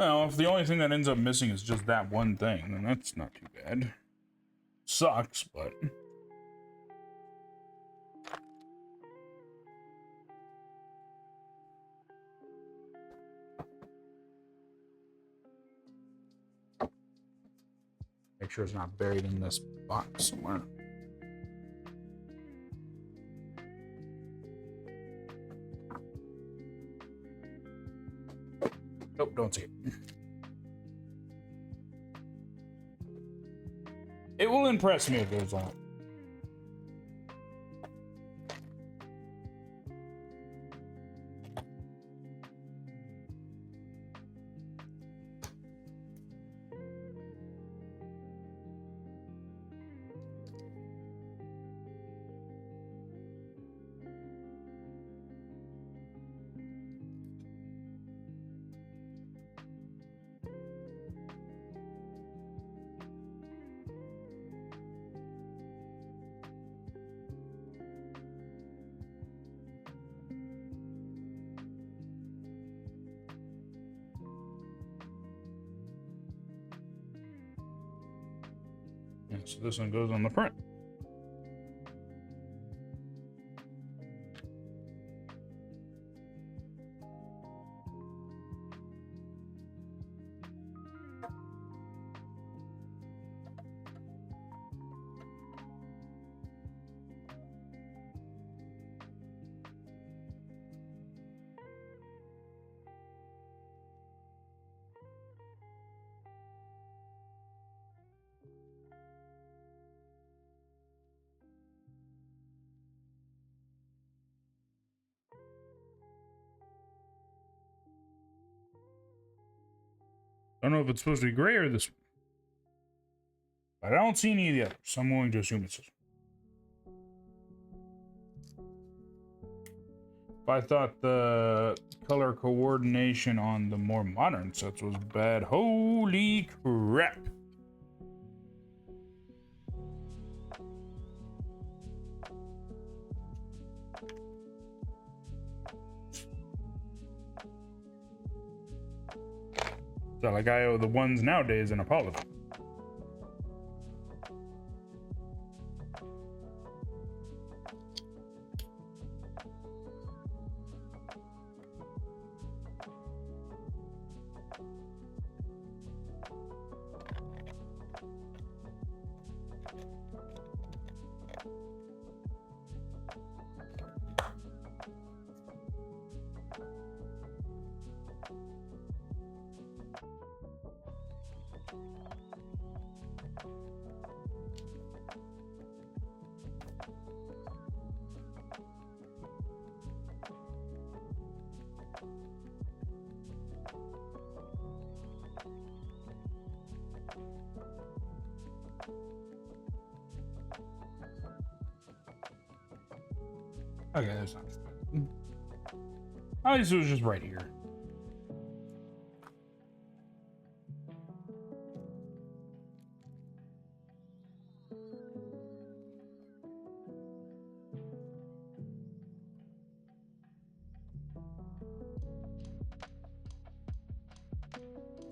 Well, if the only thing that ends up missing is just that one thing, then that's not too bad. Sucks, but... Make sure it's not buried in this box somewhere. Nope, don't see it. It will impress me if there's on. Yeah, so this one goes on the front. Don't know if it's supposed to be gray or this one. But I don't see any of the others, so I'm going to assume it's this one. If I thought the color coordination on the more modern sets was bad, holy crap. So like I owe the ones nowadays an apology. Okay, there's not. At least it was just right here.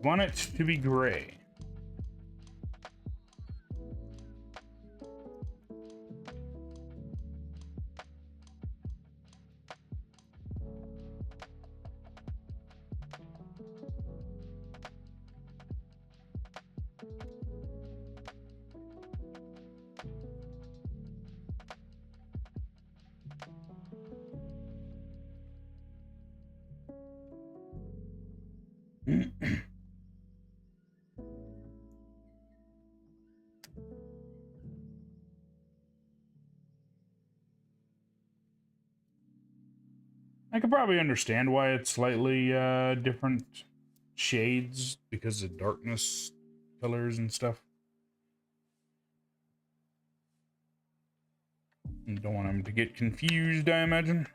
Want it to be gray. I could probably understand why it's slightly different shades because of darkness colors and stuff. You don't want them to get confused, I imagine.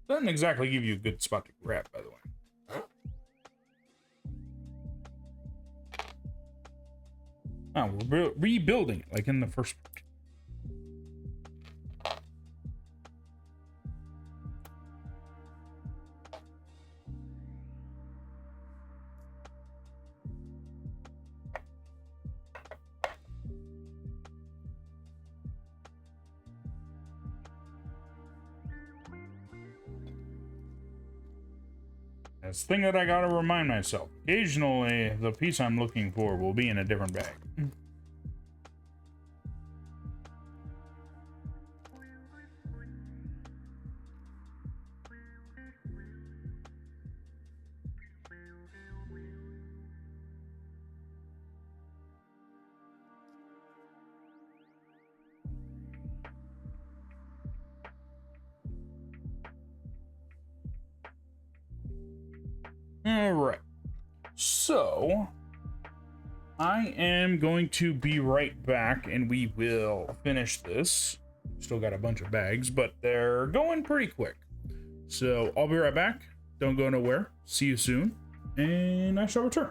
Doesn't exactly give you a good spot to grab, by the way. Oh, we're rebuilding it like in the first part. That's the thing that I gotta remind myself. Occasionally, the piece I'm looking for will be in a different bag. All right. So, I am going to be right back and we will finish this. Still got a bunch of bags, but they're going pretty quick. So, I'll be right back. Don't go nowhere. See you soon. And I shall return.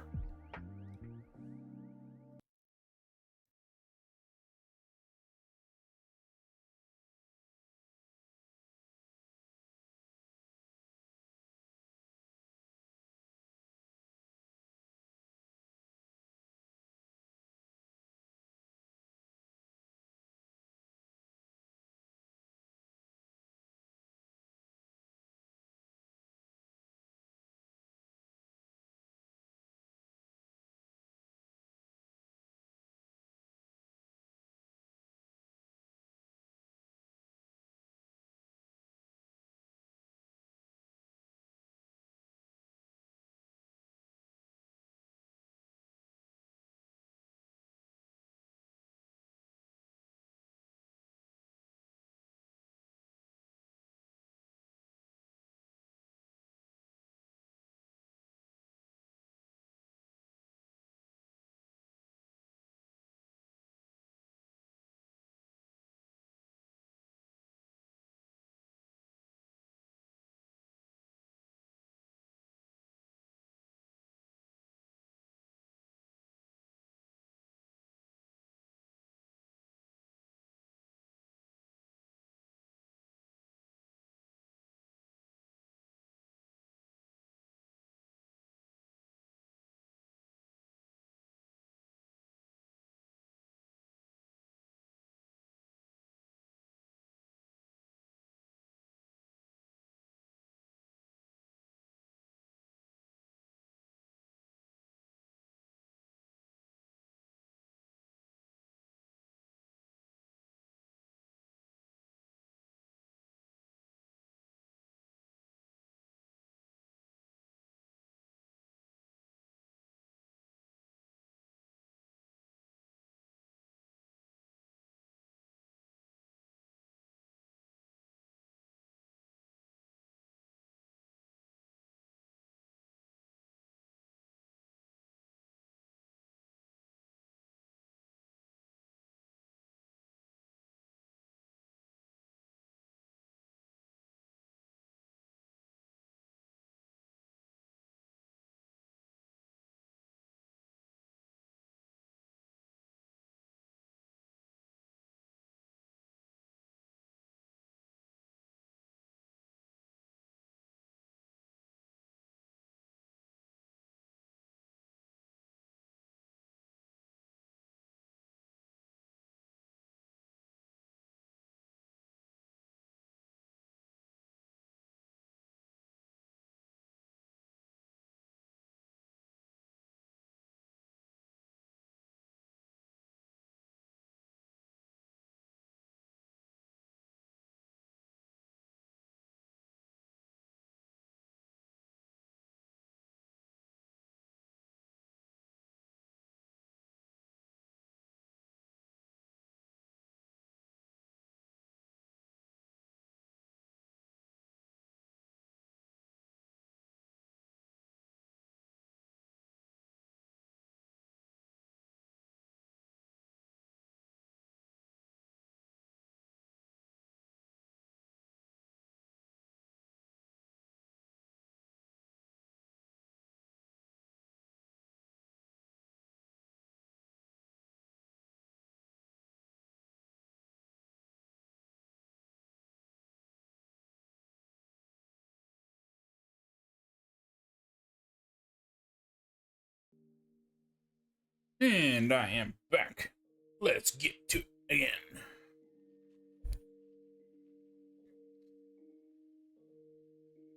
And I am back. Let's get to it again.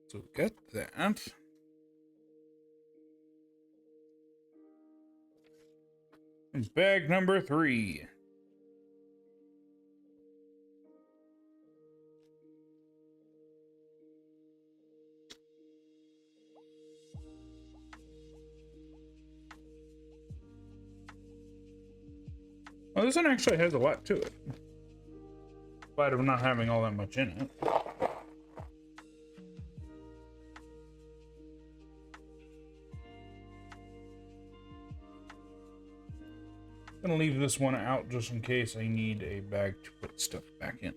So we got that. It's bag number 3. Well, this one actually has a lot to it, in spite of not having all that much in it. I'm gonna leave this one out just in case I need a bag to put stuff back in.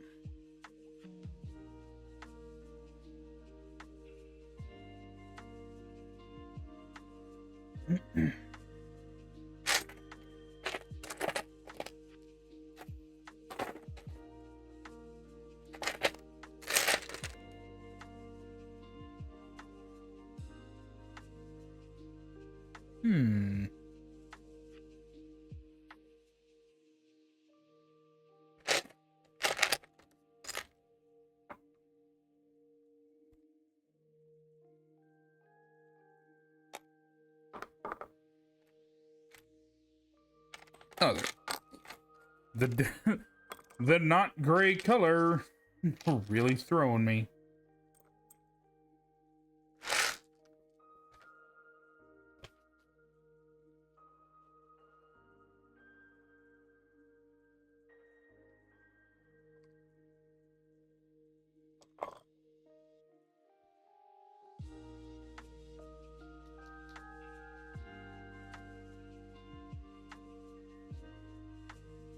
Oh, the the not gray color really throwing me.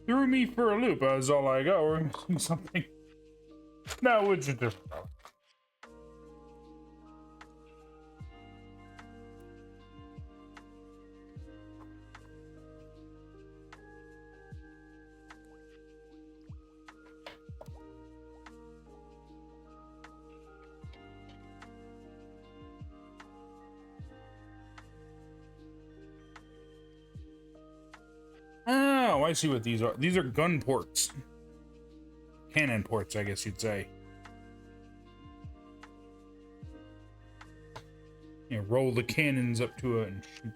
Threw me for a loop. I was all like, oh, we're missing something. No, it's a different color. Oh, I see what these are. These are gun ports. Cannon ports, I guess you'd say. You know, roll the cannons up to it and shoot.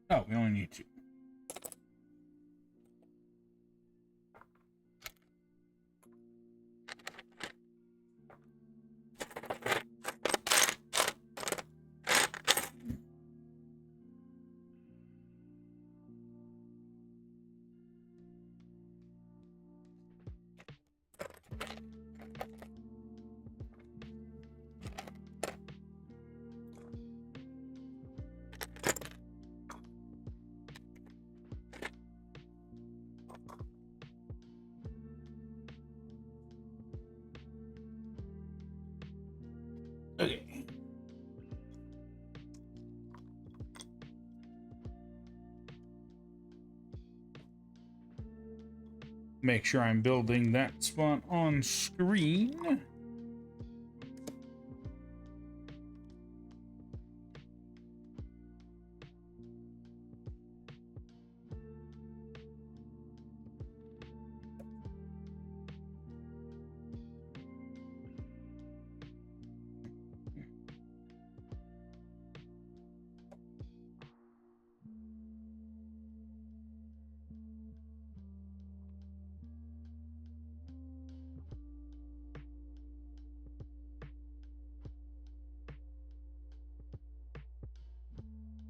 Oh, we only need 2. Okay. Make sure I'm building that spot on screen.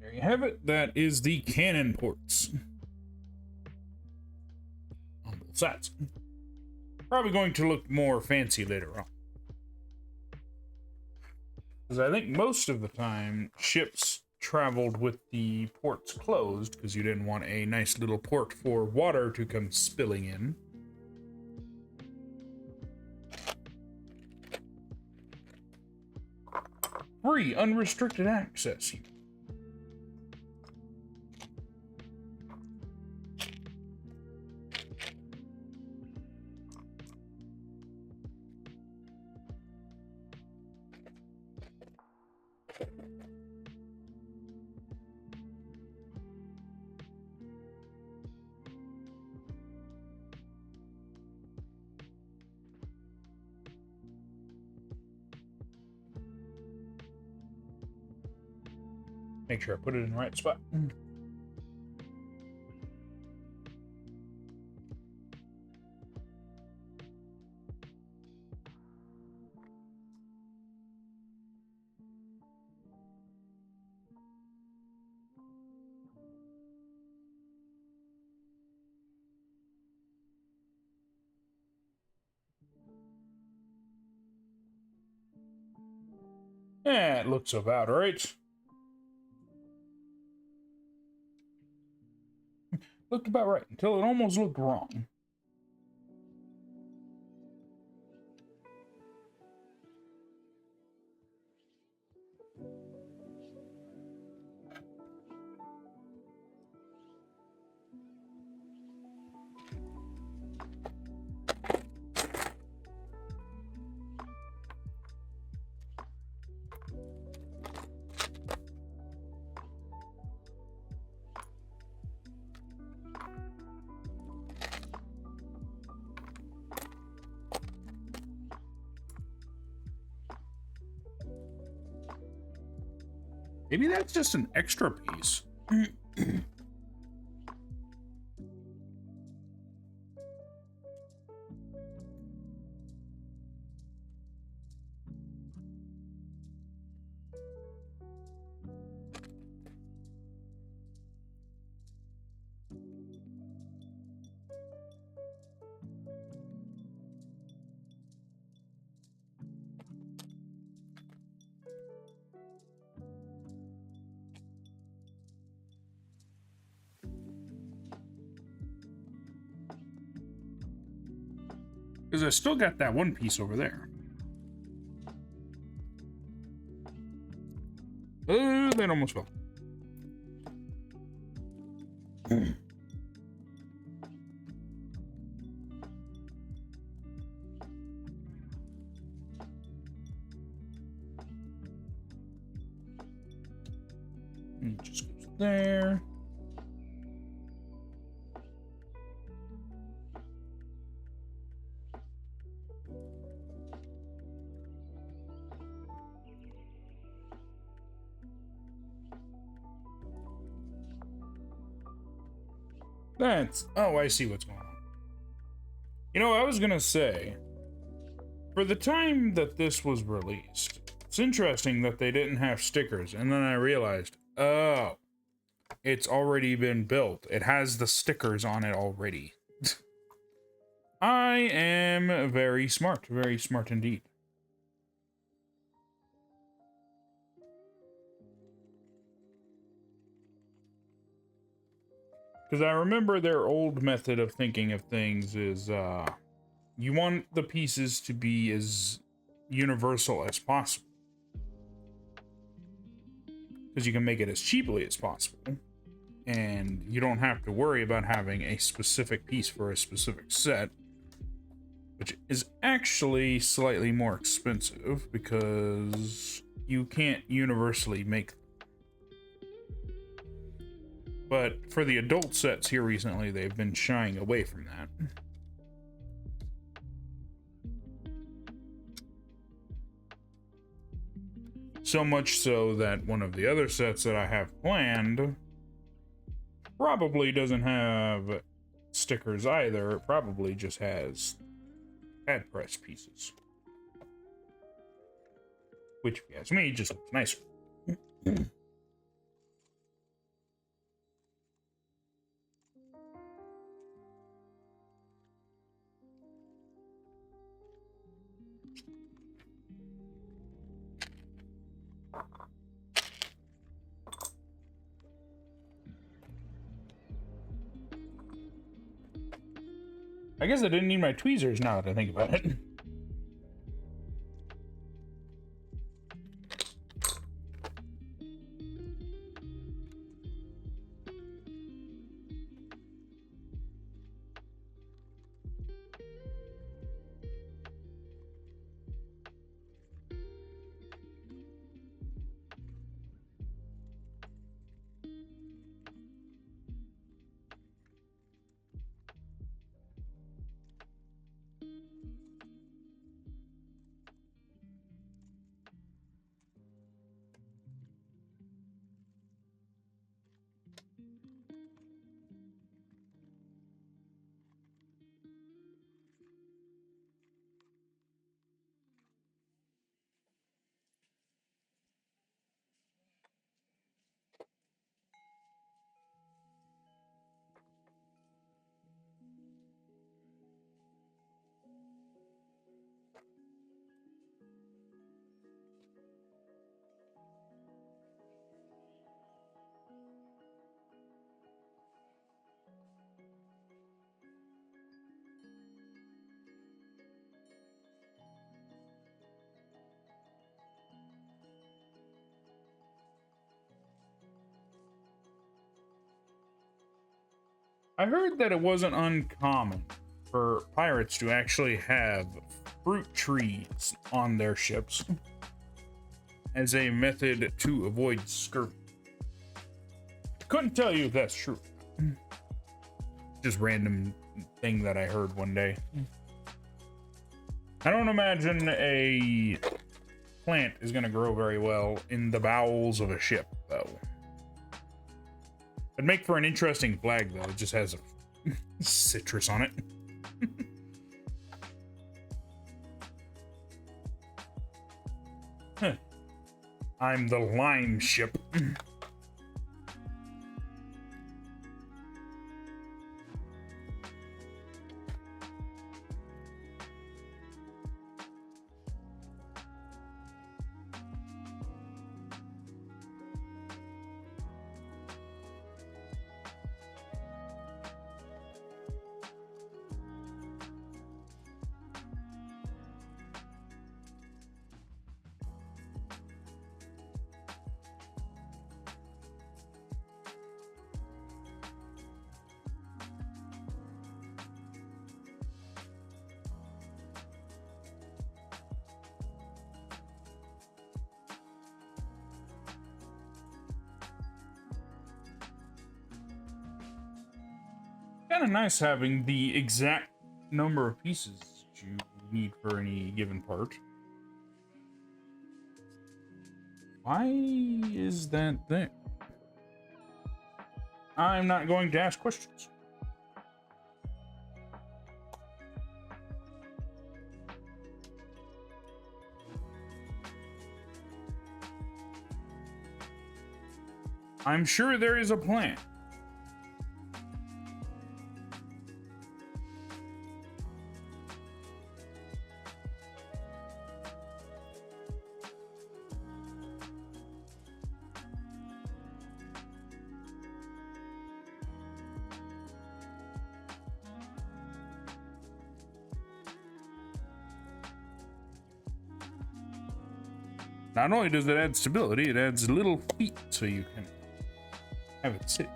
There you have it. That is the cannon ports on both sides. Probably going to look more fancy later on, because I think most of the time ships traveled with the ports closed because you didn't want a nice little port for water to come spilling in. Free unrestricted access. Make sure I put it in the right spot. Yeah, it looks about right. Looked about right until it almost looked wrong. Maybe that's just an extra piece. Because I still got that one piece over there. That almost fell. It just goes there. Oh, I see what's going on. You know, I was gonna say, for the time that this was released, it's interesting that they didn't have stickers, and then I realized, oh, it's already been built. It has the stickers on it already. I am very smart indeed. Because I remember their old method of thinking of things is, you want the pieces to be as universal as possible. Because you can make it as cheaply as possible. And you don't have to worry about having a specific piece for a specific set. Which is actually slightly more expensive because you can't universally make them. But for the adult sets here recently, they've been shying away from that. So much so that one of the other sets that I have planned probably doesn't have stickers either. It probably just has pad press pieces. Which, if you ask me, just looks nicer. I guess I didn't need my tweezers now that I think about it. I heard that it wasn't uncommon for pirates to actually have fruit trees on their ships as a method to avoid scurvy. Couldn't tell you if that's true. Just random thing that I heard one day. I don't imagine a plant is going to grow very well in the bowels of a ship, though. It'd make for an interesting flag, though. It just has a citrus on it. Huh. I'm the lime ship. Kind of nice having the exact number of pieces that you need for any given part. Why is that there? I'm not going to ask questions. I'm sure there is a plan. Not only does it add stability, it adds little feet so you can have it sit.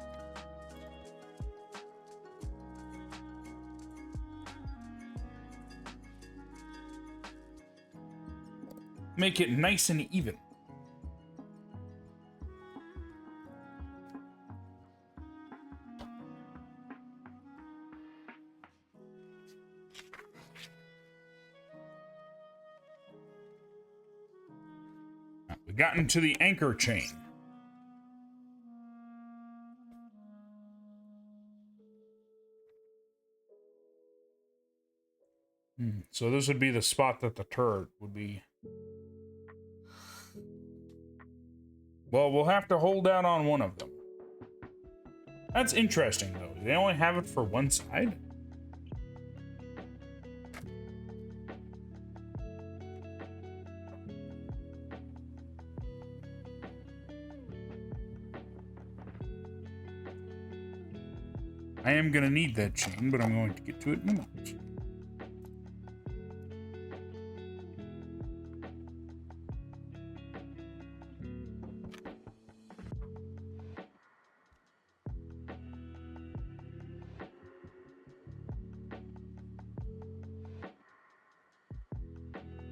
Make it nice and even. We got into the anchor chain. So this would be the spot that the turret would be. Well, we'll have to hold out on one of them. That's interesting, though. Do they only have it for one side? I am going to need that chain, but I'm going to get to it in a moment.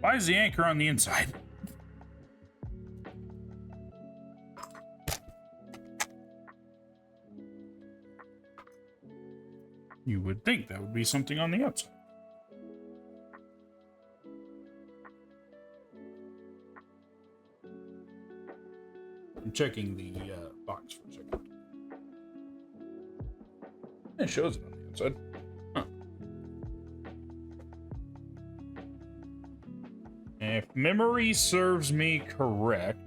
Why is the anchor on the inside? You would think that would be something on the outside. I'm checking the box for a second. It shows it on the inside. Huh. If memory serves me correct,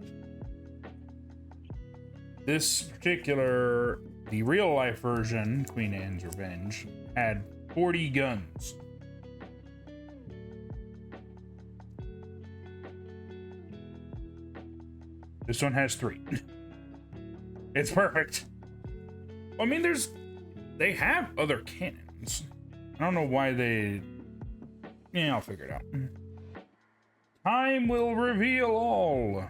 this particular, the real life version, Queen Anne's Revenge, had 40 guns. This one has 3. It's perfect. I mean, they have other cannons. I don't know why they... Yeah, I'll figure it out. Time will reveal all.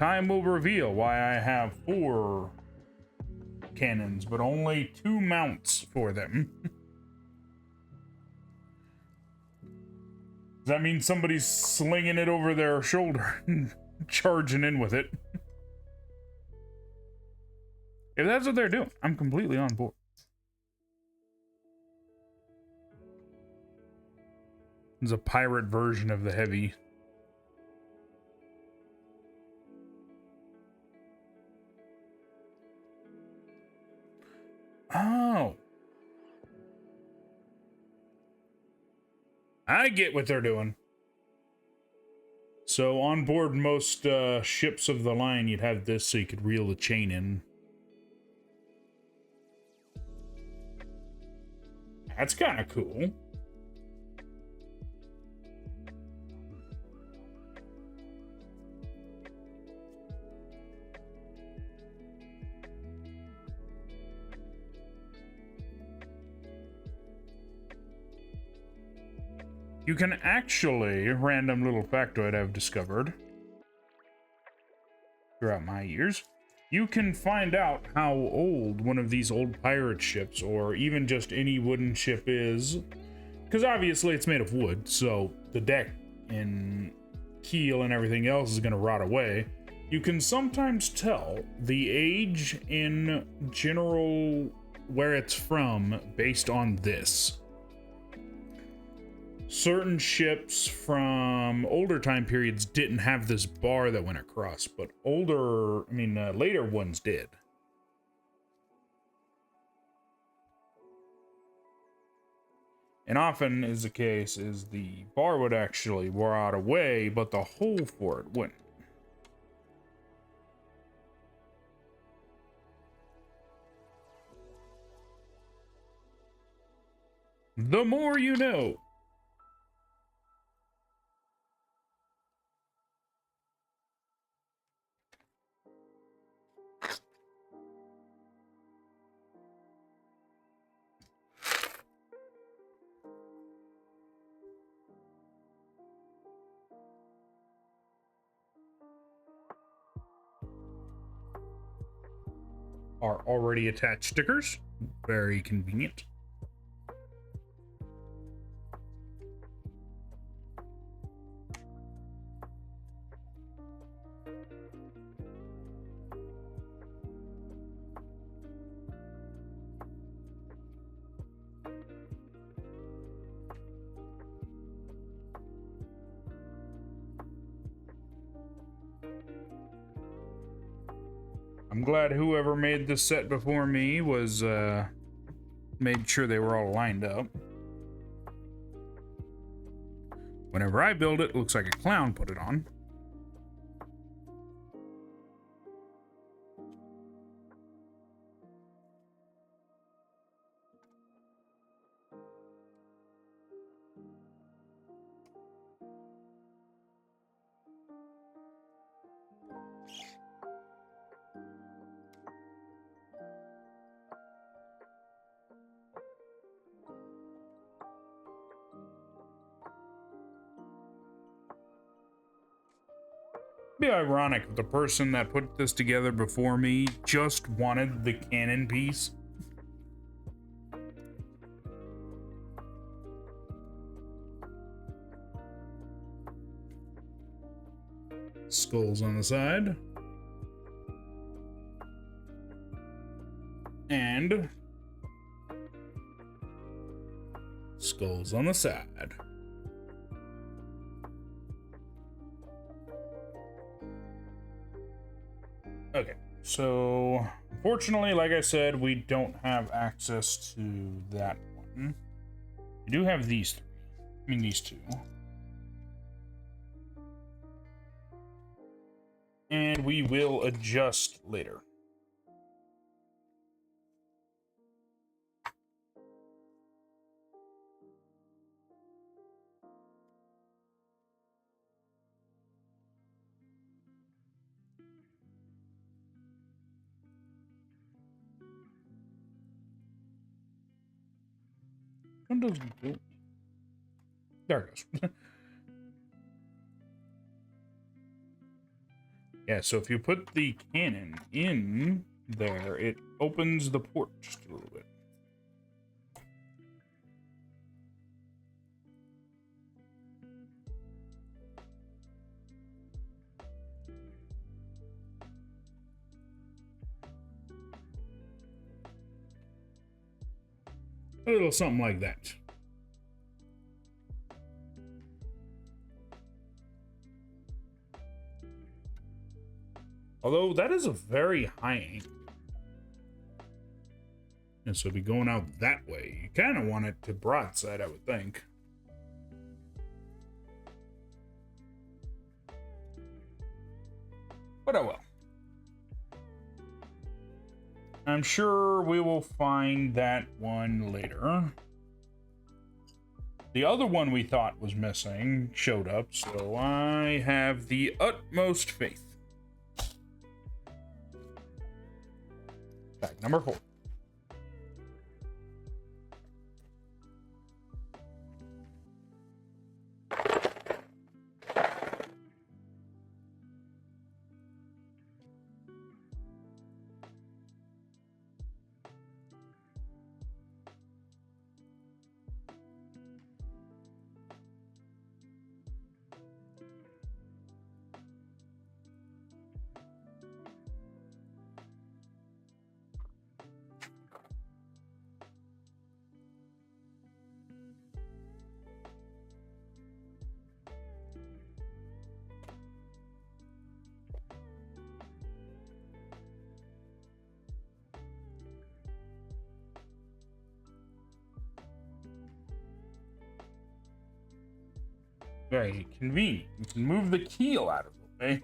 Time will reveal why I have 4 cannons, but only 2 mounts for them. Does that mean somebody's slinging it over their shoulder and charging in with it? If that's what they're doing, I'm completely on board. It's a pirate version of the heavy. Oh. I get what they're doing. So on board most ships of the line, you'd have this so you could reel the chain in. That's kind of cool. You can actually, random little factoid I've discovered throughout my years, you can find out how old one of these old pirate ships, or even just any wooden ship is, because obviously it's made of wood, so the deck and keel and everything else is going to rot away. You can sometimes tell the age in general where it's from based on this. Certain ships from older time periods didn't have this bar that went across, but later ones did. And often is the case is the bar would actually rot away, but the hole for it wouldn't. The more you know. Are already attached stickers. Very convenient. I'm glad whoever made this set before me was made sure they were all lined up. Whenever I build it, it looks like a clown put it on. Be ironic if the person that put this together before me just wanted the cannon piece. Skulls on the side. And skulls on the side. Okay, so unfortunately, like I said, we don't have access to that one. We do have these three. I mean, these two. And we will adjust later. There it goes. Yeah, so if you put the cannon in there, it opens the port just a little bit. A little something like that. Although that is a very high angle. And so be going out that way. You kind of want it to broadside, I would think. But oh well. I'm sure we will find that one later. The other one we thought was missing showed up, so I have the utmost faith. Fact number 4. Very convenient. You can move the keel out of the way.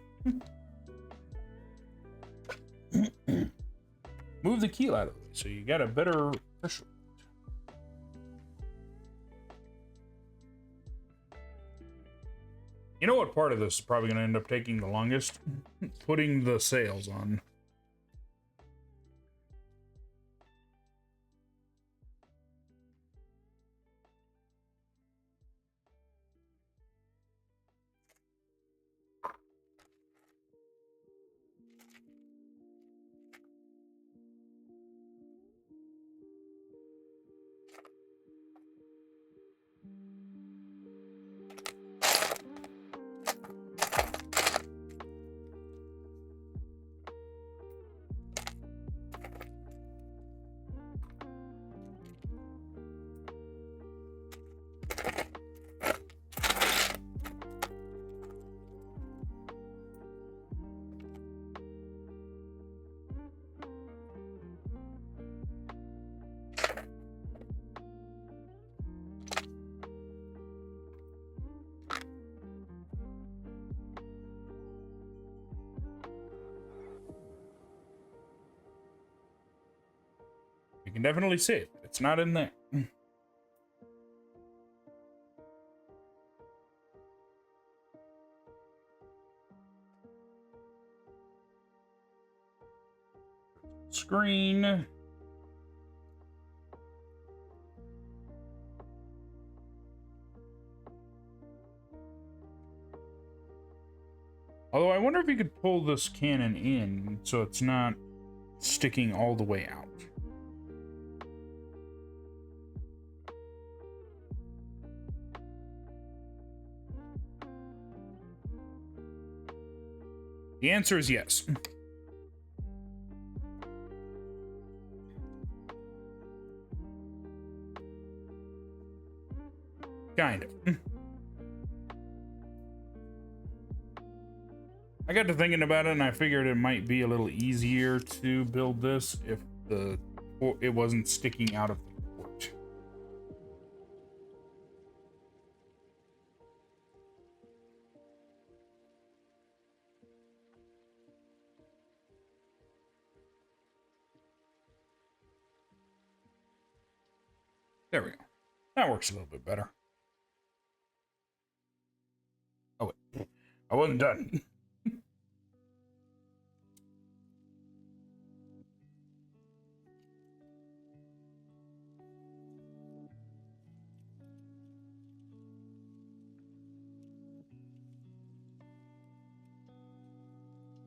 Move the keel out of the way, so you got a better official. You know what part of this is probably going to end up taking the longest? Putting the sails on. You can definitely see it. It's not in there. Screen. Although I wonder if you could pull this cannon in so it's not sticking all the way out. The answer is yes. Kind of. I got to thinking about it, and I figured it might be a little easier to build this if it wasn't sticking out of the port. There we go. That works a little bit better. Oh, wait. I wasn't done.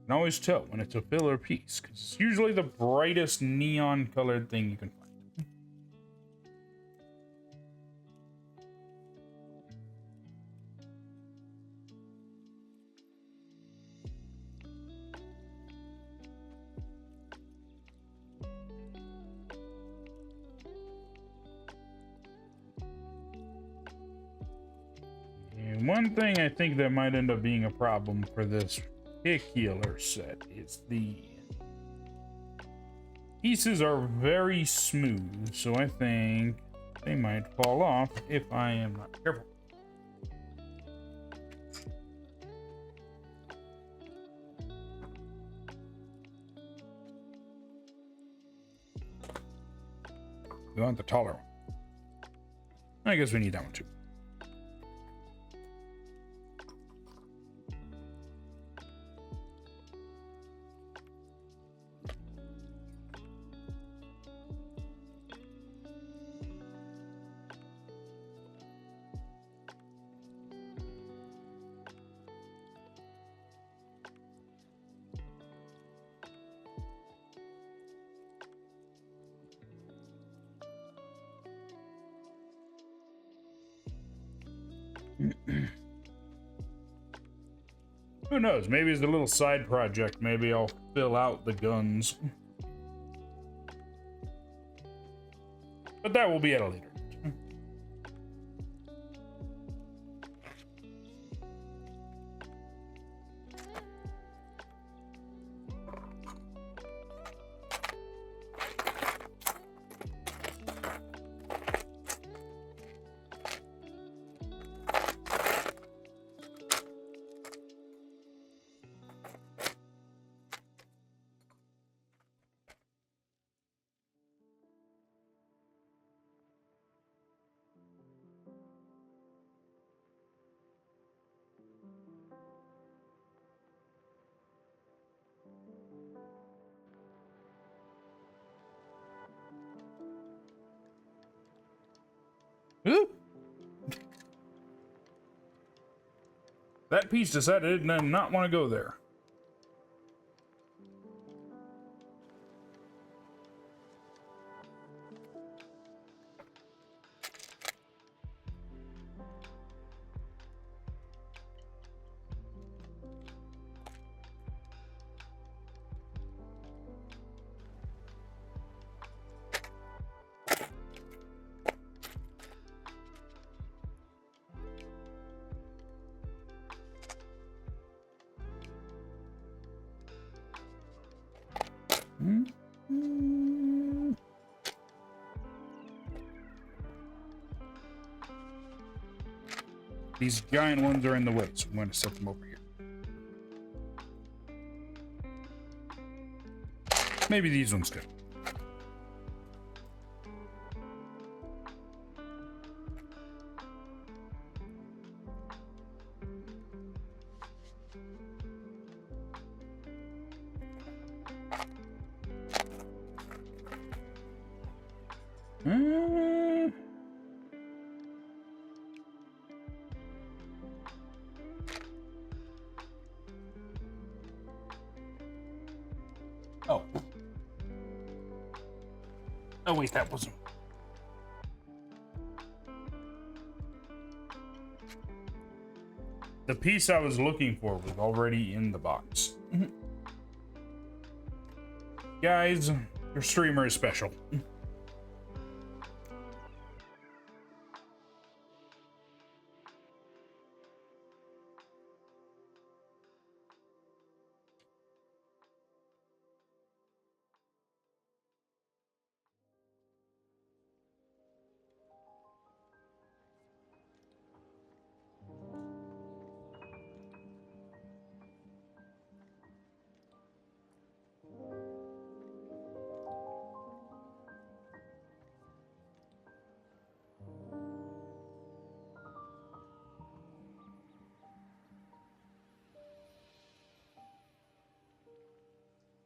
can always tell when it's a filler piece, because it's usually the brightest neon colored thing you can find. And one thing I think that might end up being a problem for this particular set is the pieces are very smooth, so I think they might fall off if I am not careful. We want the taller one. I guess we need that one too. Who knows? Maybe it's a little side project. Maybe I'll fill out the guns. But that will be at a later. Ooh. That piece decided it did not want to go there. These giant ones are in the way, so I'm going to set them over here. Maybe these ones could. Oh. Oh, wait, that wasn't. The piece I was looking for was already in the box. Guys, your streamer is special.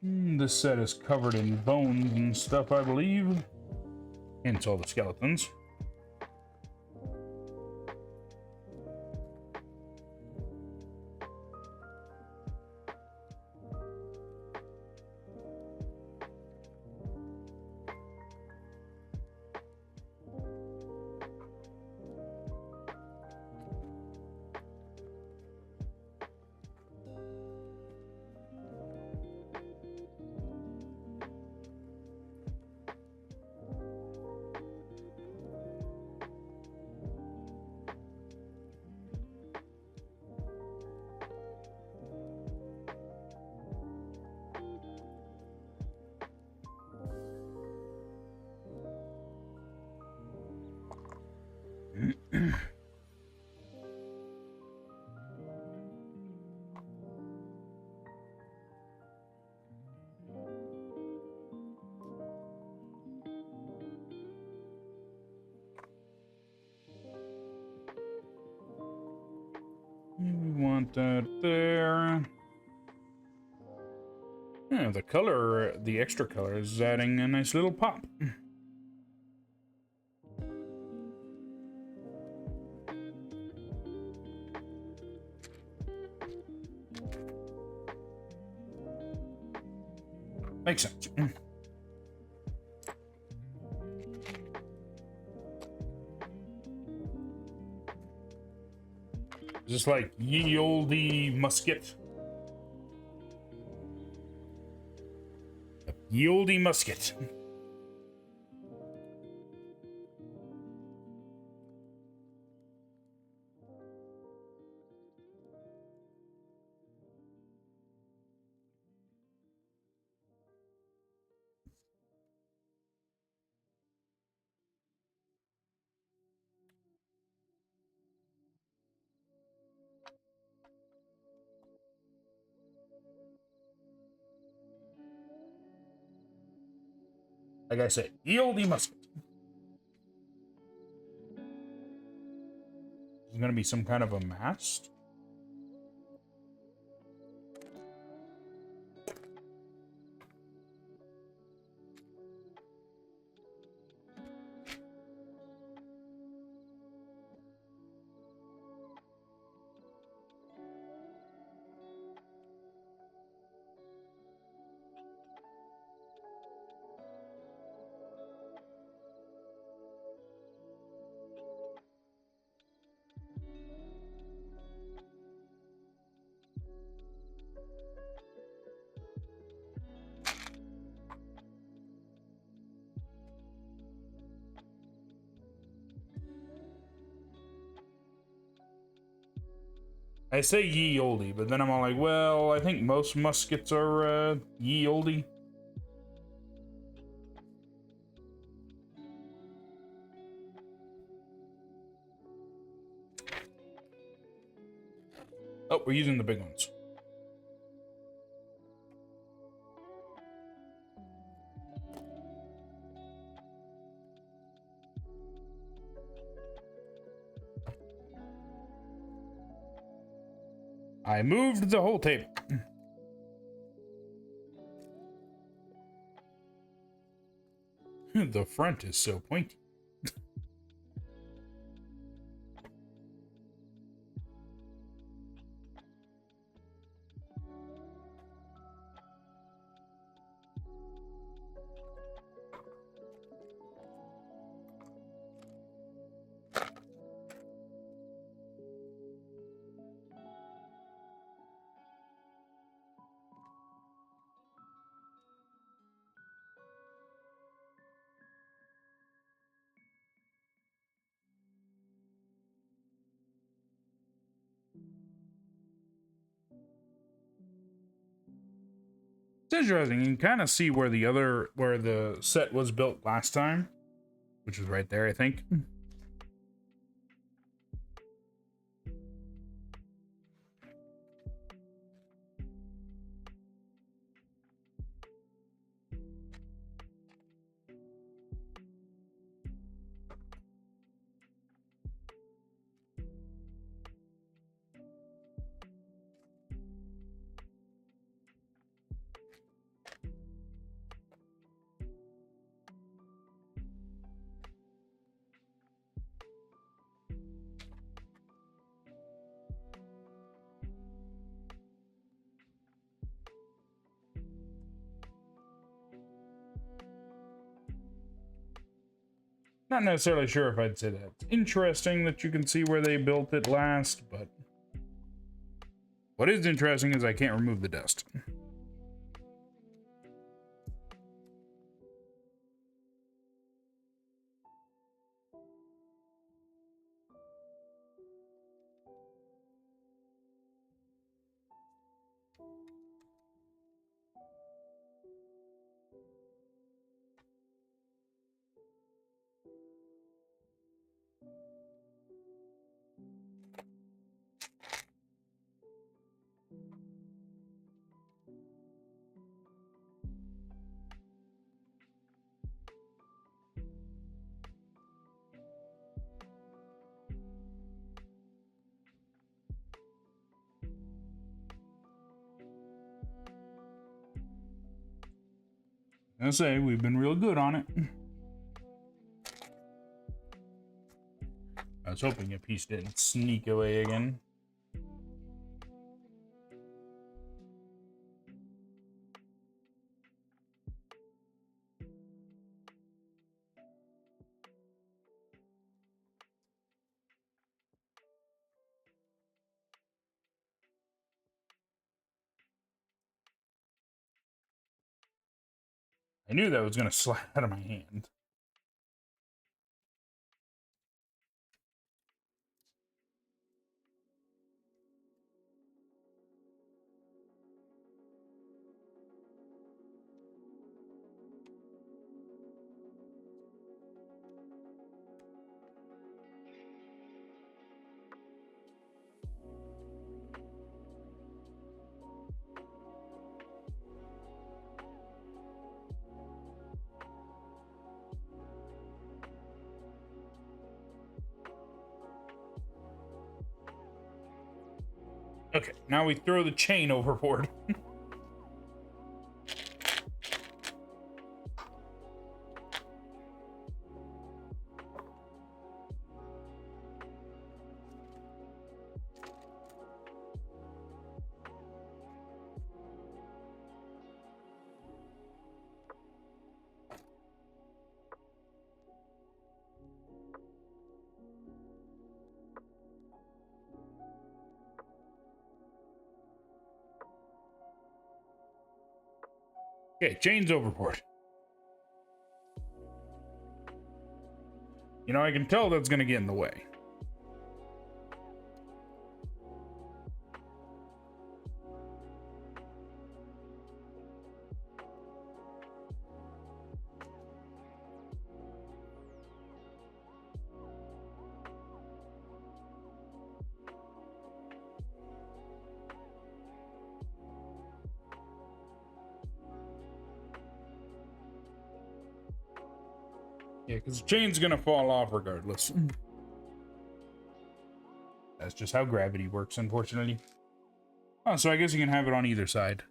This set is covered in bones and stuff, I believe. Hence all the skeletons. We want that there. Yeah, the color, the extra color is adding a nice little pop. Makes sense. Just like ye olde musket. Ye olde musket. Like I said, ye olde musket. There's gonna be some kind of a mast. I say ye olde, but then I'm all like, well, I think most muskets are ye olde. Oh, we're using the big ones. I moved the whole table. The front is so pointy. It's interesting. You can kind of see where the set was built last time, which is right there, I think. Not necessarily sure if I'd say that. It's interesting that you can see where they built it last, but what is interesting is I can't remove the dust. I say, we've been real good on it. I was hoping a piece didn't sneak away again. I knew that was going to slide out of my hand. Okay, now we throw the chain overboard. Okay, chain's overboard. You know, I can tell that's gonna get in the way. Yeah, because the chain's gonna fall off regardless. That's just how gravity works, unfortunately. Oh, so I guess you can have it on either side.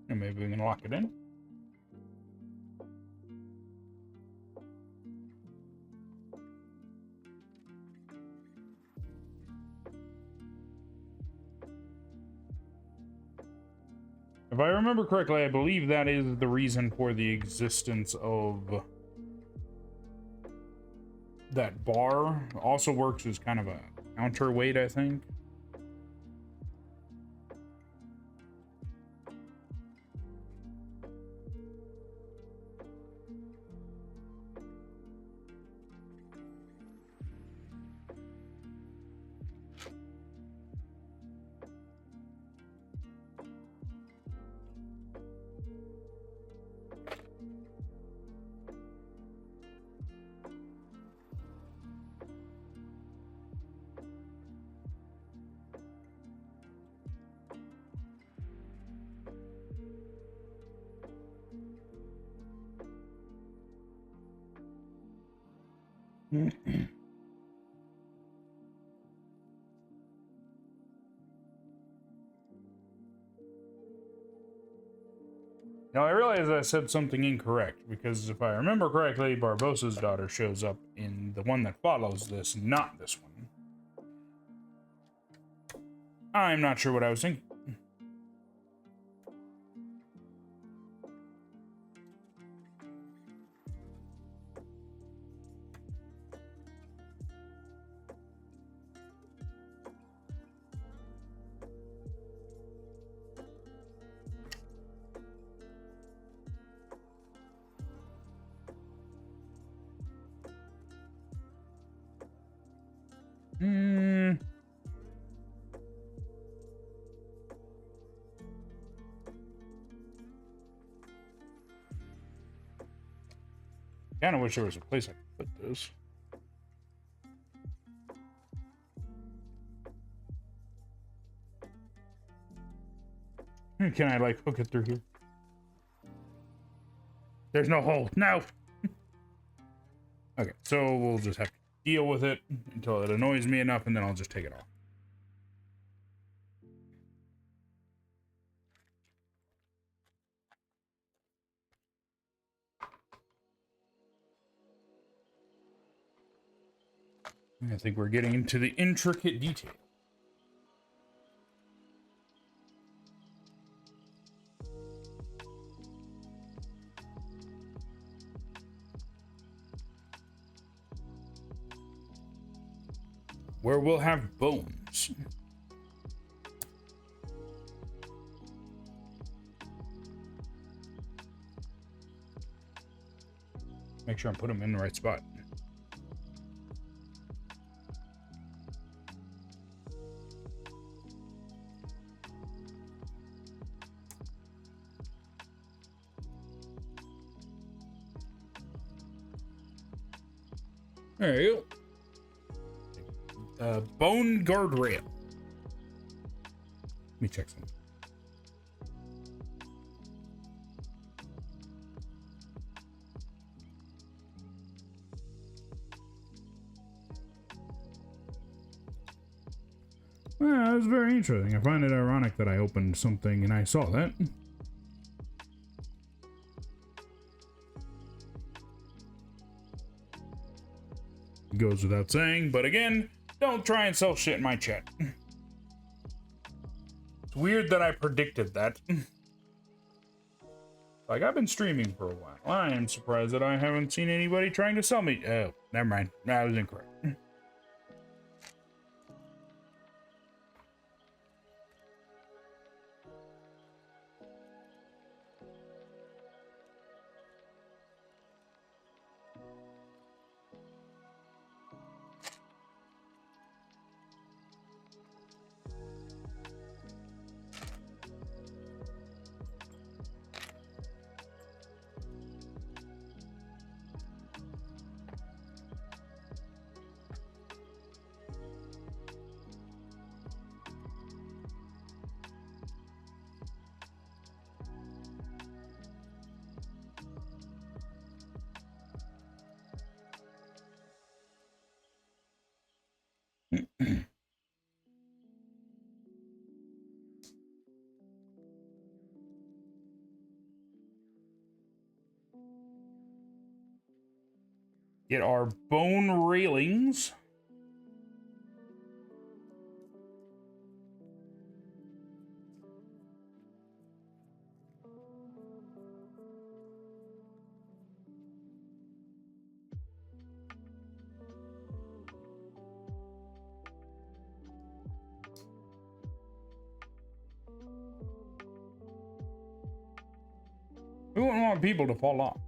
And maybe we can lock it in. If I remember correctly, I believe that is the reason for the existence of that bar. Also works as kind of a counterweight, I think. Now, I realize I said something incorrect, because if I remember correctly, Barbossa's daughter shows up in the one that follows this, not this one. I'm not sure what I was thinking. Kind of wish there was a place I could put this. Can I like hook it through here? There's no hole. No. Okay, so we'll just have to deal with it until it annoys me enough, and then I'll just take it off. I think we're getting into the intricate detail. Where we'll have bones. Make sure I put them in the right spot. There you go. Bone guardrail. Let me check something. Well, that was very interesting. I find it ironic that I opened something and I saw that. Goes without saying, but again, don't try and sell shit in my chat. It's weird that I predicted that. Like, I've been streaming for a while. I am surprised that I haven't seen anybody trying to sell me. Oh, never mind. I was incorrect. Get our bone railings. We wouldn't want people to fall off.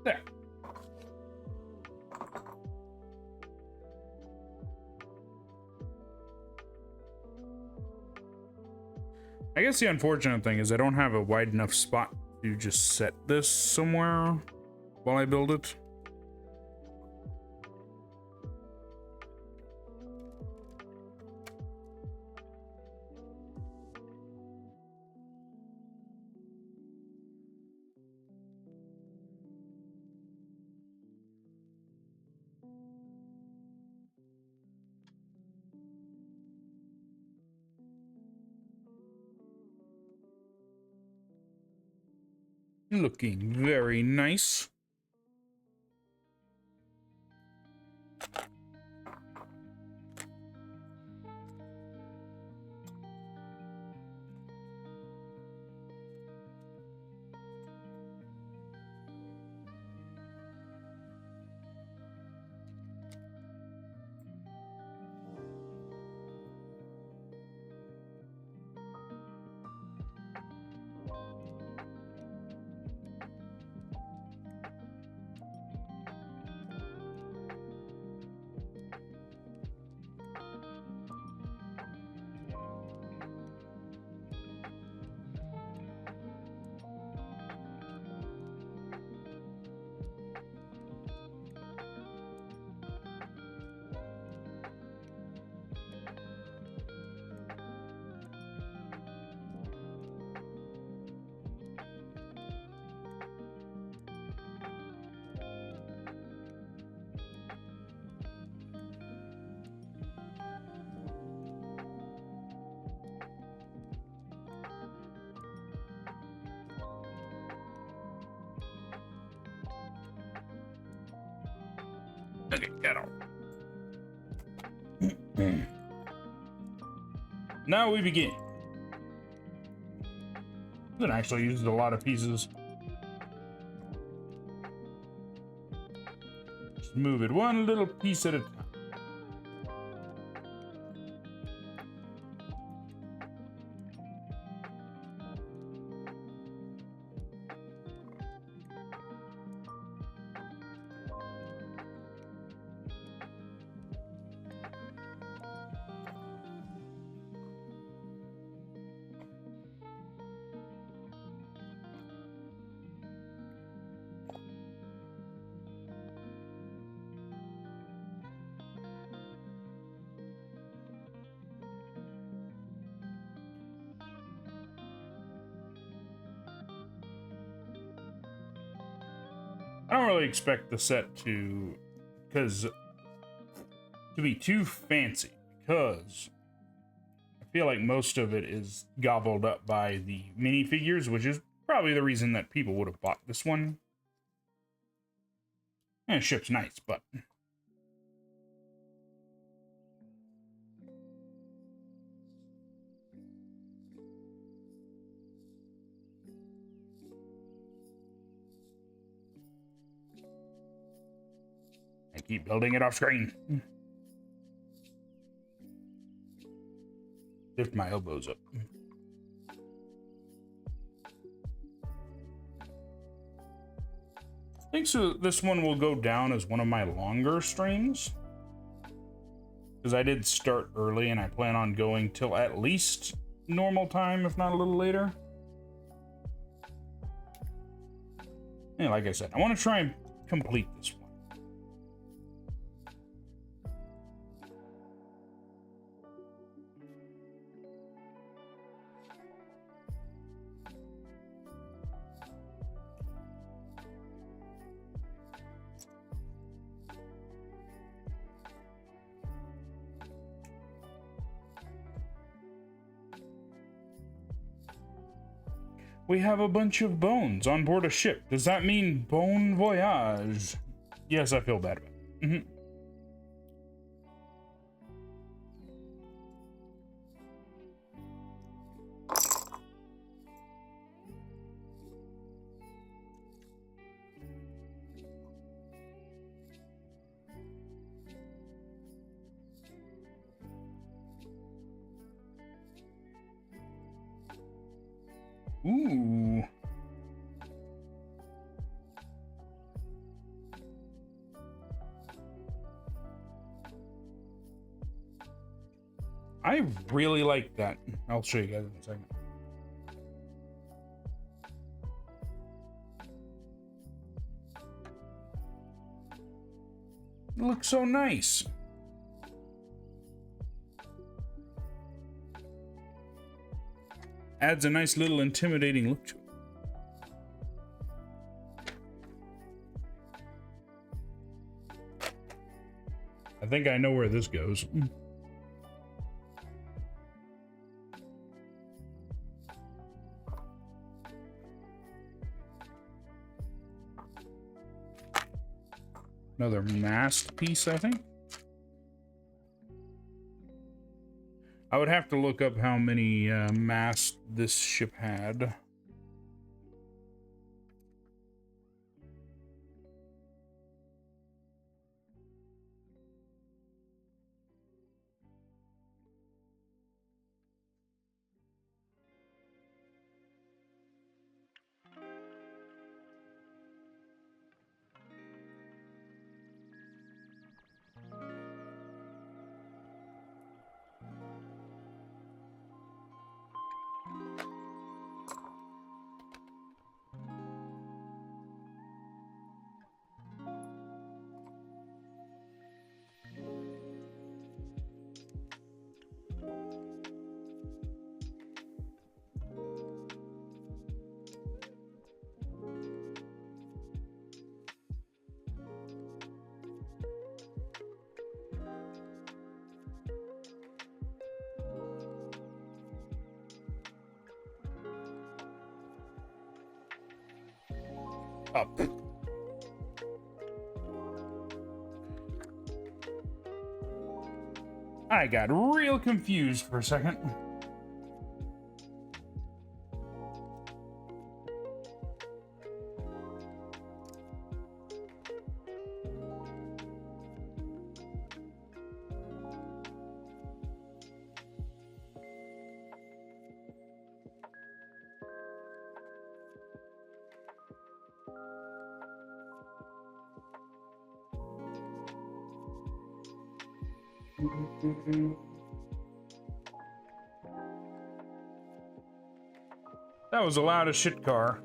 There. I guess the unfortunate thing is I don't have a wide enough spot to just set this somewhere while I build it. Looking very nice. Okay, get off. Now we begin. That actually uses a lot of pieces. Just move it one little piece at a time. I don't really expect the set to be too fancy, because I feel like most of it is gobbled up by the minifigures, which is probably the reason that people would have bought this one. And it ship's nice, but I keep building it off screen. Lift my elbows up. I think so. This one will go down as one of my longer streams, because I did start early and I plan on going till at least normal time, if not a little later. And like I said, I want to try and complete this one. We have a bunch of bones on board a ship. Does that mean bon voyage? Yes, I feel bad about it. Ooh. I really like that. I'll show you guys in a second. It looks so nice. Adds a nice little intimidating look to it. I think I know where this goes. Another mast piece, I think. I would have to look up how many masts this ship had. Up. I got real confused for a second. That was a loud as shit car.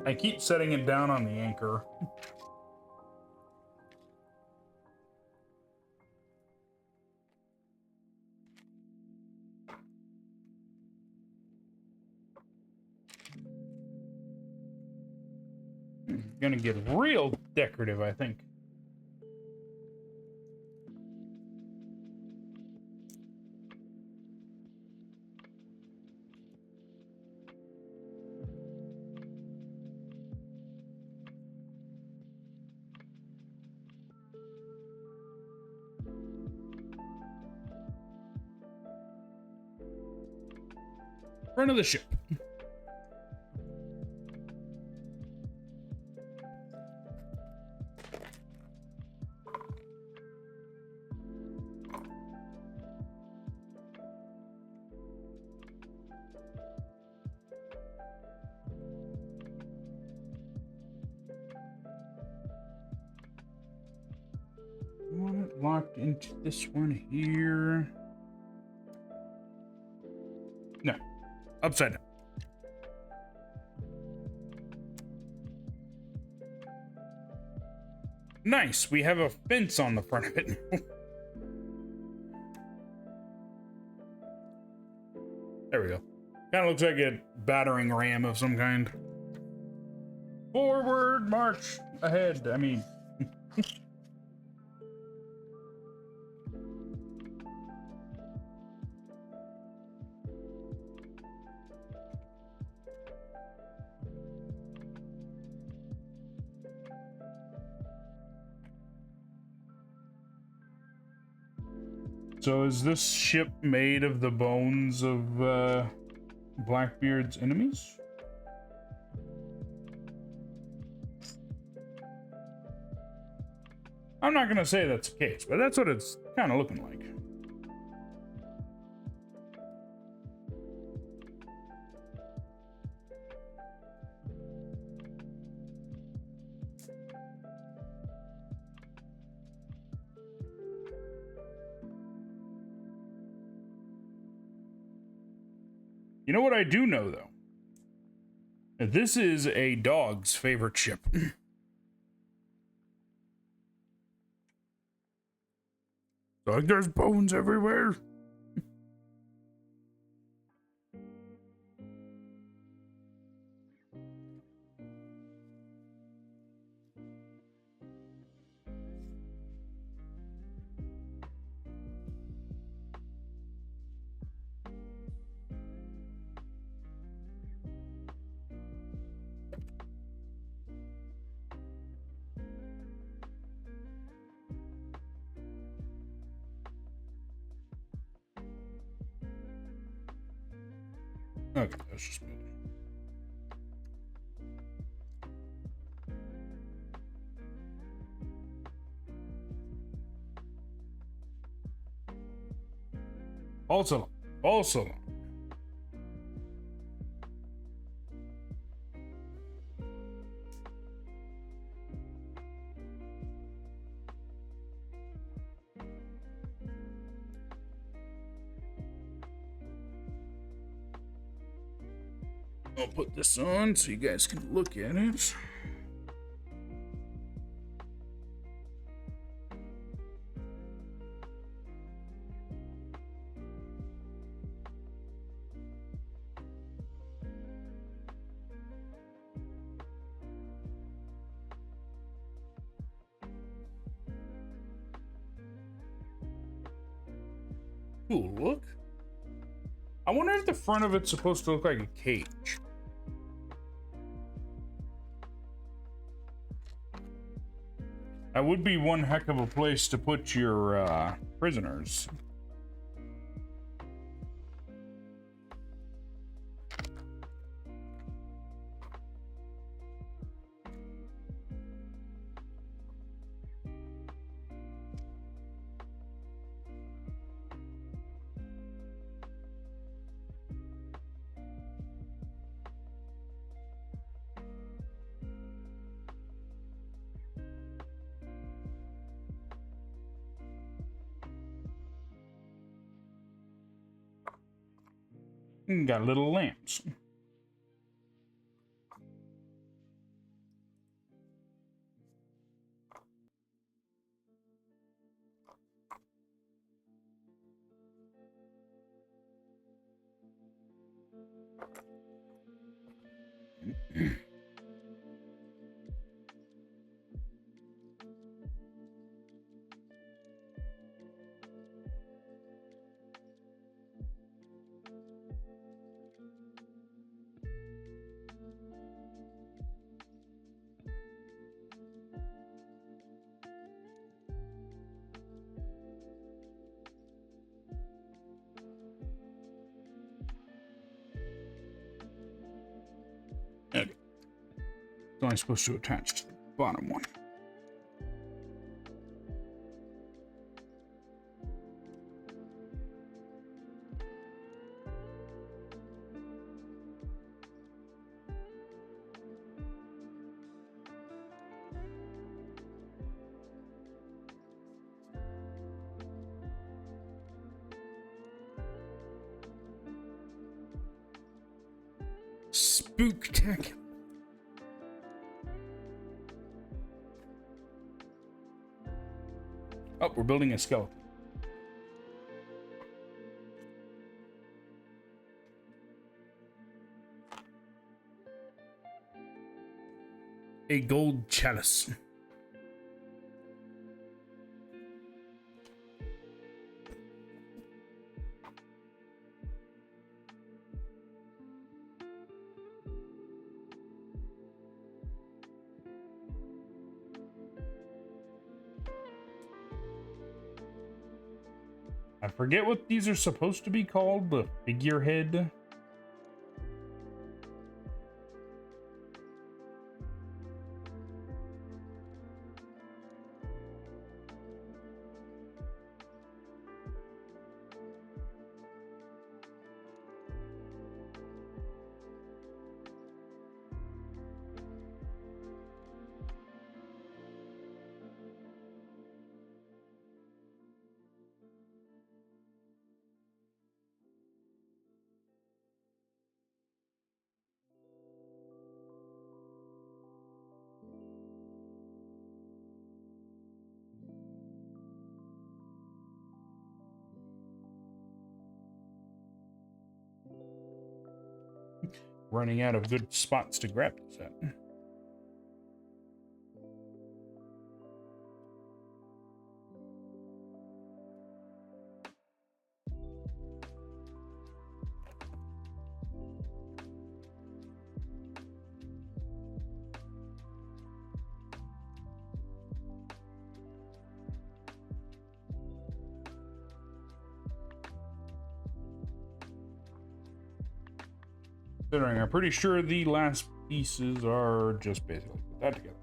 I keep setting it down on the anchor. Gonna get real decorative, I think. Front of the ship. Want it locked into this one here. No, upside down. Nice, we have a fence on the front of it. There we go. Kind of looks like a battering ram of some kind. Forward, march, ahead, I mean. So is this ship made of the bones of Blackbeard's enemies? I'm not gonna say that's the case, but that's what it's kind of looking like. You know what I do know, though? This is a dog's favorite ship. Like, there's bones everywhere. Okay, that's just me. Also. I'll put this on so you guys can look at it. Cool look. I wonder if the front of it's supposed to look like a cage. That would be one heck of a place to put your prisoners. And got little lamps. Okay. It's only supposed to attach to the bottom one. Spooktacular. Oh, we're building a skeleton. A gold chalice. I forget what these are supposed to be called, the figurehead. Running out of good spots to grab this at. Considering I'm pretty sure the last pieces are just basically put that together.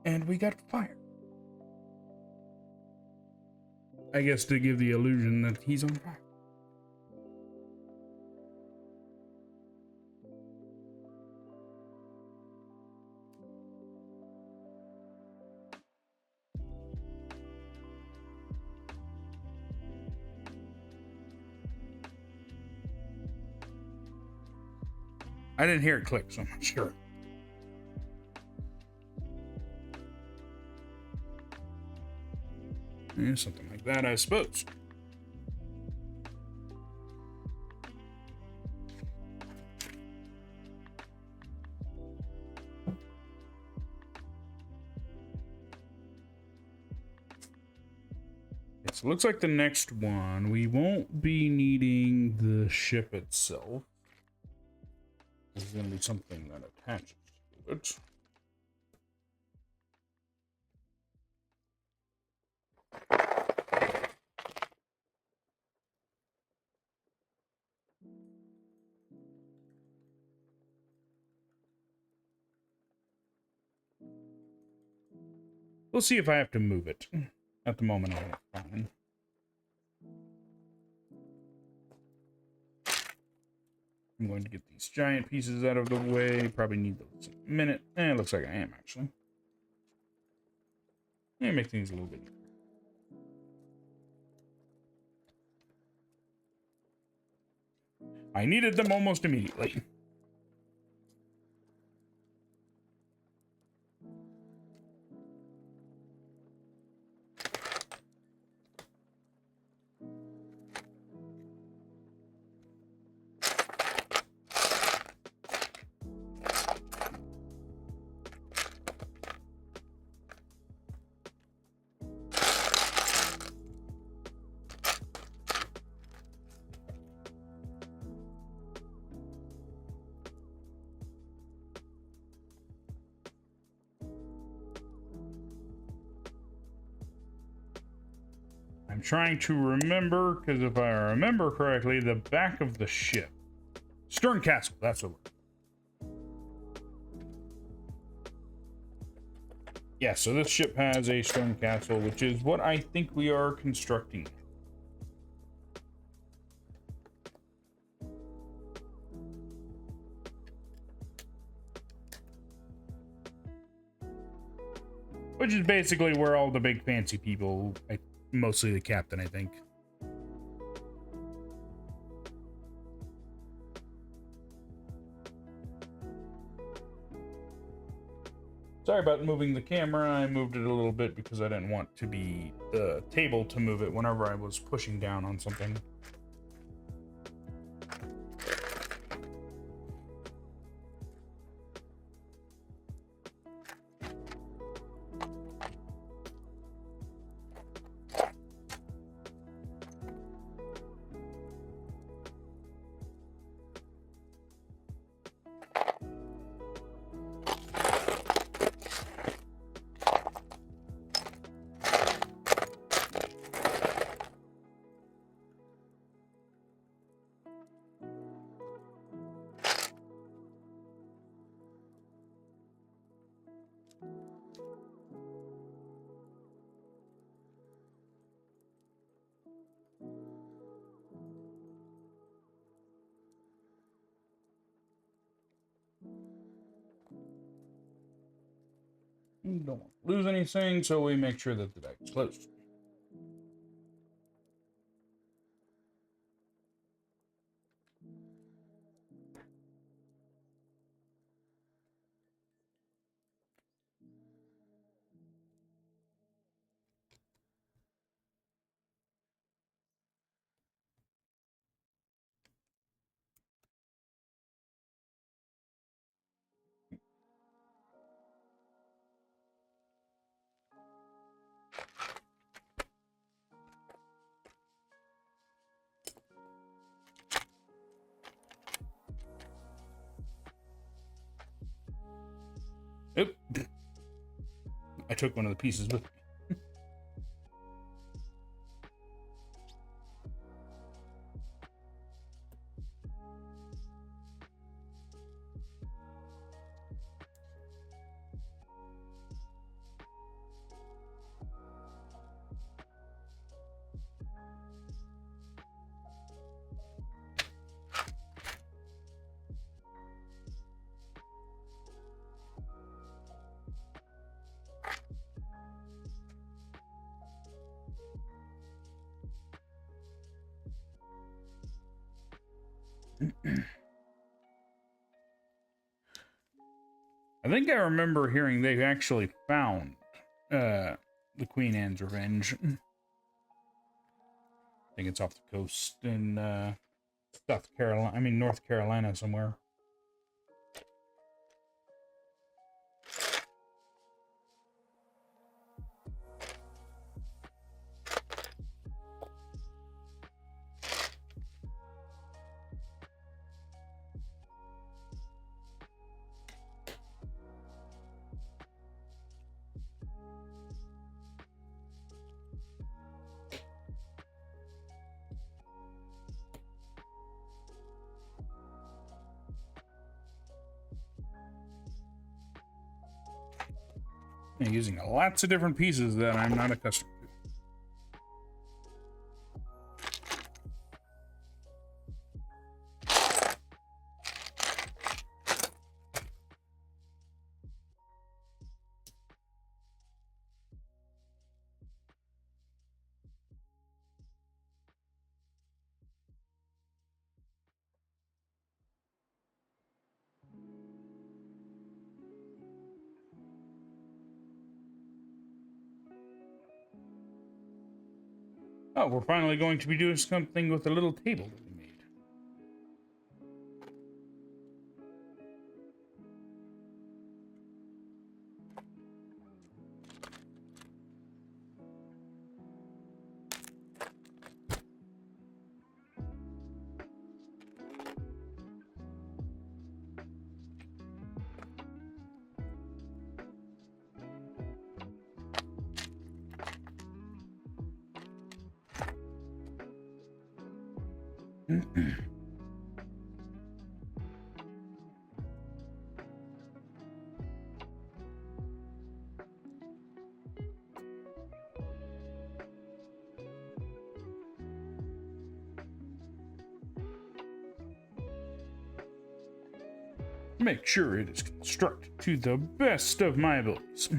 And we got fire. I guess to give the illusion that he's on fire. I didn't hear it click, so I'm not sure. Yeah, something like that, I suppose. Okay, so it looks like the next one, we won't be needing the ship itself. There's going to be something that attaches to it. We'll see if I have to move it. At the moment, I'm fine. I'm going to get these giant pieces out of the way. Probably need those in a minute. It looks like I am, actually. Make things a little bit easier. I needed them almost immediately. I'm trying to remember, because if I remember correctly, the back of the ship. Stern castle, that's the word. Yeah, so this ship has a stern castle, which is what I think we are constructing. Which is basically where all the big fancy people, mostly the captain, I think. Sorry about moving the camera. I moved it a little bit because I didn't want to be the table to move it whenever I was pushing down on something. Don't want to lose anything, so we make sure that the deck is closed. Oop. I took one of the pieces with me. I think I remember hearing they actually found the Queen Anne's Revenge. I think it's off the coast in North Carolina somewhere. And using lots of different pieces that I'm not accustomed to. Oh, we're finally going to be doing something with a little table that we made. Make sure it is constructed to the best of my abilities.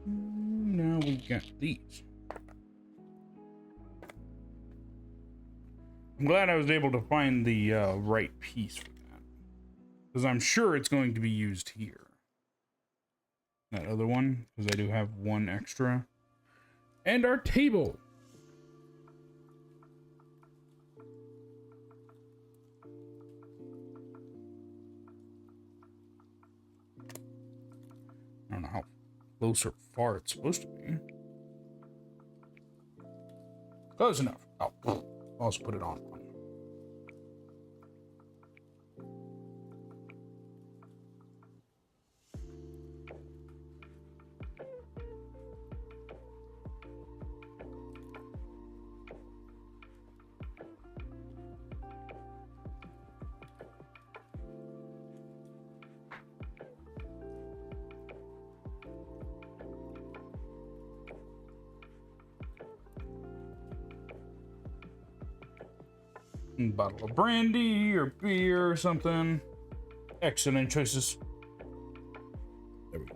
Now we got these. I'm glad I was able to find the right piece for that, because I'm sure it's going to be used here. That other one, because I do have one extra. And our table. I don't know how close or far it's supposed to be. Close enough. Oh, I'll also put it on. A bottle of brandy or beer or something. Excellent choices. There we go.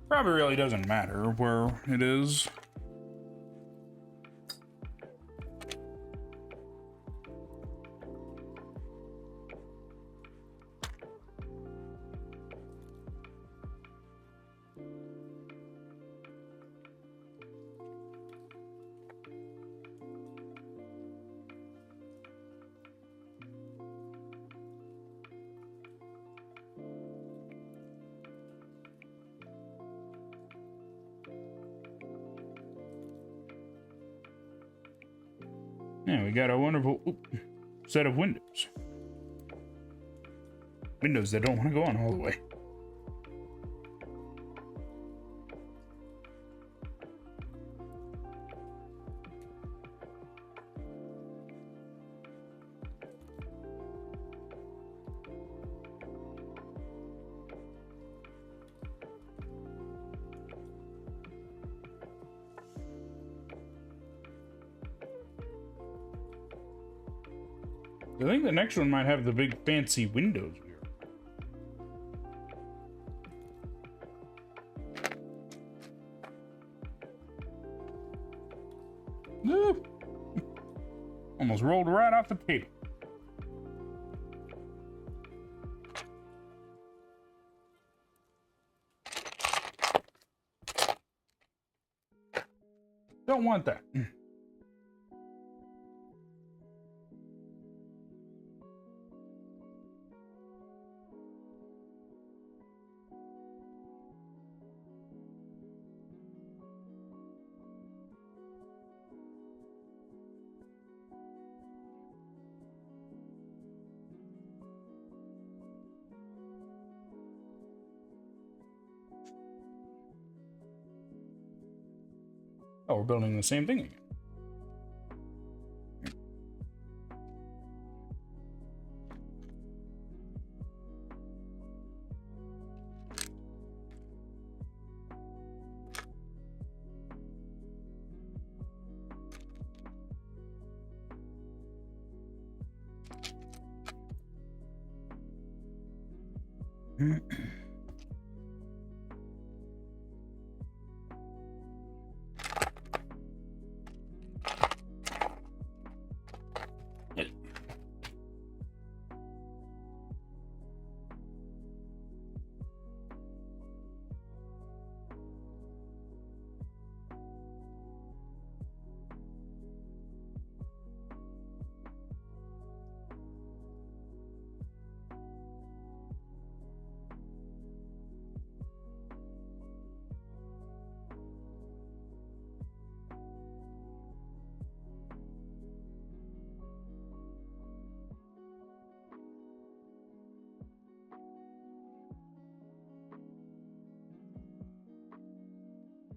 Probably really doesn't matter where it is. Yeah, we got a wonderful set of windows. Windows that don't want to go on all the way. I think the next one might have the big fancy windows here. Woo! Almost rolled right off the table. Don't want that. Oh, we're building the same thing again.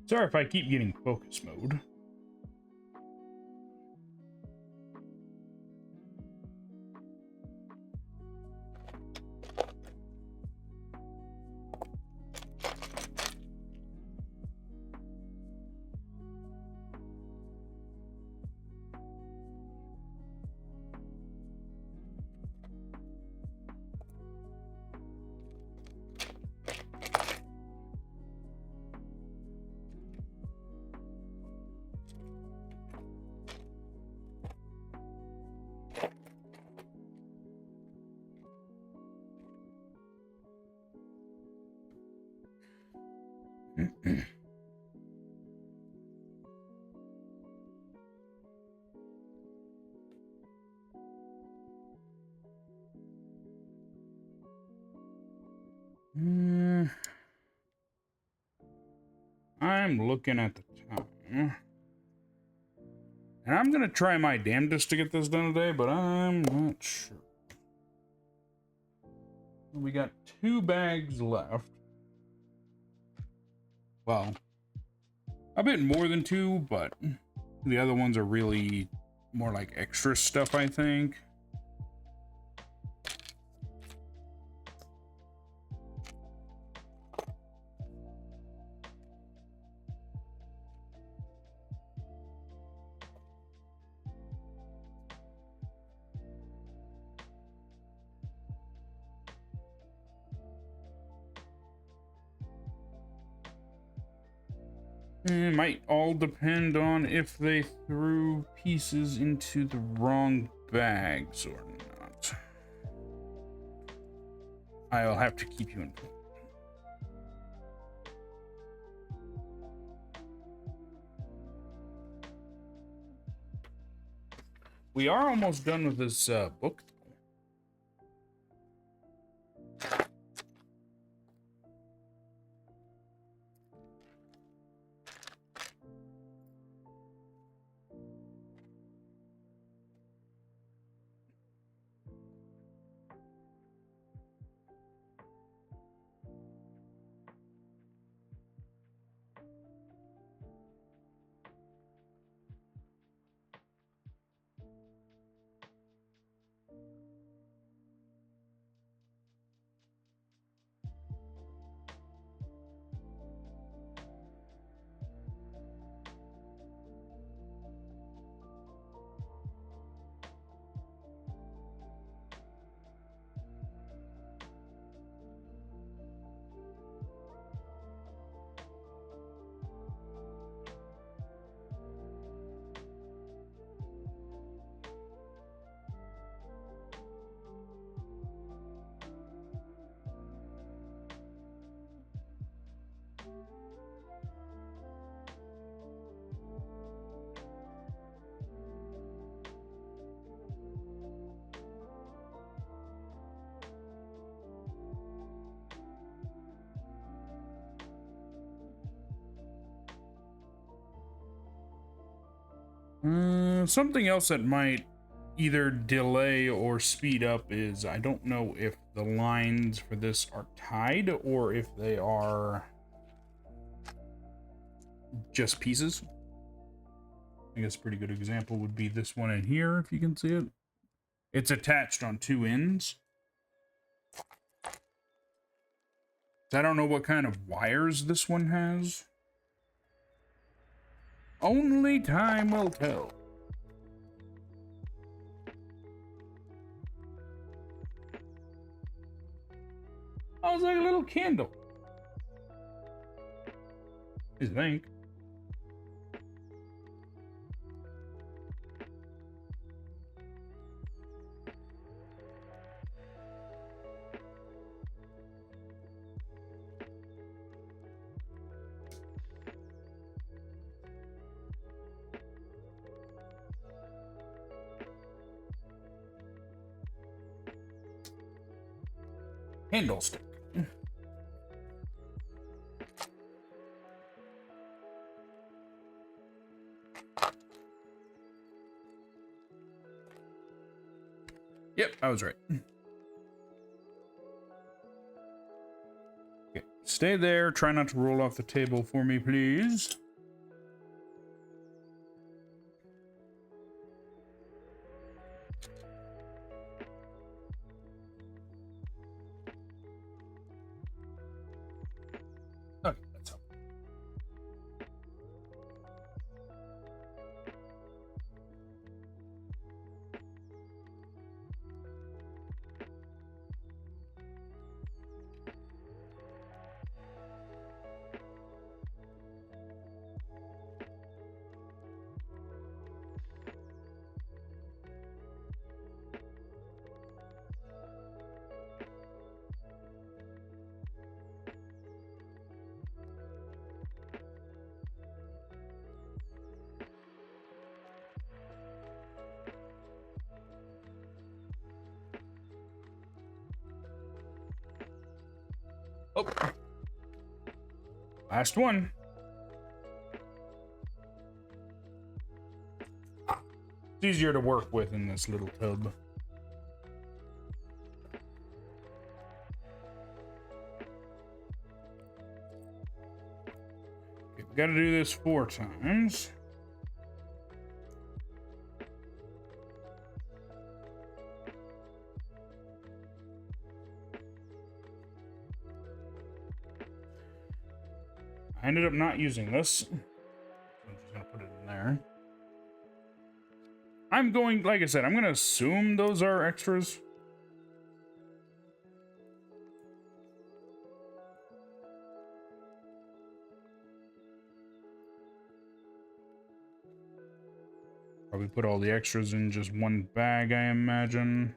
Sorry if I keep getting focus mode. I'm looking at the time. And I'm gonna try my damnedest to get this done today, but I'm not sure. We got 2 bags left. Well, a bit more than 2, but the other ones are really more like extra stuff, I think. It might all depend on if they threw pieces into the wrong bags or not. I'll have to keep you informed. We are almost done with this book. Something else that might either delay or speed up is I don't know if the lines for this are tied or if they are just pieces. I guess a pretty good example would be this one in here, if you can see it. It's attached on two ends. I don't know what kind of wires this one has. Only time will tell. Oh, it's like a little candle. I think. Candlestick. Yep, I was right. Okay, stay there. Try not to roll off the table for me, please. Okay, that's helpful. Oh. Last one. It's easier to work with in this little tub. Okay, we gotta do this 4 times. I ended up not using this. I'm just gonna put it in there. I'm going, like I said, I'm gonna assume those are extras. Probably put all the extras in just one bag, I imagine.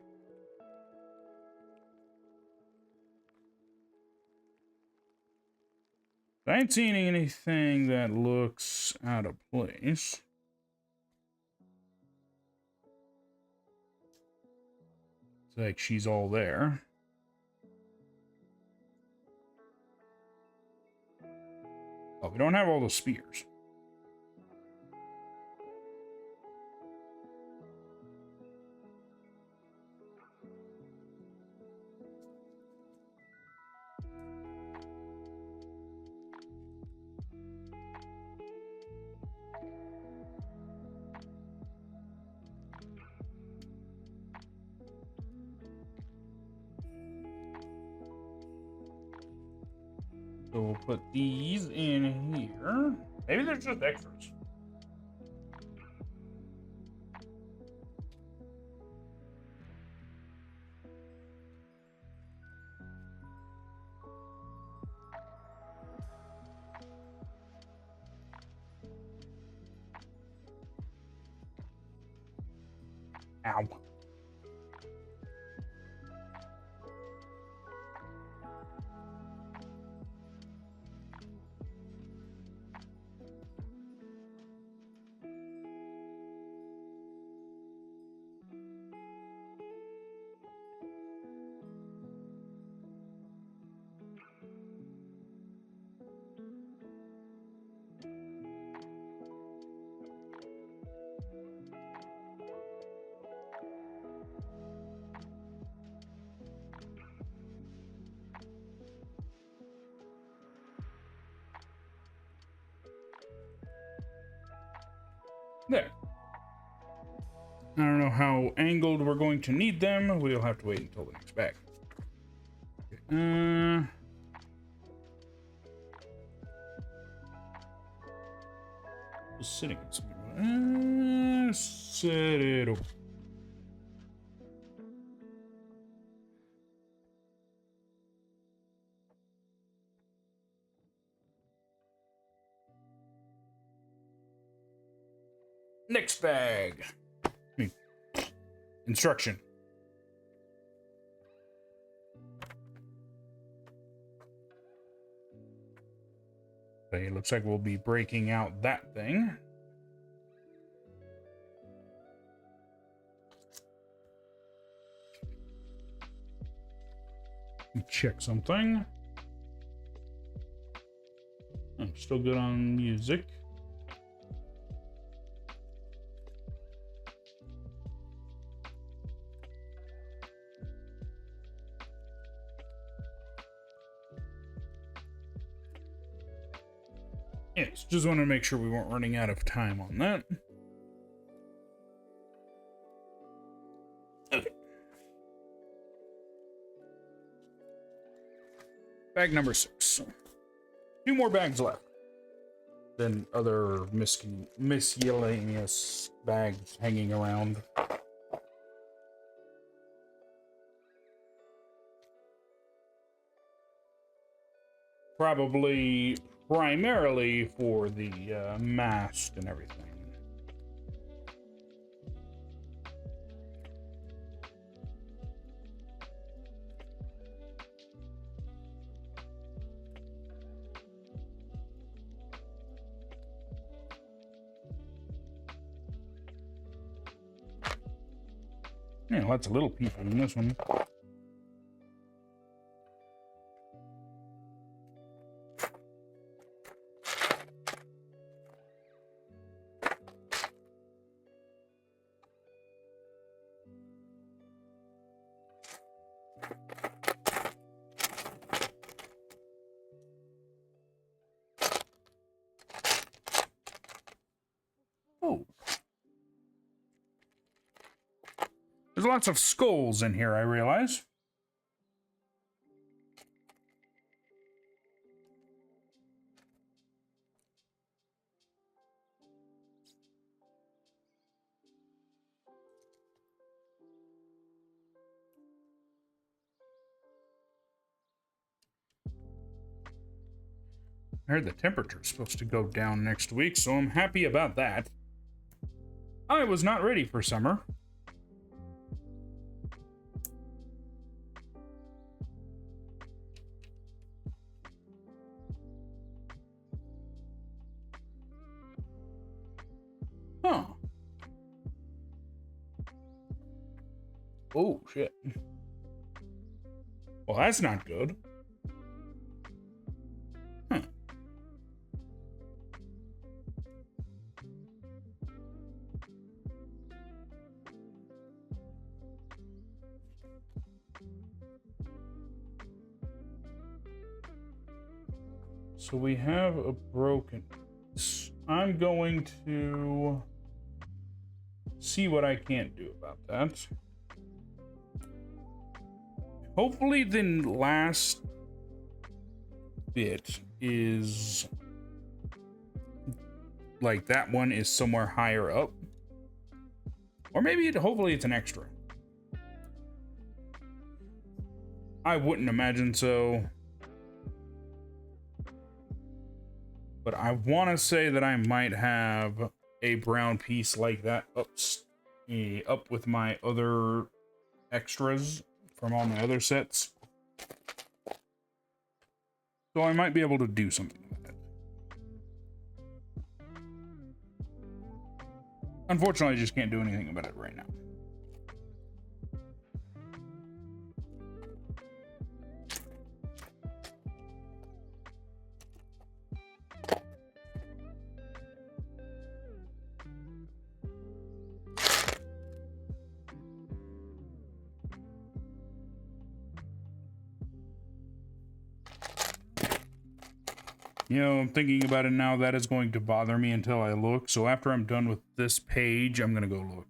I ain't seeing anything that looks out of place. It's like she's all there. Oh, we don't have all the spears. So we'll put these in here. Maybe they're just extras. Ow. There. I don't know how angled we're going to need them. We'll have to wait until the next bag. Okay. Just sitting in something. Set it up. Next bag. Instruction. Okay, it looks like we'll be breaking out that thing. Check something. I'm still good on music. Yes, just want to make sure we weren't running out of time on that. Okay. Bag number 6. 2 more bags left. Then other miscellaneous bags hanging around. Probably primarily for the mast and everything. Yeah, lots of little people in this one. Oh. There's lots of skulls in here, I realize. I heard the temperature's supposed to go down next week, so I'm happy about that. I was not ready for summer. Huh. Oh, shit. Well, that's not good. Huh. So we have a broken... I'm going to see what I can't do about that. Hopefully the last bit is... like that one is somewhere higher up. Or maybe hopefully it's an extra. I wouldn't imagine so. But I want to say that I might have a brown piece like that up with my other extras from all my other sets. So I might be able to do something with it. Unfortunately, I just can't do anything about it right now. You know, I'm thinking about it now. That is going to bother me until I look. So after I'm done with this page, I'm going to go look.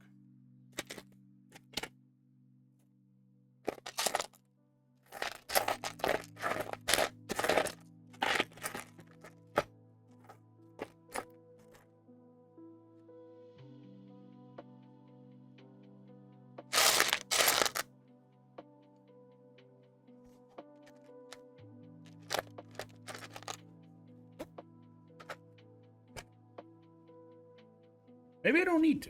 Maybe I don't need to.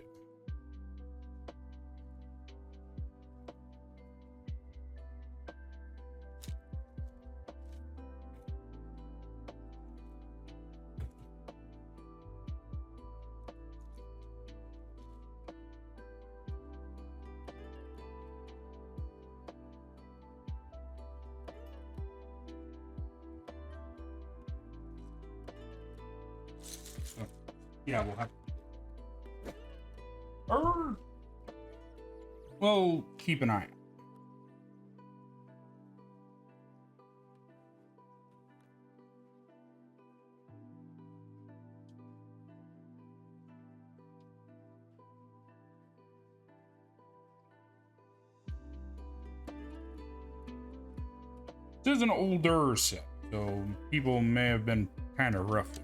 Oh, yeah, we'll have. Well, keep an eye out. This is an older set, so people may have been kind of rough with it.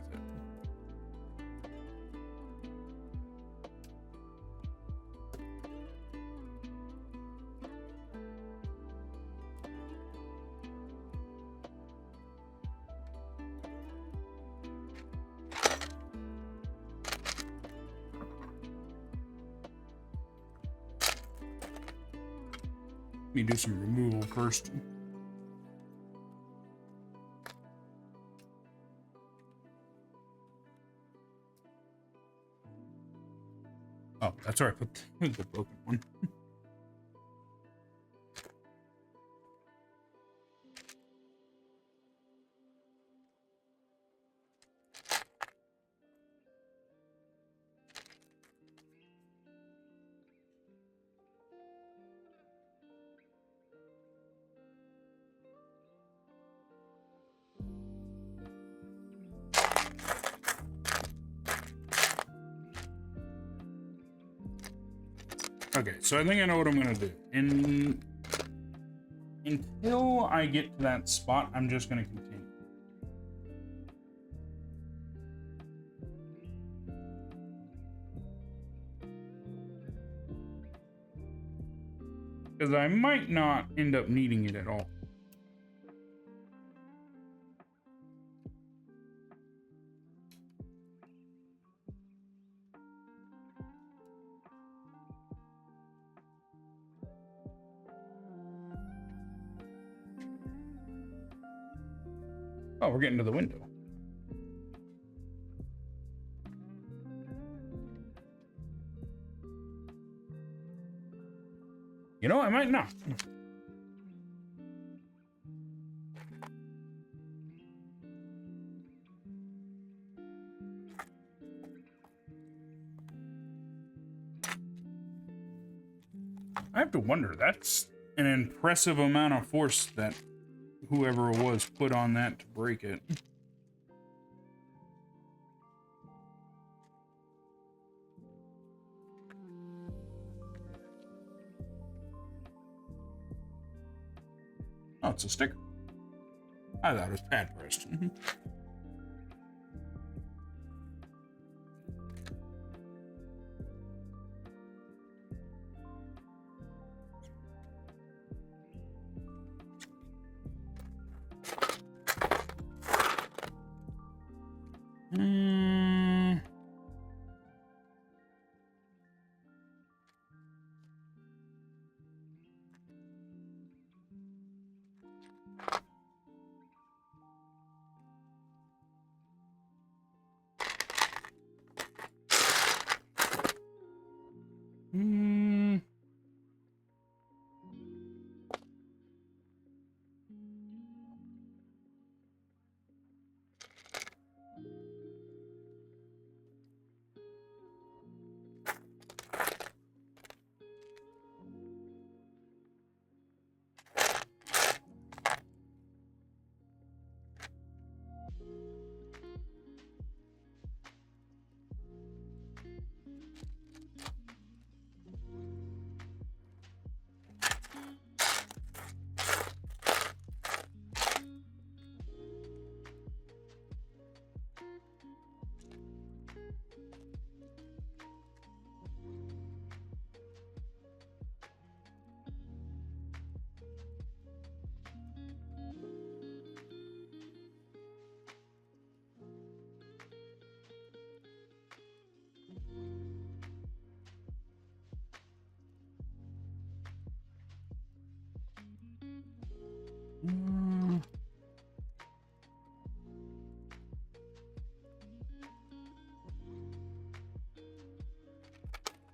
Let me do some removal first. Oh, that's right. Put the broken one. Okay, so I think I know what I'm gonna do. Until I get to that spot, I'm just gonna continue. Because I might not end up needing it at all. Oh, we're getting to the window. You know, I might not. I have to wonder. That's an impressive amount of force that whoever it was put on that to break it. Oh, it's a sticker. I thought it was pad pressed.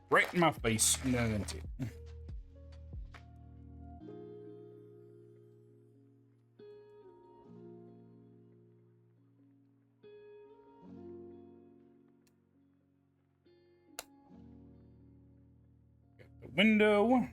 Right in my face. No, that's it. Got the window.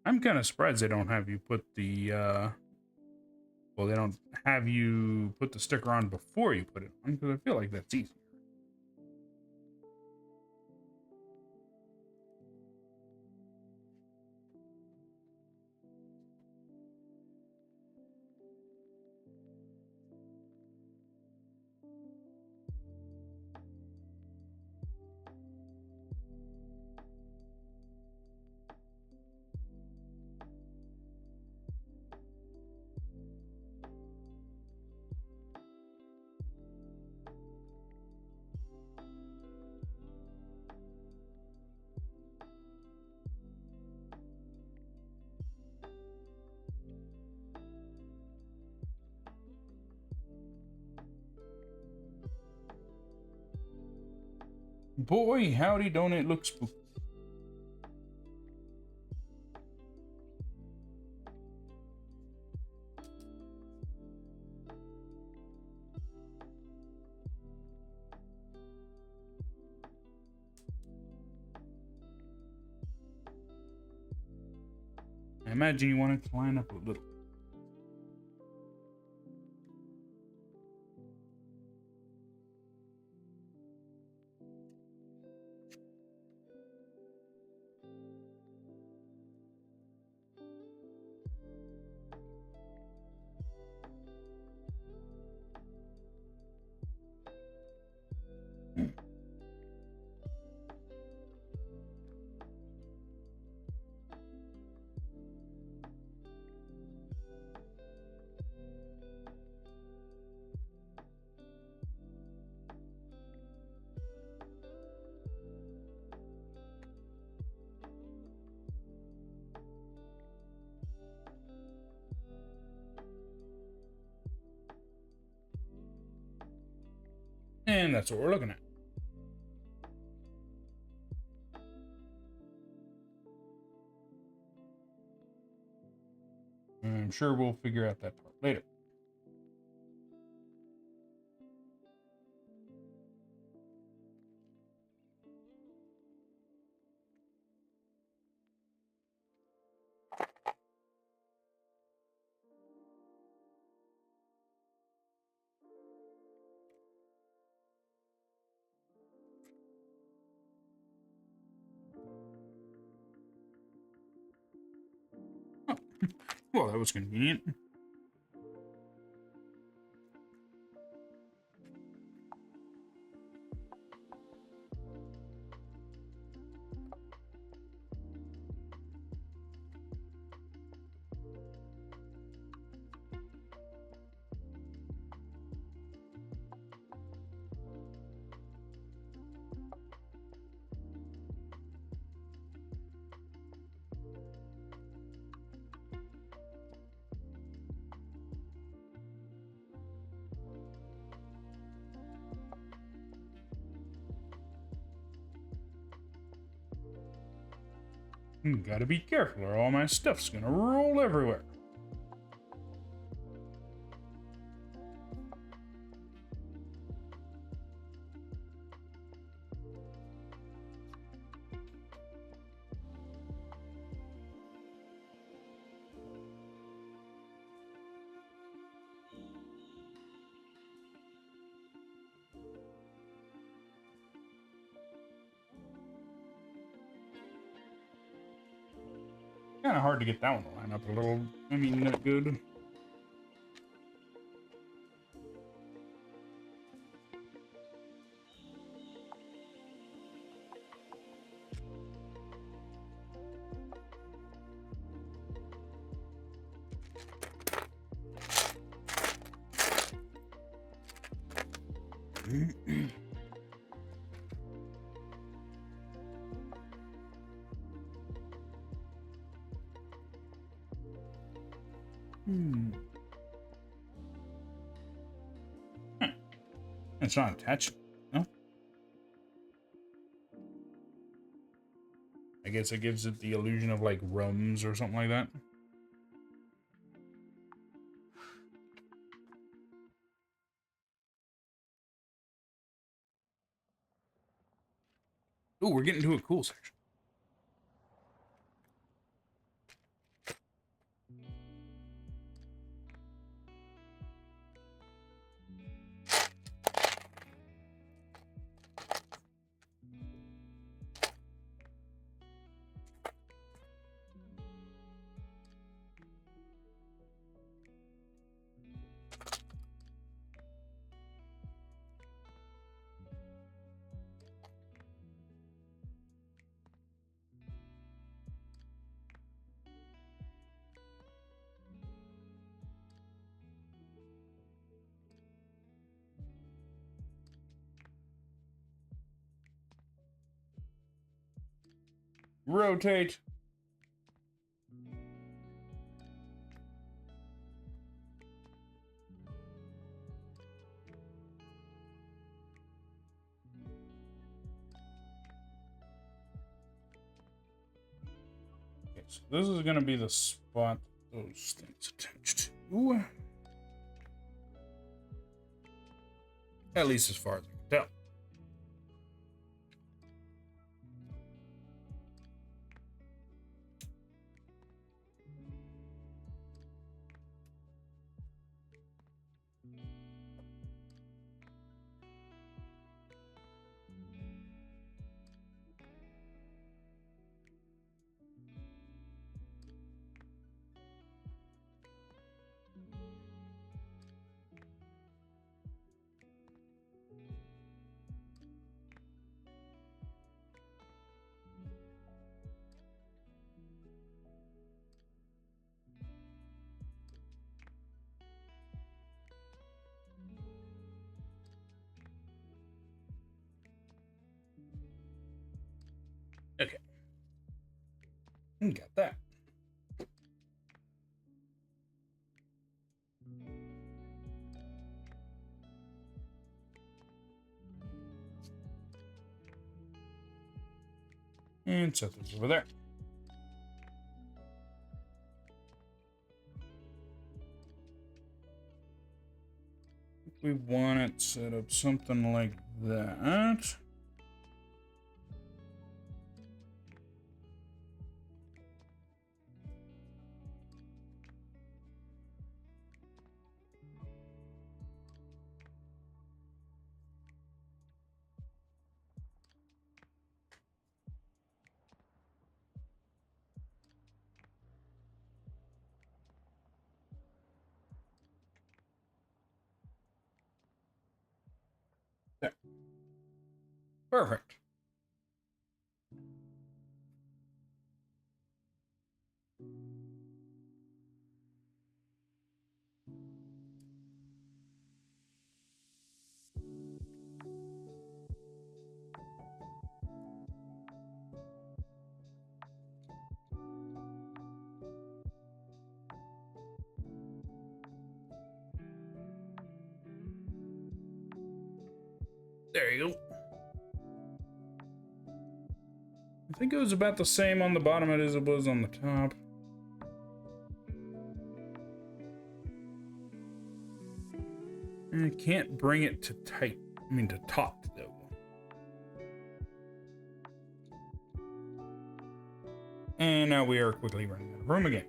I'm kind of surprised they don't have you put the, well, they don't have you put the sticker on before you put it on, because I feel like that's easy. Boy, howdy, don't it look spooky. I imagine you want it to line up a little. And that's what we're looking at. I'm sure we'll figure out that part later. Oh, well, that was convenient. Gotta be careful or all my stuff's gonna roll everywhere. Kind of hard to get that one to line up a little. I mean, not good. It's not attached. No. I guess it gives it the illusion of like rums or something like that. Ooh, we're getting to a cool section. Rotate. Okay, so this is going to be the spot those things attached to. At least as far as I can tell. Okay. Got that. And set this over there. We want it set up something like that. There. Perfect. There you go. I think it was about the same on the bottom as it was on the top. I can't bring it to tight. I mean to taut though. And now we are quickly running out of room again.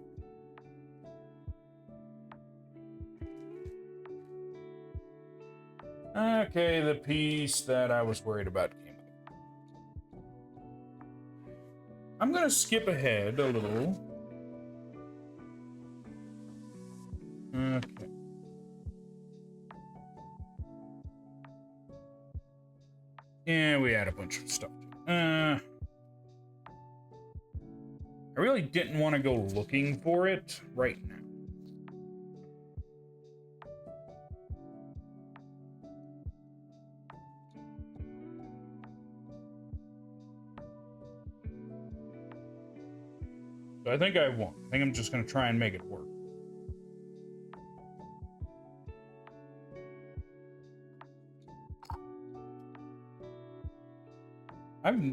Okay, the piece that I was worried about came up. I'm gonna skip ahead a little. Okay. Yeah, we had a bunch of stuff. I really didn't want to go looking for it right now. So I think I won't. I think I'm just going to try and make it work.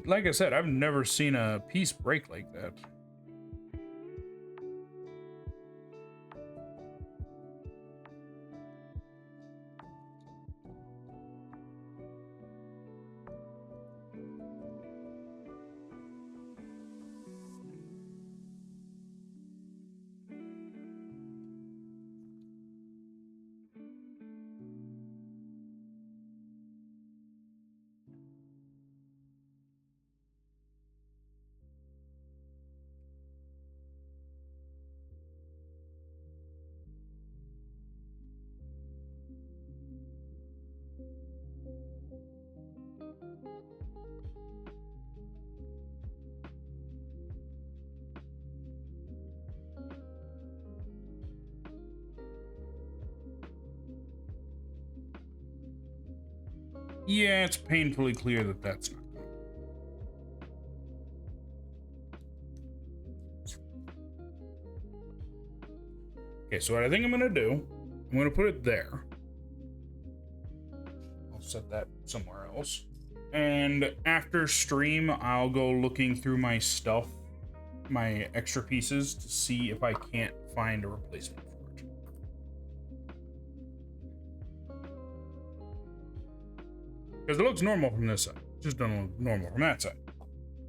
Like I said, I've never seen a piece break like that. Yeah, it's painfully clear that that's not good. Okay, so what I think I'm gonna do, I'm gonna put it there. I'll set that somewhere else. And after stream, I'll go looking through my stuff, my extra pieces, to see if I can't find a replacement for it. Because it looks normal from this side. It just doesn't look normal from that side.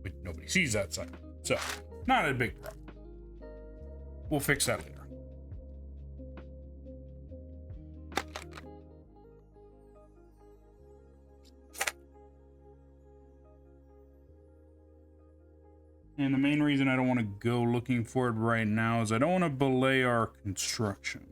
But nobody sees that side. So, not a big problem. We'll fix that later. And the main reason I don't want to go looking for it right now is I don't want to belay our construction.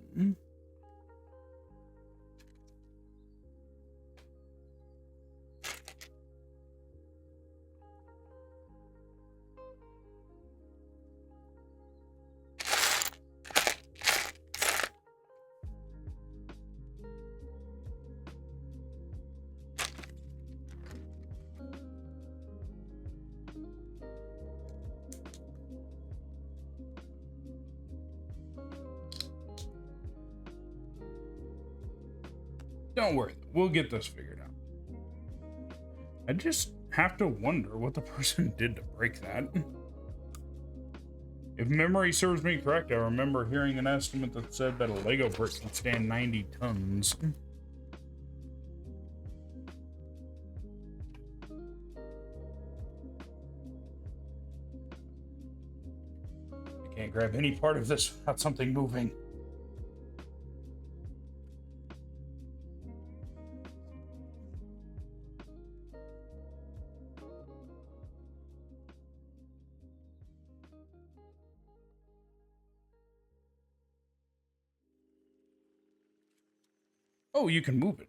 Don't worry, we'll get this figured out. I just have to wonder what the person did to break that. If memory serves me correct, I remember hearing an estimate that said that a Lego brick can stand 90 tons. I can't grab any part of this without something moving. Oh, you can move it.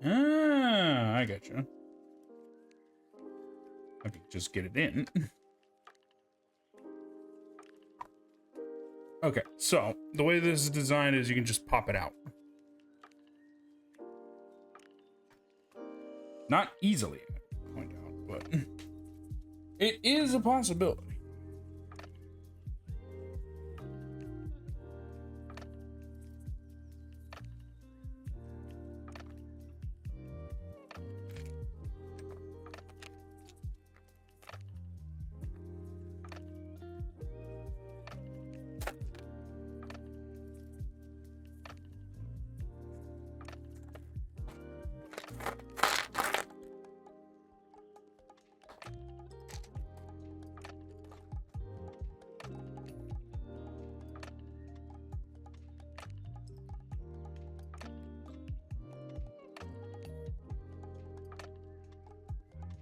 Ah, I gotcha. I could just get it in. Okay, so the way this is designed is you can just pop it out. Not easily, I point out, but it is a possibility.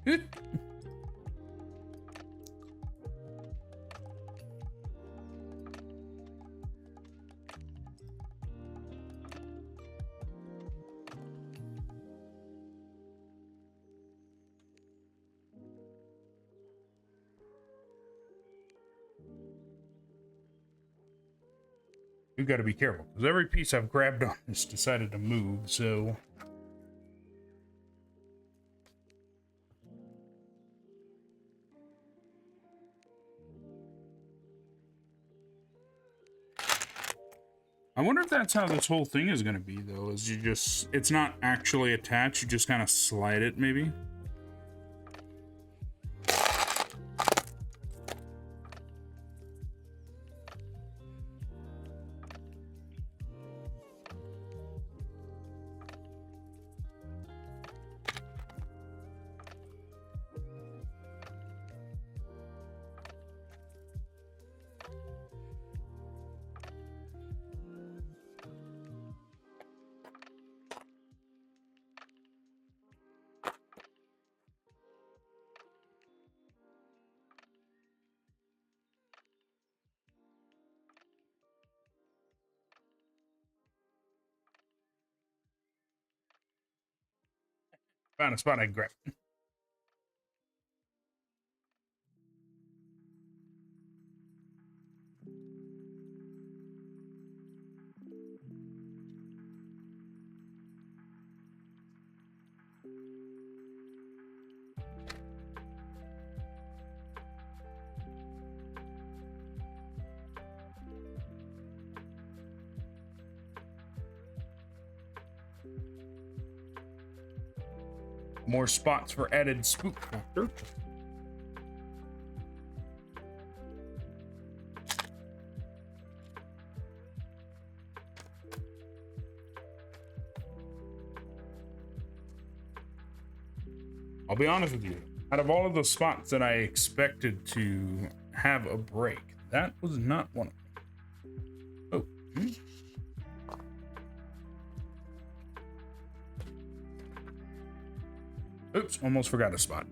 You got to be careful because every piece I've grabbed on has decided to move, so. I wonder if that's how this whole thing is going to be, though, is you just, it's not actually attached, you just kind of slide it, maybe? Found a spot I can grab. More spots for added spook factor. I'll be honest with you. Out of all of the spots that I expected to have a break, that was not one of them. Oh. Oops, almost forgot a spot.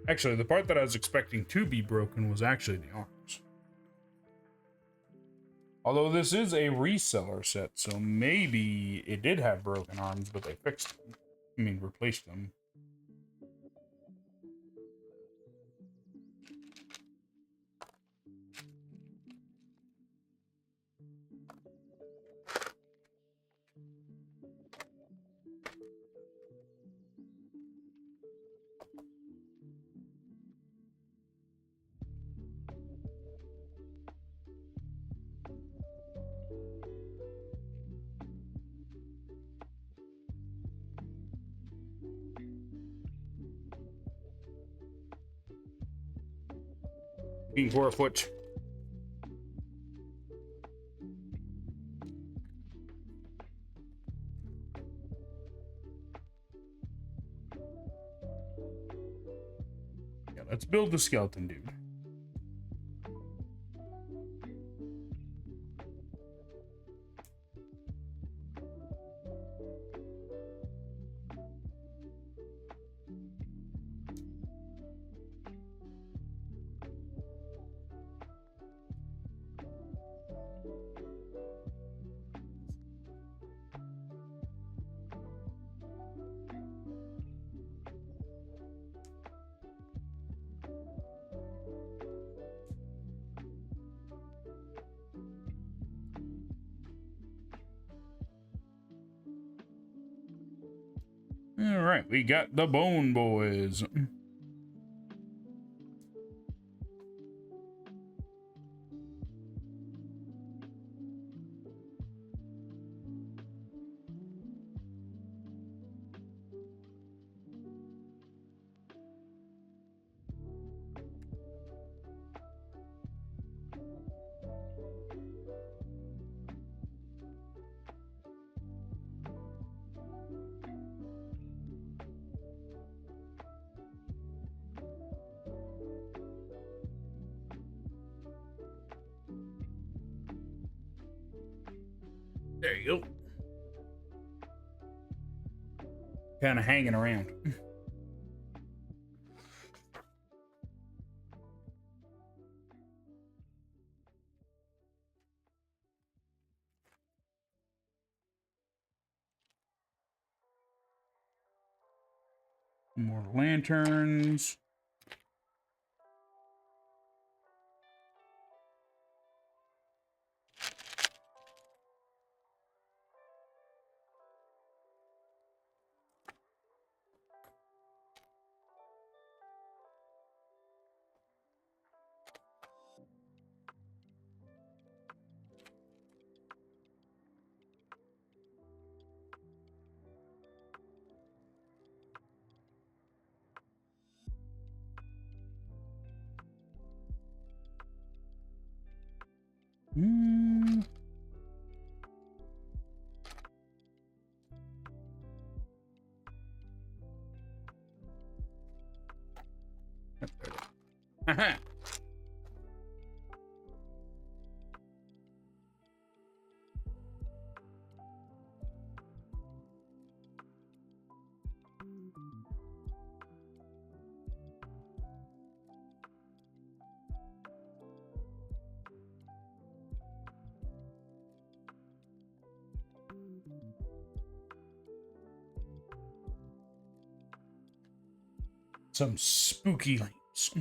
Actually, the part that I was expecting to be broken was actually the arms. Although this is a reseller set, so maybe it did have broken arms, but they fixed them. I mean, replaced them. Looking for a foot. Yeah, let's build the skeleton dude. All right, we got the Bone Boys. There you go. Kind of hanging around. More lanterns. Mm. Some spooky lamps.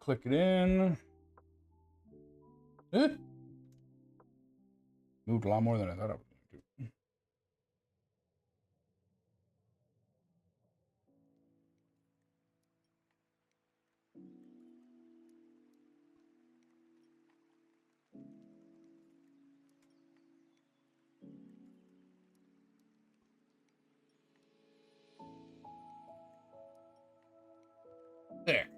Click it in. Moved a lot more than I thought I was going to. There.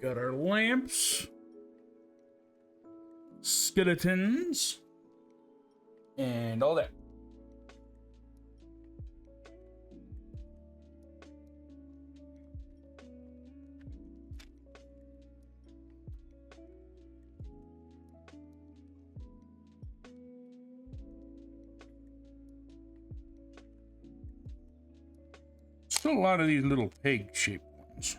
Got our lamps, skeletons, and all that. Still a lot of these little peg-shaped ones.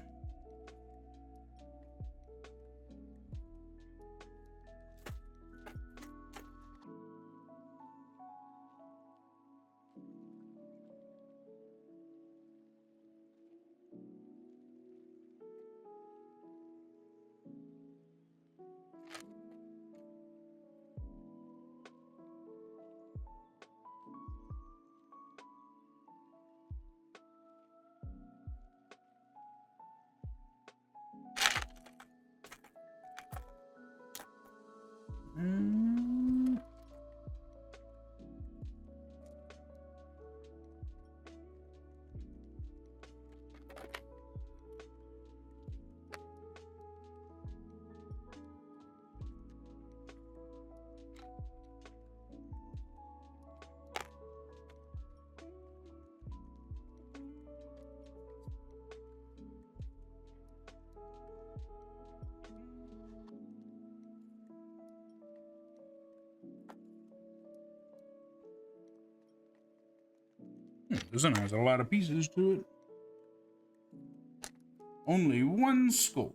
This one has a lot of pieces to it. Only one skull.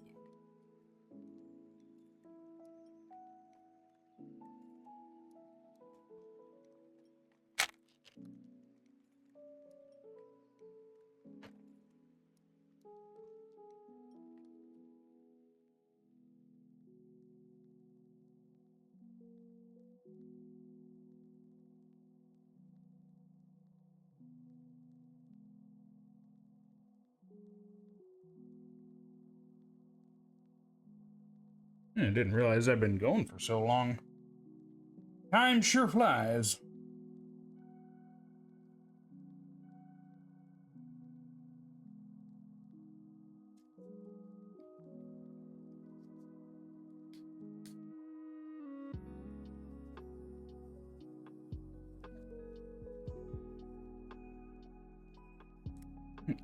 I didn't realize I've been going for so long. Time sure flies.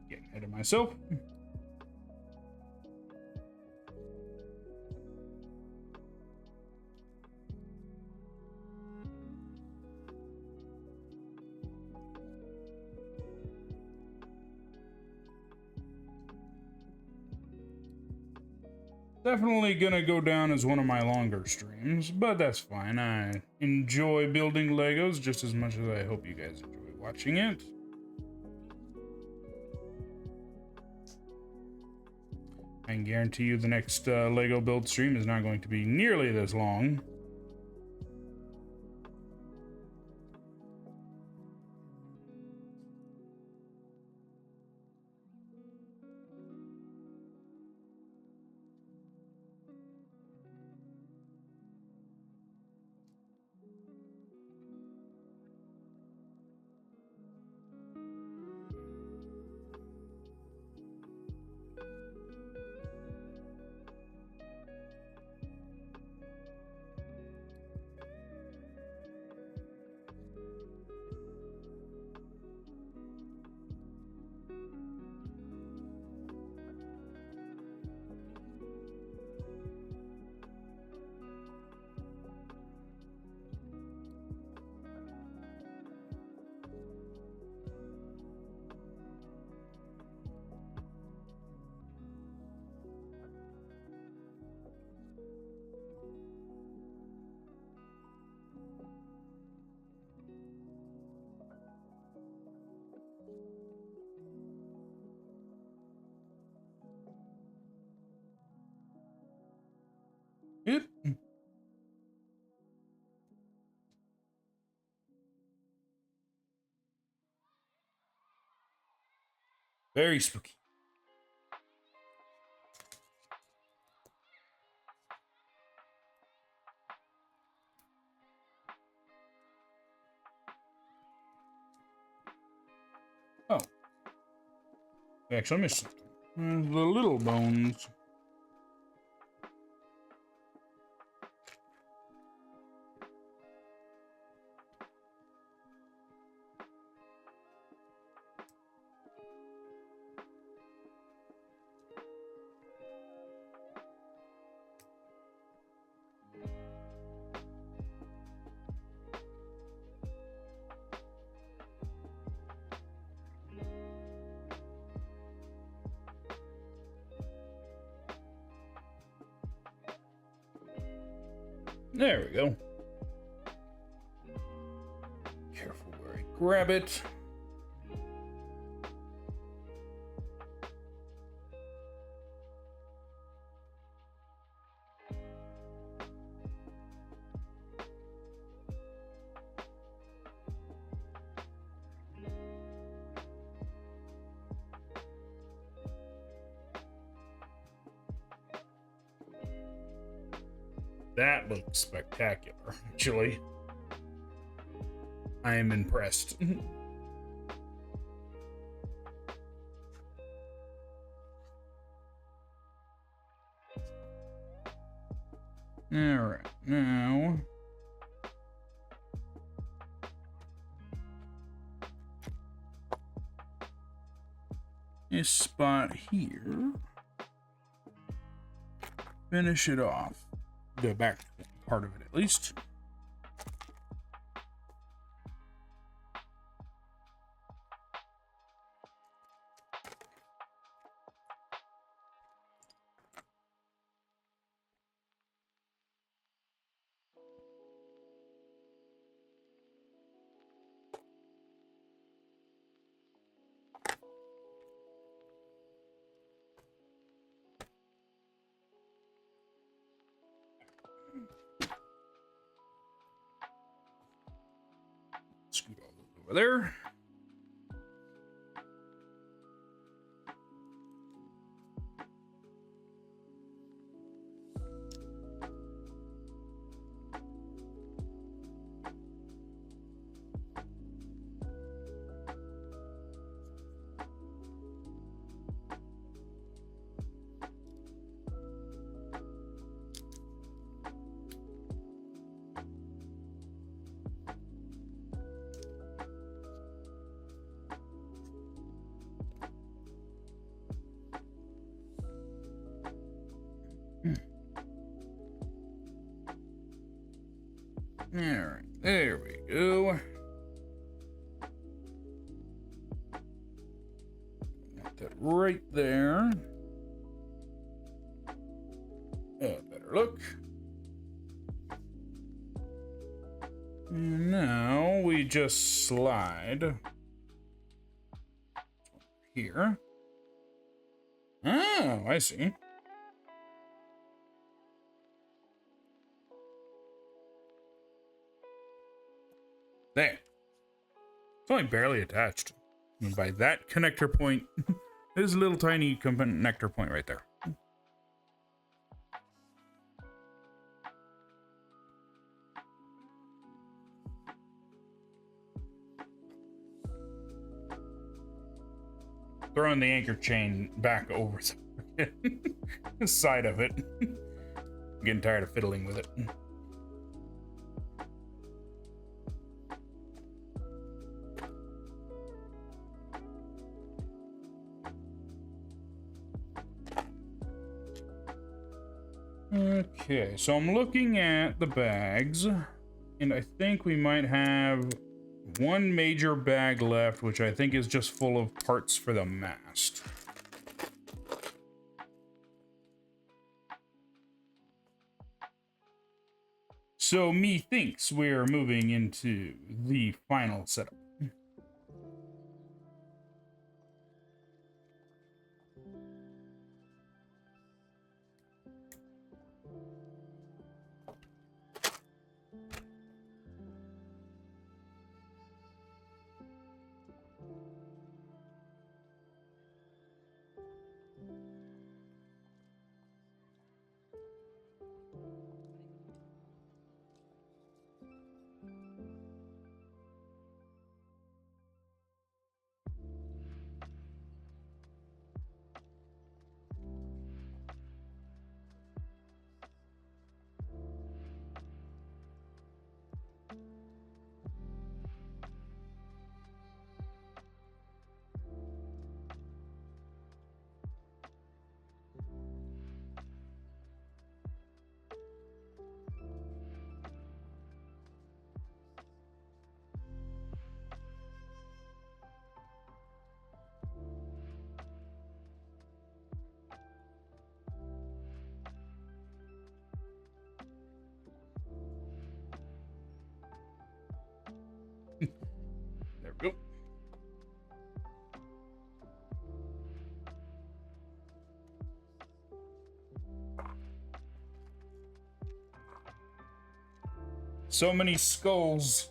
Getting ahead of myself. Definitely gonna go down as one of my longer streams, but that's fine. I enjoy building Legos just as much as I hope you guys enjoy watching it. I can guarantee you the next Lego build stream is not going to be nearly this long. Yep. Very spooky. Oh. Actually, I missed something. The little bones. There we go. Careful where I grab it. That looks spectacular, actually. I am impressed. Alright, now... this spot here. Finish it off. The back part of it, at least. over there. All right, there we go. Got that right there. Better look. And now we just slide here. Oh, I see. There. It's only barely attached. And by that connector point, there's a little tiny connector point right there. Throwing the anchor chain back over the side of it. I'm getting tired of fiddling with it. Okay, so I'm looking at the bags, and I think we might have one major bag left, which I think is just full of parts for the mast. So methinks we're moving into the final setup. There we go. So many skulls.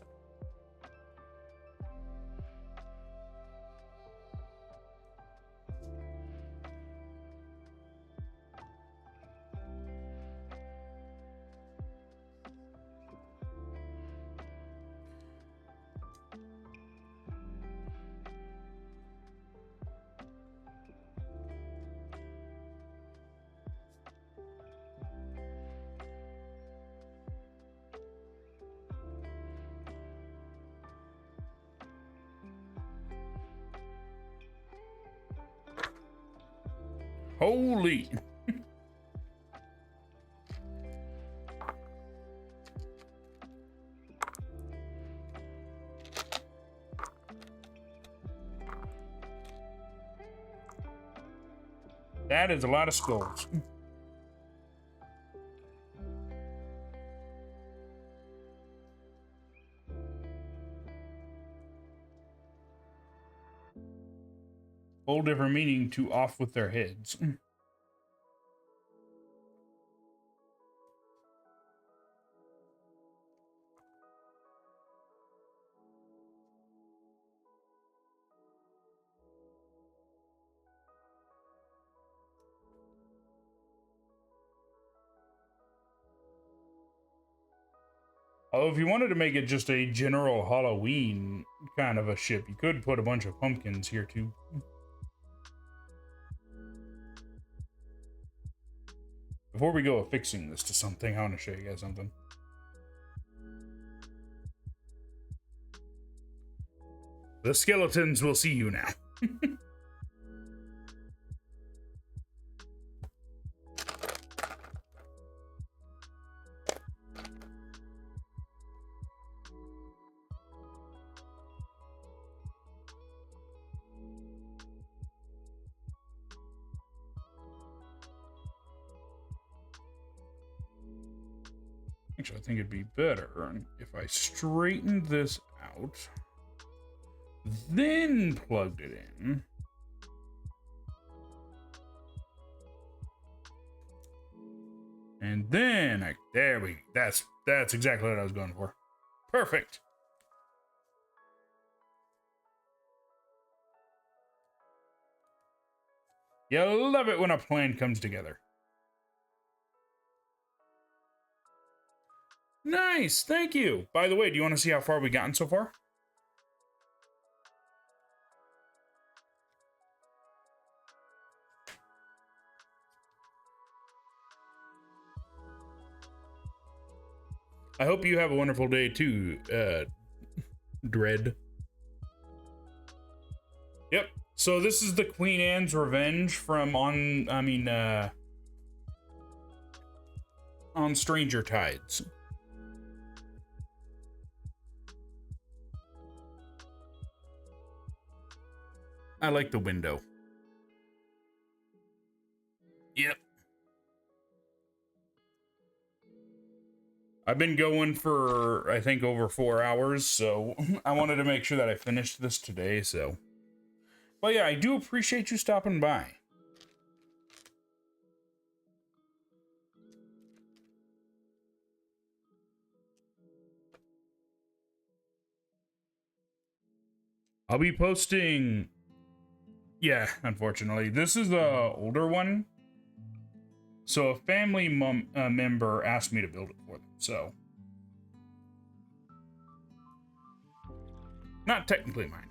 Holy. That is a lot of skulls. Whole different meaning to off with their heads. Although if you wanted to make it just a general Halloween kind of a ship, you could put a bunch of pumpkins here too. Before we go affixing this to something, I want to show you guys something. The skeletons will see you now. Actually, I think it'd be better if I straightened this out, then plugged it in. And then that's exactly what I was going for. Perfect. You love it when a plan comes together. Nice, thank you. By the way, do you want to see how far we've gotten so far? I hope you have a wonderful day too, Dread. Yep, so this is the Queen Anne's Revenge from on Stranger Tides. I like the window. Yep. I've been going for, I think, over 4 hours, so I wanted to make sure that I finished this today, so. But yeah, I do appreciate you stopping by. I'll be posting... Yeah, unfortunately. This is the older one. So a family member asked me to build it for them, so. Not technically mine.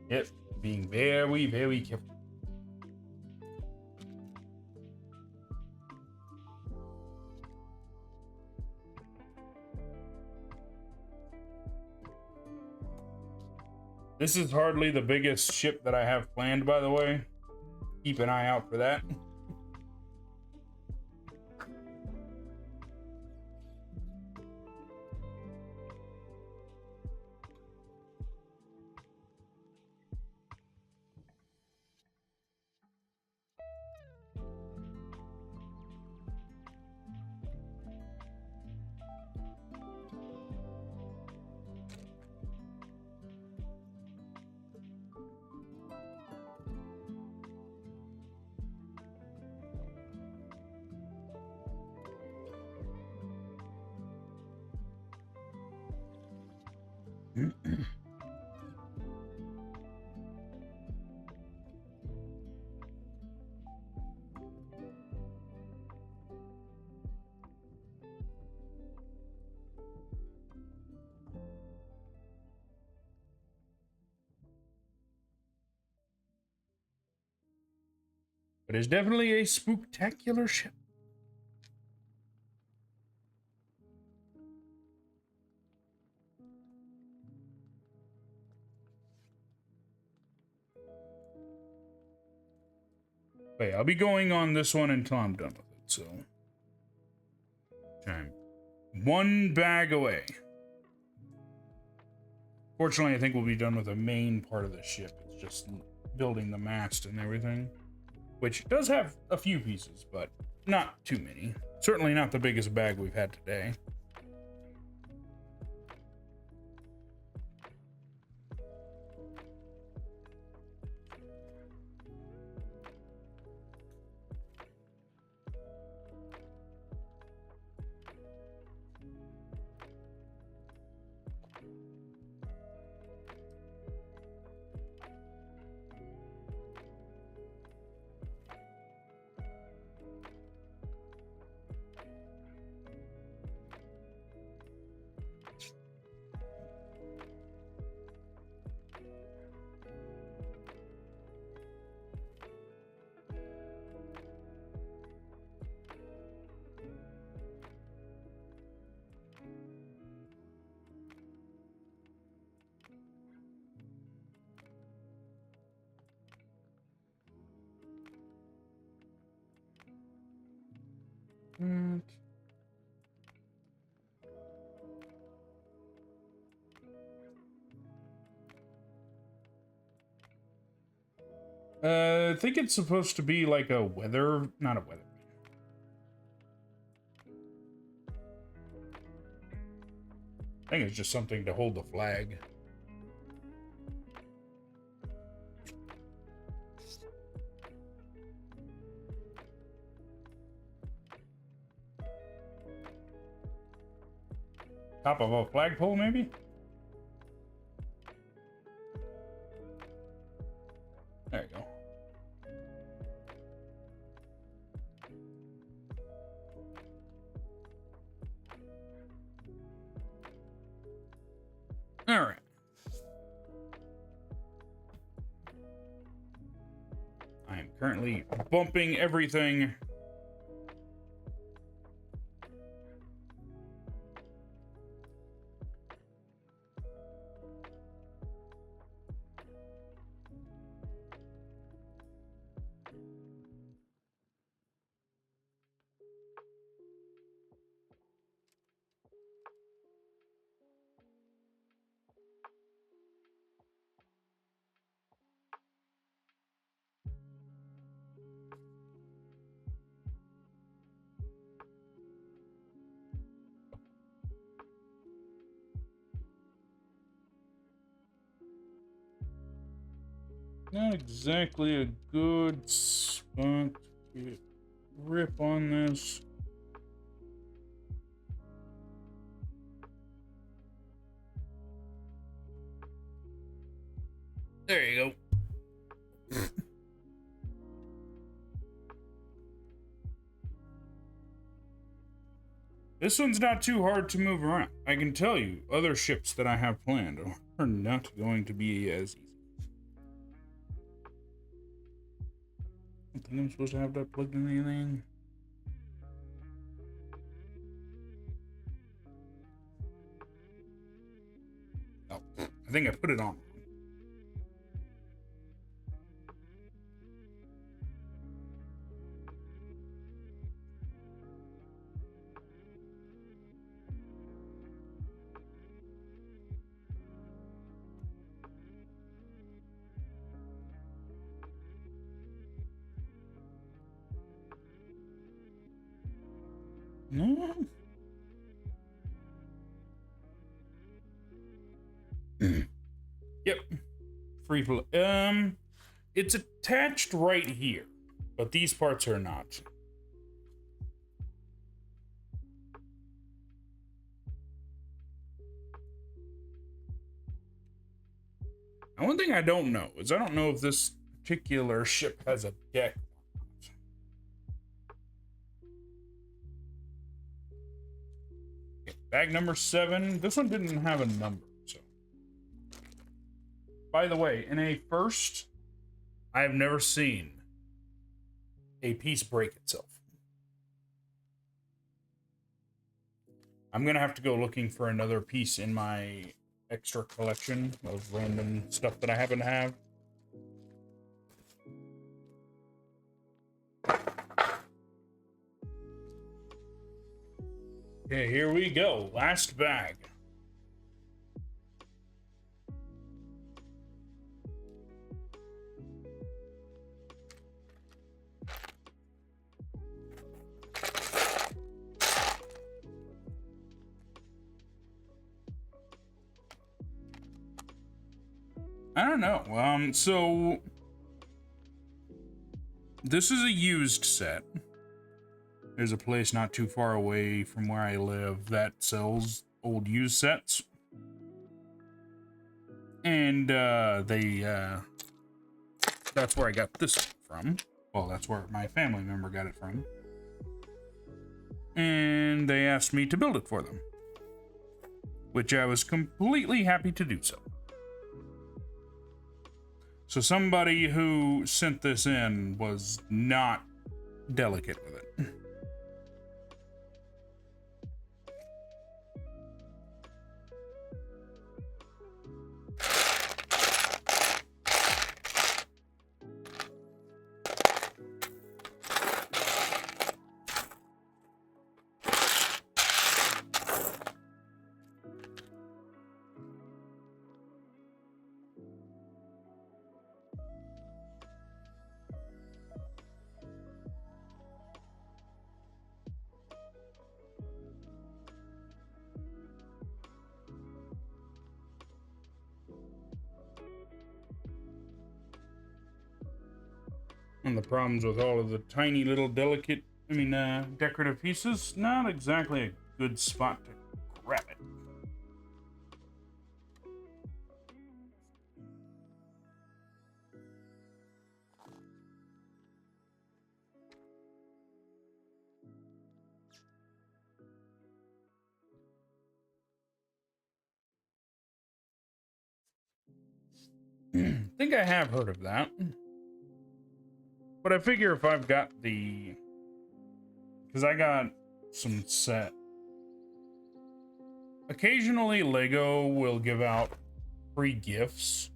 Yep, being very, very careful. This is hardly the biggest ship that I have planned, by the way. Keep an eye out for that. But it's definitely a spooktacular ship. Wait, I'll be going on this one until I'm done with it, so. I'm one bag away. Fortunately, I think we'll be done with the main part of the ship. It's just building the mast and everything, which does have a few pieces, but not too many. Certainly not the biggest bag we've had today. I think it's supposed to be like a weather, not a weather. I think it's just something to hold the flag. Top of a flagpole, maybe? There you go. All right. I am currently bumping everything. Not exactly a good spot to get grip on this. There you go. This one's not too hard to move around. I can tell you, other ships that I have planned are not going to be as easy. I think I'm supposed to have that plugged in anything. Oh, I think I put it on. No. Yep. Free flow. It's attached right here, but these parts are not. Now, one thing I don't know is I don't know if this particular ship has a deck. Okay, bag number 7. This one didn't have a number, so. By the way, in a first, I have never seen a piece break itself. I'm gonna have to go looking for another piece in my extra collection of random stuff that I happen to have. Okay, here we go. Last bag. I don't know. So this is a used set. There's a place not too far away from where I live that sells old used sets. And that's where I got this from. Well, that's where my family member got it from. And they asked me to build it for them, which I was completely happy to do so. So somebody who sent this in was not delicate with it. And the problems with all of the tiny little decorative pieces, not exactly a good spot to grab it. I think I have heard of that. But I figure if I've got the... Because I got some set. Occasionally, Lego will give out free gifts.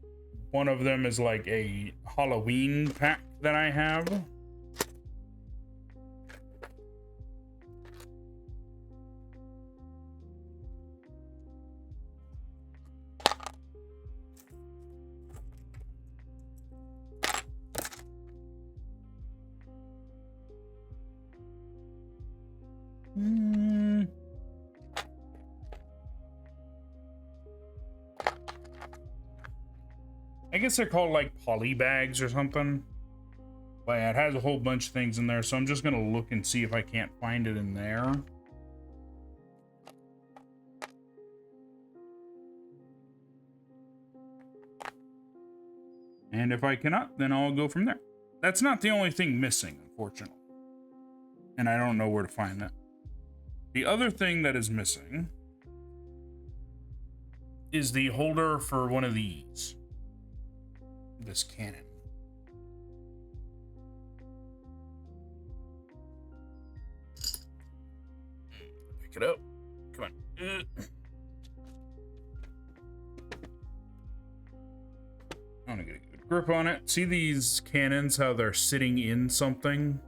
One of them is like a Halloween pack that I have. I guess they're called like poly bags or something. But yeah, it has a whole bunch of things in there, so I'm just gonna look and see if I can't find it in there. And if I cannot, then I'll go from there. That's not the only thing missing, unfortunately. And I don't know where to find that. The other thing that is missing is the holder for one of these. This cannon. Pick it up. Come on. I want to get a good grip on it. See these cannons, how they're sitting in something?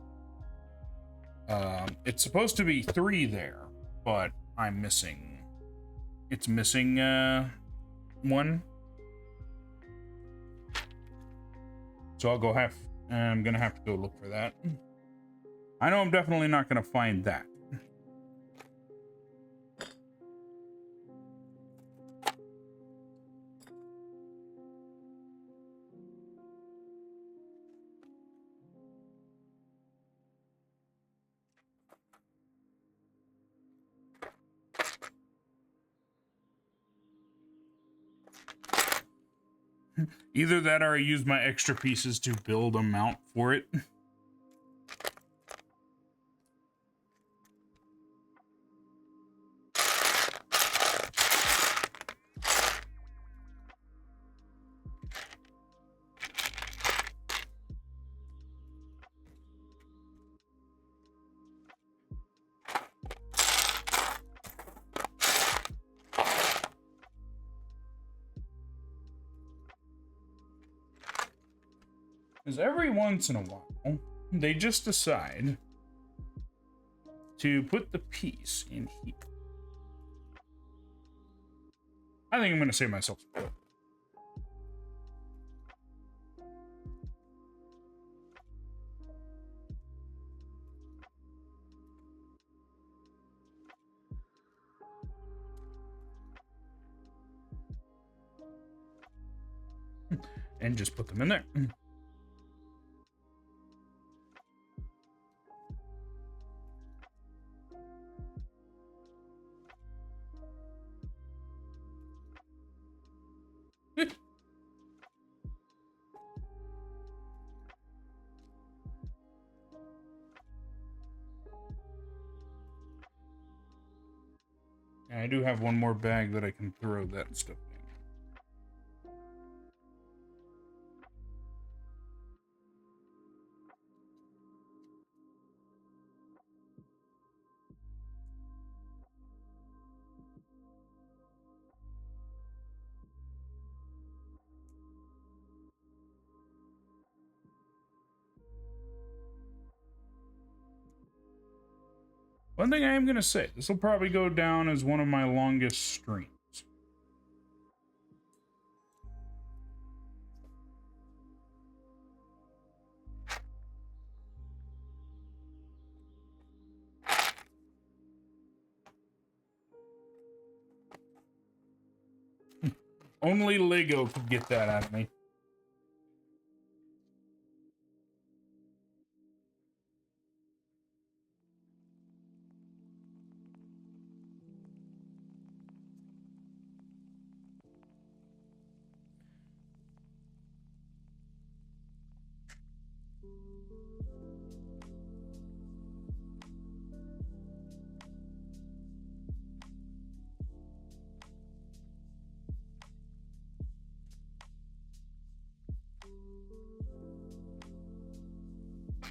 It's supposed to be 3 there, but I'm missing. It's missing 1. So I'm gonna have to go look for that. I know I'm definitely not gonna find that. Either that or I use my extra pieces to build a mount for it. Because every once in a while, they just decide to put the piece in here. I think I'm going to save myself some wood. and just put them in there. And I do have one more bag that I can throw that stuff in. One thing I am going to say, this will probably go down as one of my longest streams. Only Lego could get that out of me.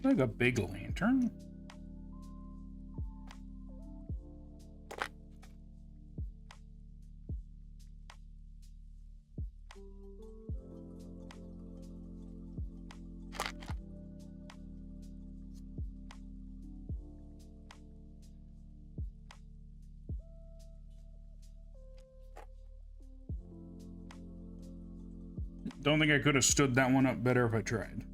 Like a big lantern. Don't think I could have stood that one up better if I tried.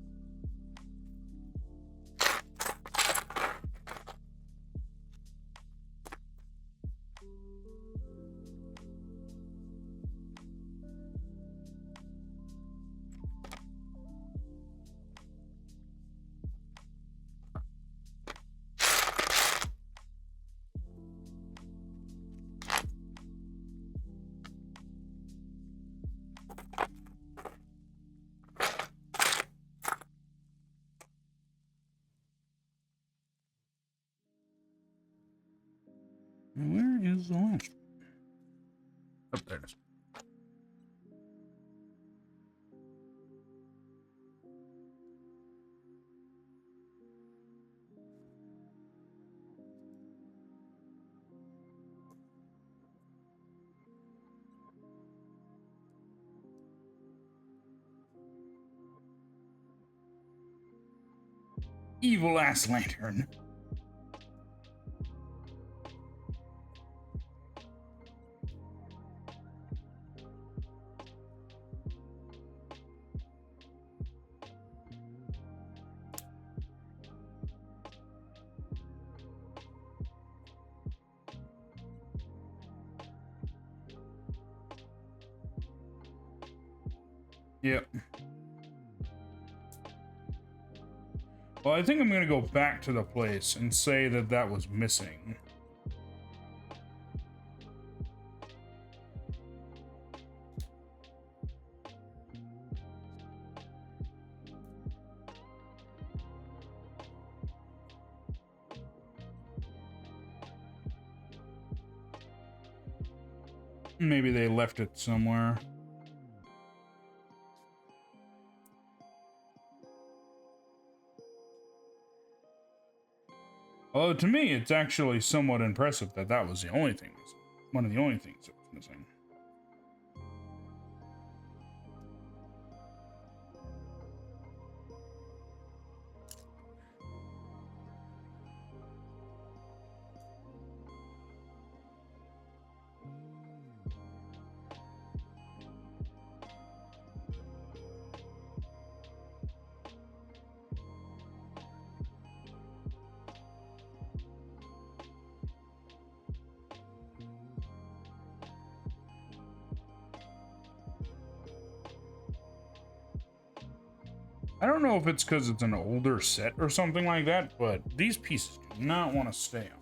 Where is the last one? Oh, there it is. Evil ass lantern. Yep. Well, I think I'm going to go back to the place and say that that was missing. Maybe they left it somewhere. Although to me, it's actually somewhat impressive that that was the only thing, one of the only things that was missing. I don't know if it's because it's an older set or something like that, but these pieces do not want to stay on.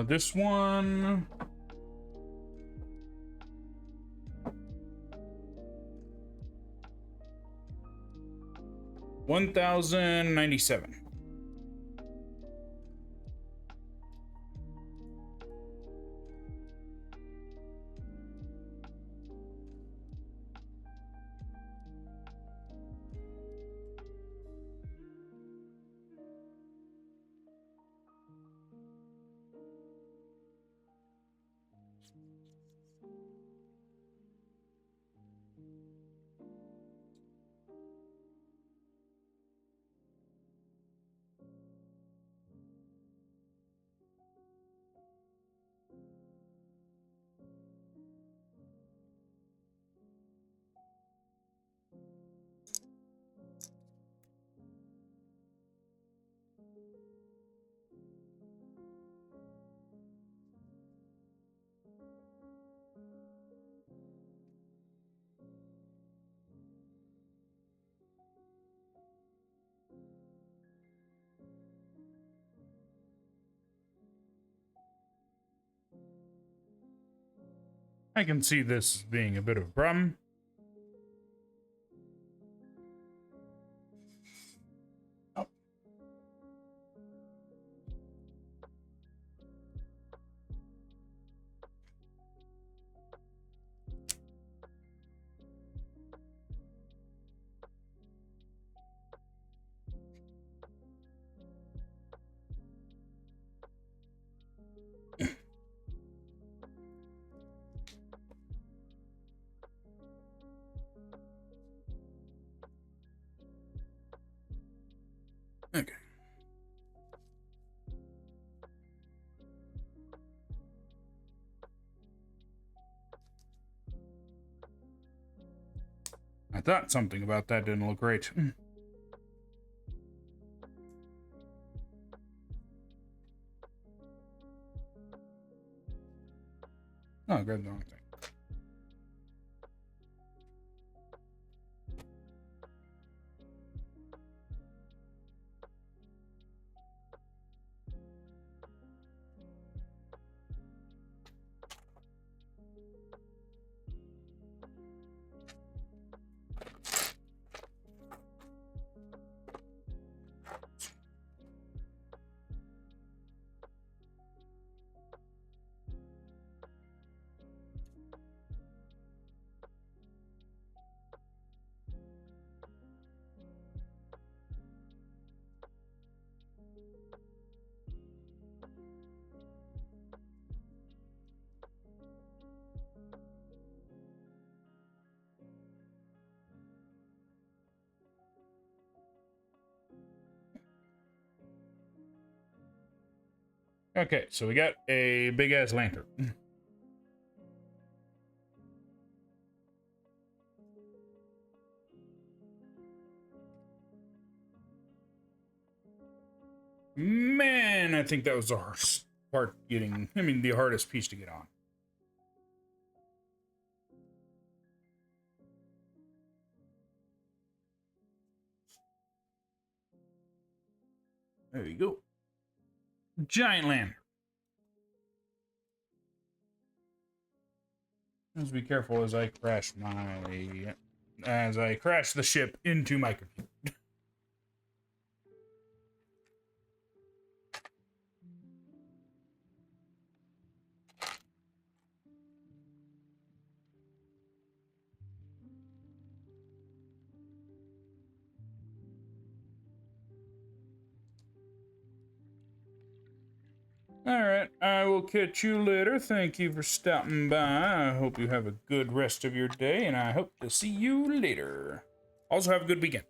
This one. $1,097. I can see this being a bit of a problem. Oh. Okay. I thought something about that didn't look right. Oh, grab the wrong thing. Okay, so we got a big ass lantern. Man, I think that was the hardest part getting, the hardest piece to get on. There you go. Giant lantern. Let's be careful as I crash the ship into my computer. Alright, I will catch you later. Thank you for stopping by. I hope you have a good rest of your day, and I hope to see you later. Also, have a good weekend.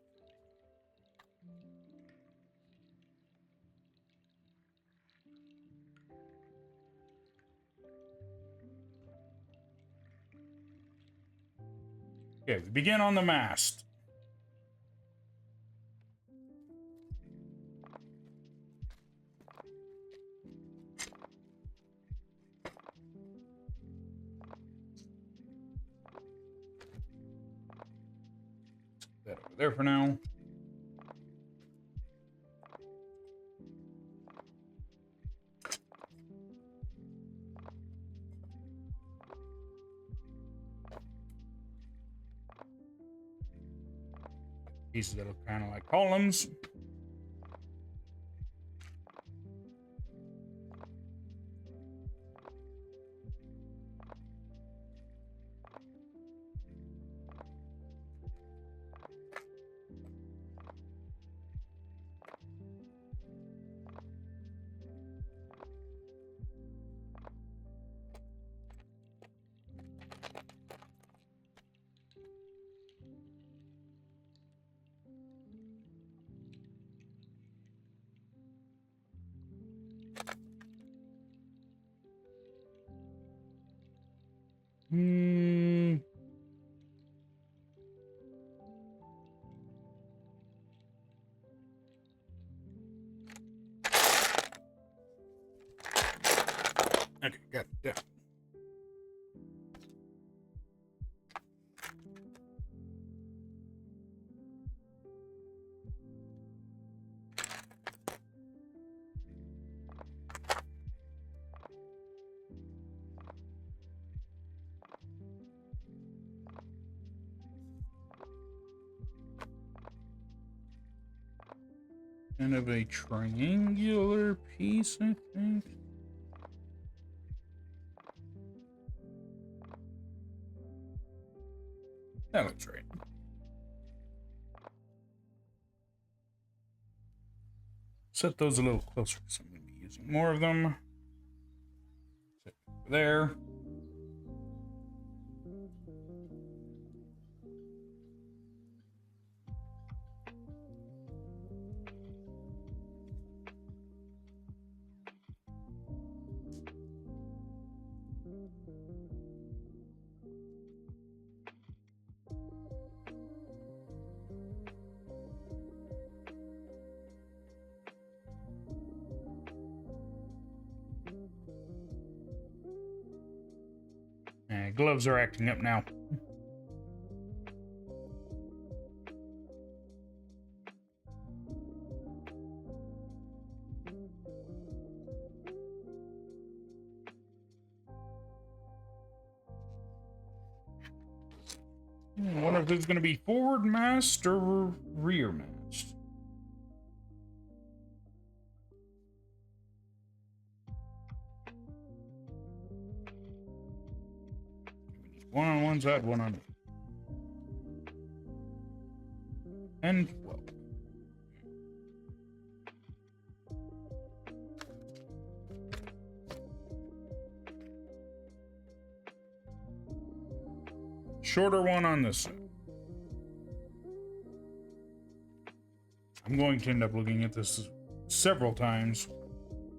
Okay, we begin on the mast. Put that over there for now. Pieces that look kind of like columns. Okay, got it down. Kind of a triangular piece, I think. That looks right. Set those a little closer because I'm going to be using more of them. Set it over there. Gloves are acting up now. I wonder if it's going to be forward mast or rear mast. One on one side, one on the other. And 12. Shorter one on this side. I'm going to end up looking at this several times.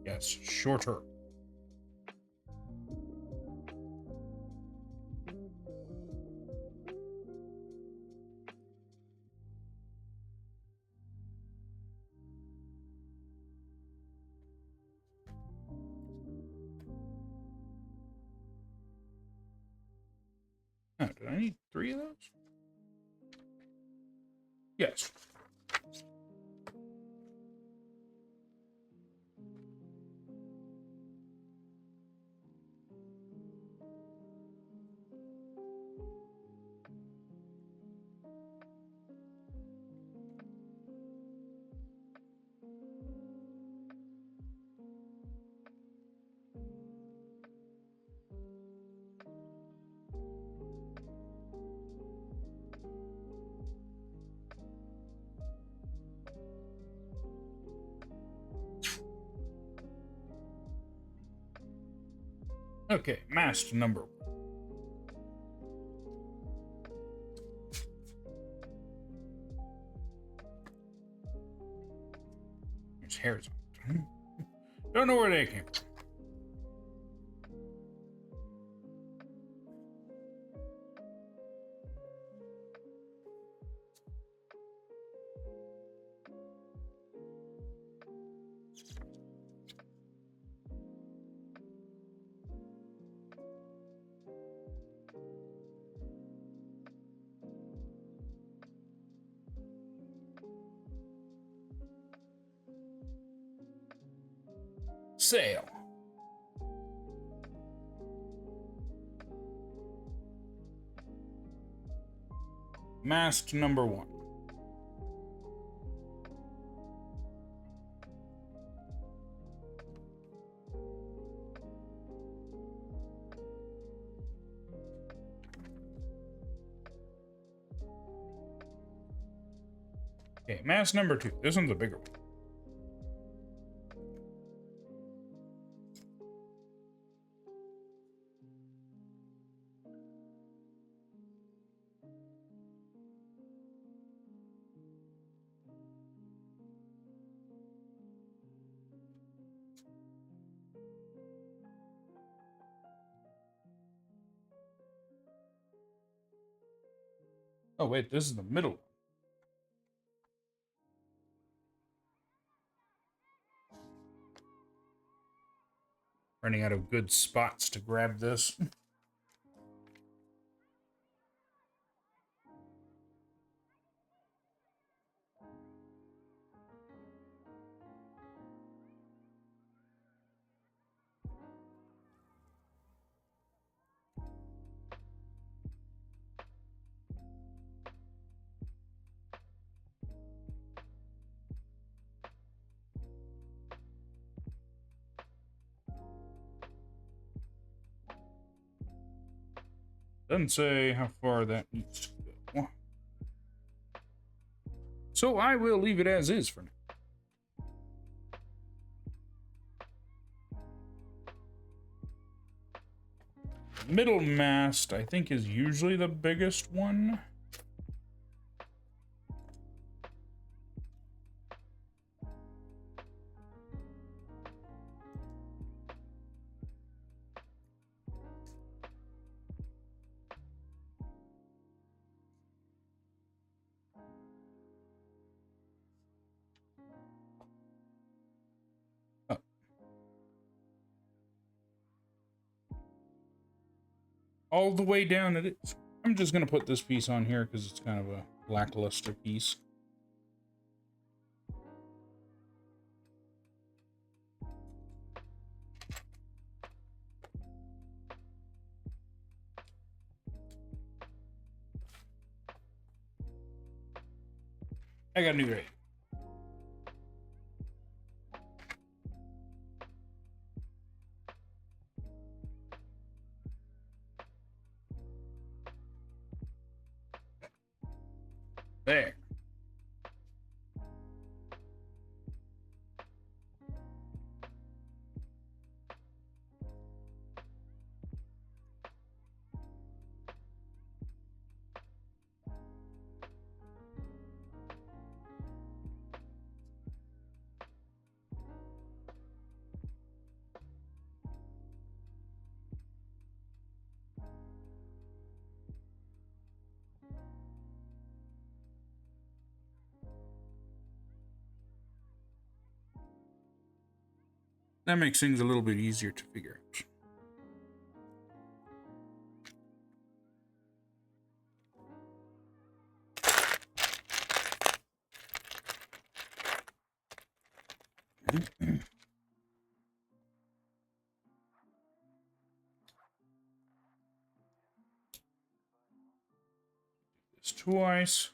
Yeah, Yes, shorter. Oh, did I need 3 of those? Yes. Okay, mask number 1. There's hairs on it. Don't know where they came from. Sale. Mask number 1. Okay, mask number 2. This one's a bigger one. Oh, wait, this is the middle one. Running out of good spots to grab this. Doesn't say how far that needs to go. So I will leave it as is for now. Middle mast, I think, is usually the biggest one. Oh. All the way down it is. I'm just going to put this piece on here because it's kind of a lackluster piece. I got a new rate. There. That makes things a little bit easier to figure out. This twice.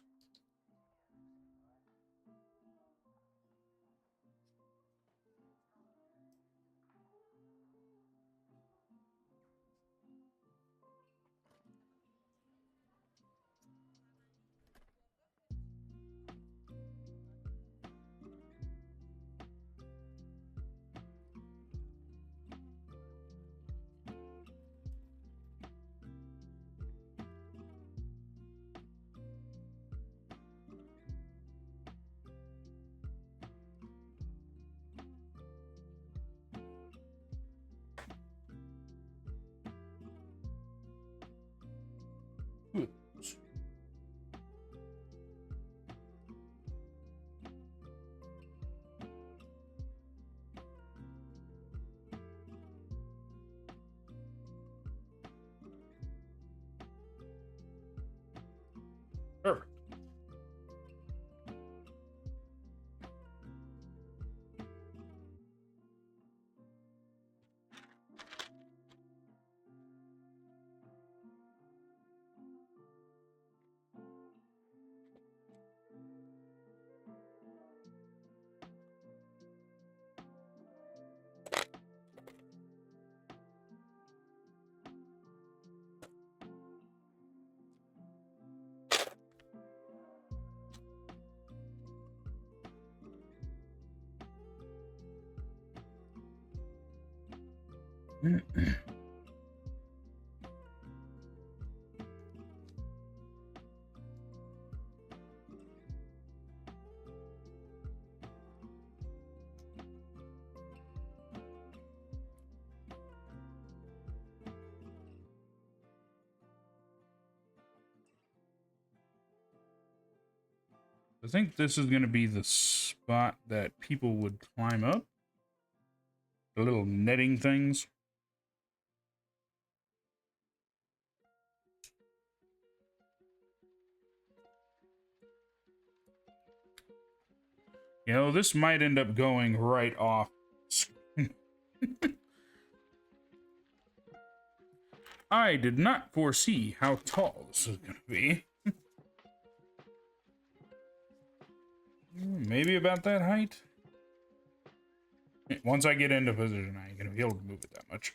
Perfect. I think this is going to be the spot that people would climb up. The little netting things. You know, this might end up going right off. I did not foresee how tall this is going to be. Maybe about that height. Once I get into position, I ain't going to be able to move it that much.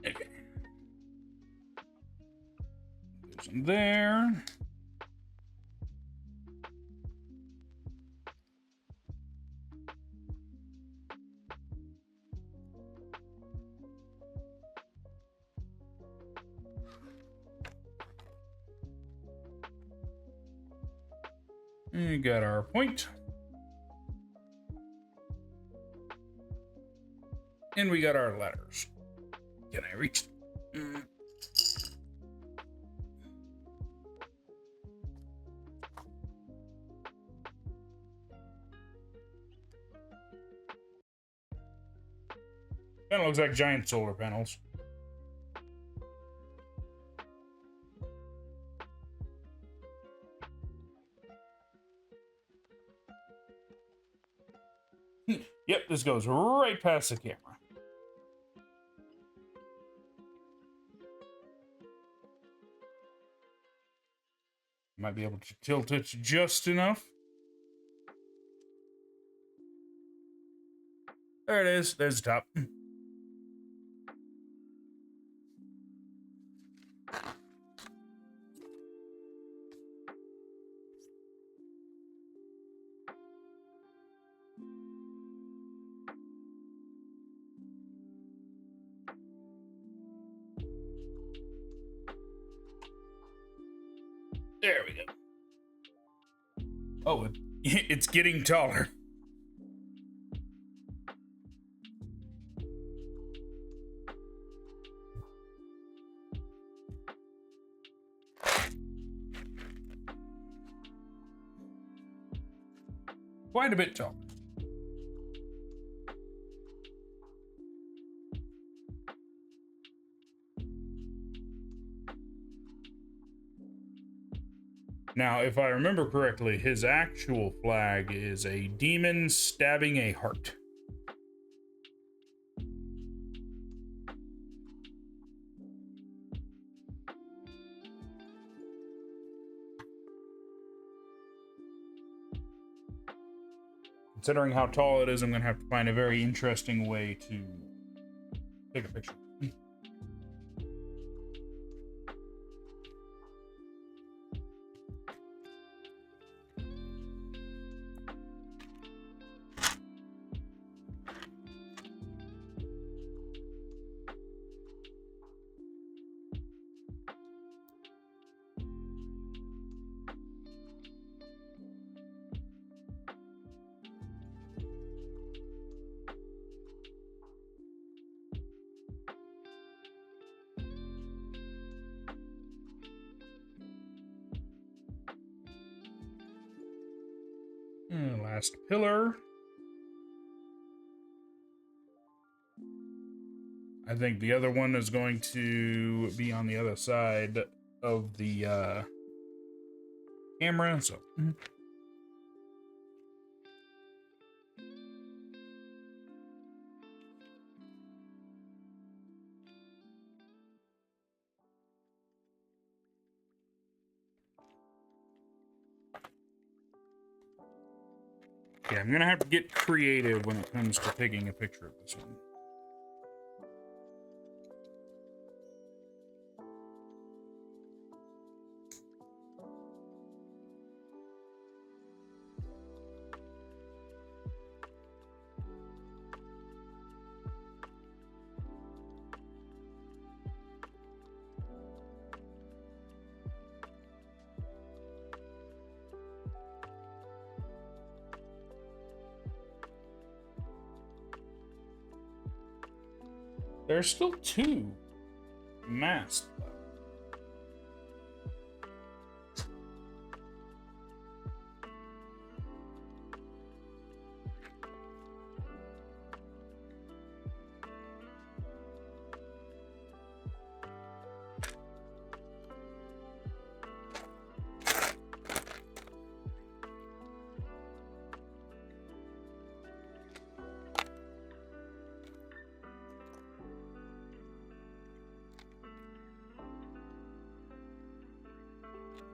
Okay. There's some there. We got our point. And we got our letters. Can I reach? Kind of looks like giant solar panels. Yep, this goes right past the camera. Might be able to tilt it just enough. There it is. There's the top. There we go. Oh, it's getting taller. Quite a bit taller. Now, if I remember correctly, his actual flag is a demon stabbing a heart. Considering how tall it is, I'm going to have to find a very interesting way to take a picture. Last pillar. I think the other one is going to be on the other side of the camera, so. Yeah, I'm gonna have to get creative when it comes to taking a picture of this one. There's still 2 masks left.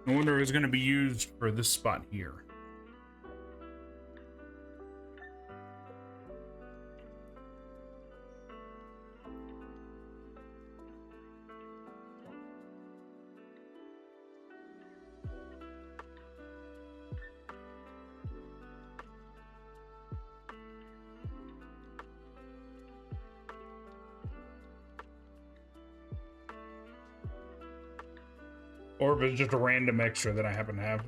I wonder if it's going to be used for this spot here. Or if it's just a random extra that I happen to have.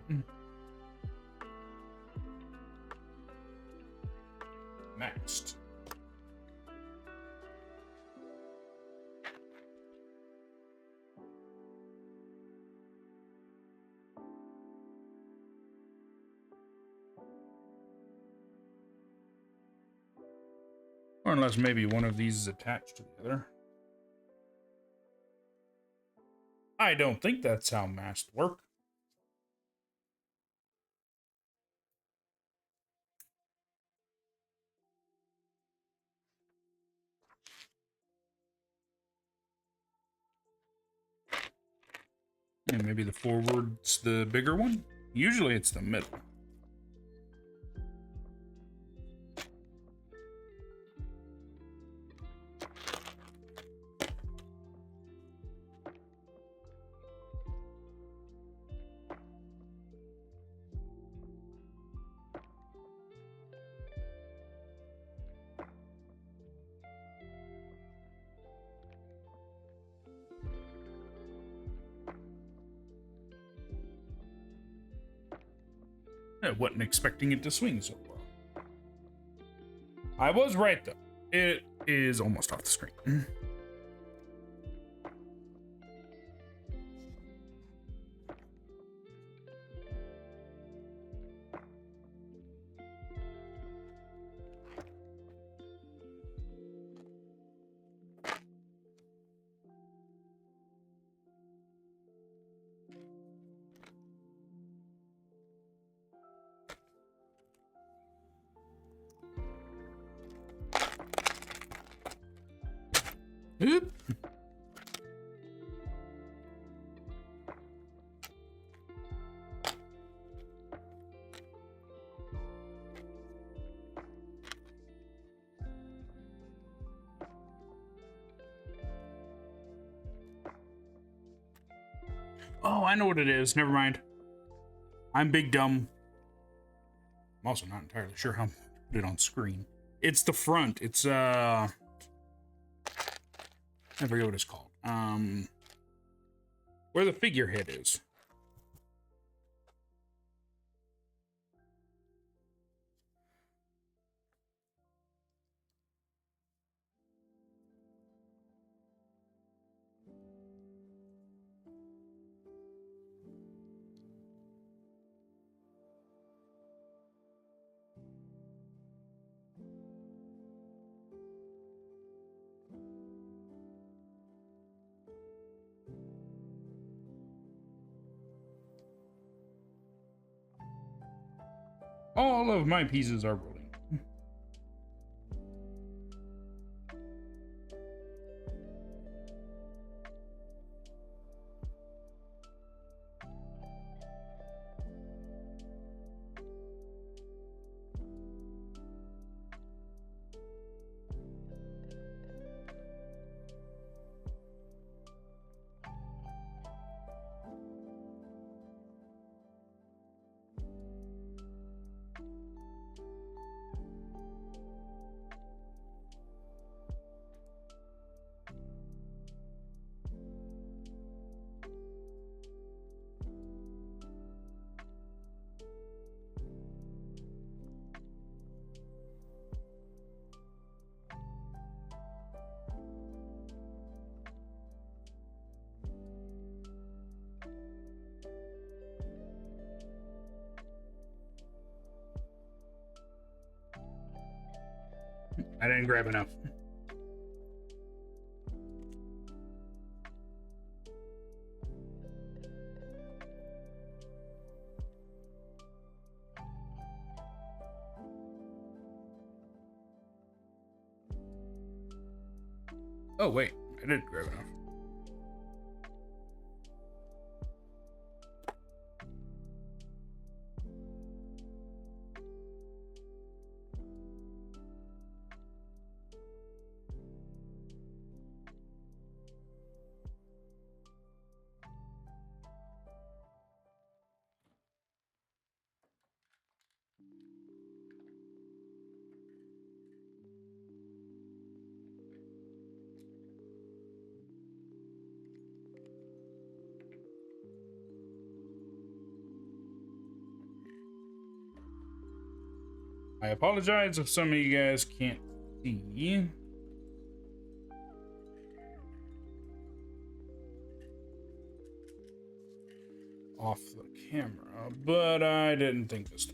Next. Or unless maybe one of these is attached to the other. I don't think that's how masks work. And maybe the forward's the bigger one? Usually it's the middle. I wasn't expecting it to swing so well. I was right, though. It is almost off the screen. Oop. Oh, I know what it is. Never mind. I'm big dumb. I'm also not entirely sure how to put it on screen. It's the front. It's I forget what it's called. Where the figurehead is. All of my pieces are rolling. I didn't grab enough. Oh, wait. I did grab enough. I apologize if some of you guys can't see. Off the camera, but I didn't think this.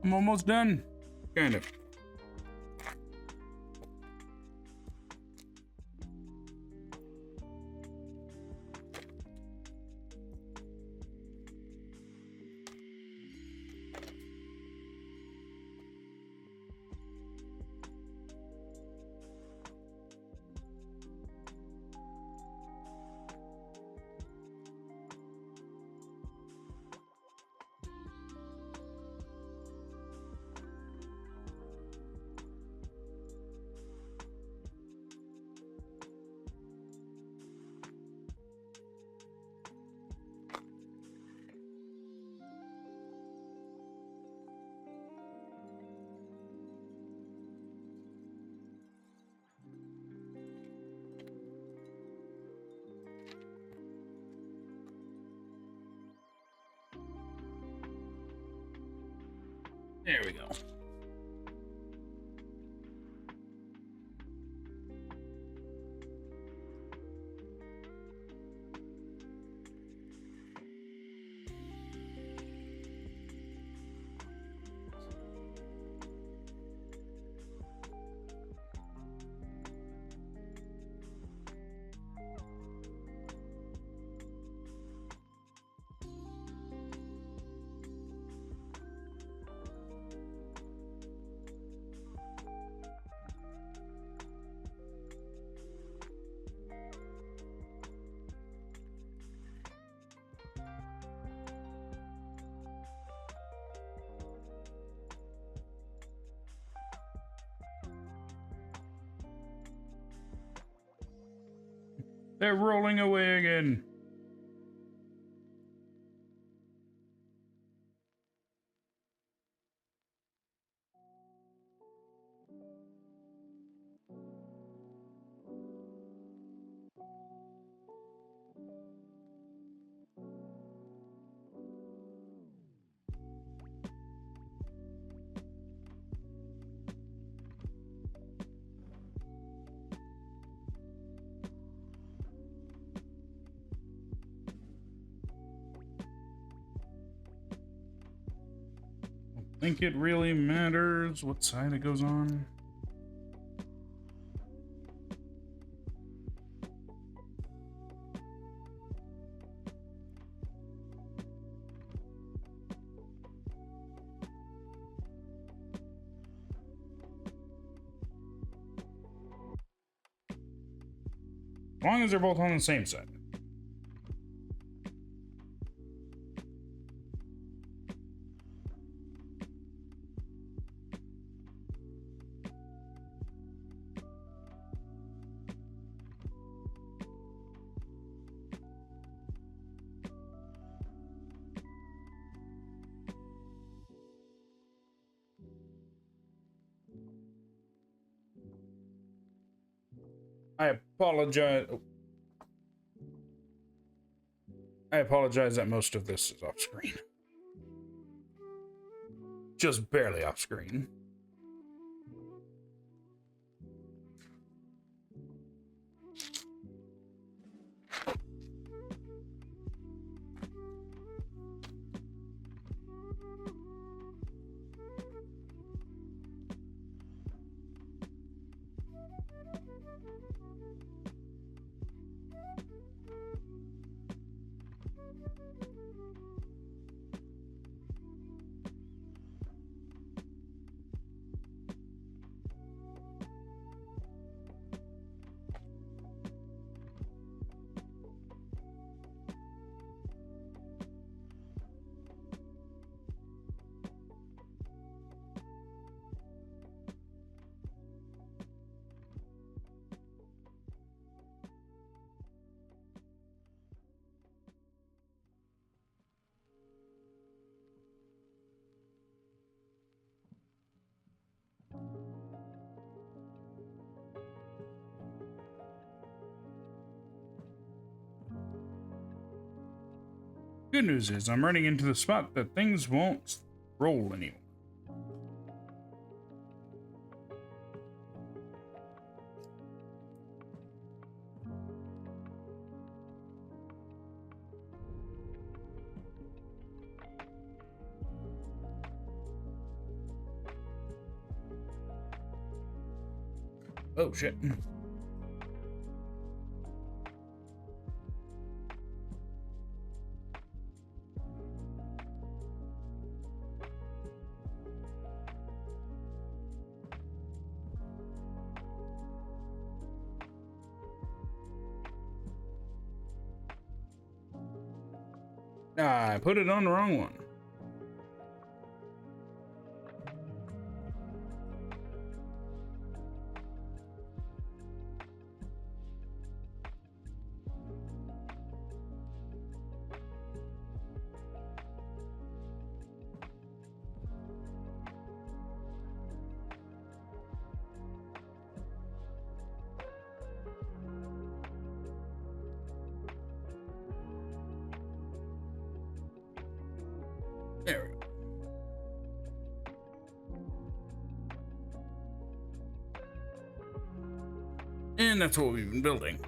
I'm almost done. Kind of. There we go. They're rolling away again. Think it really matters what side it goes on? As long as they're both on the same side. I apologize. I apologize that most of this is off screen. Just barely off screen. Good news is I'm running into the spot that things won't roll anymore. Oh shit. I put it on the wrong one. And that's what we've been building.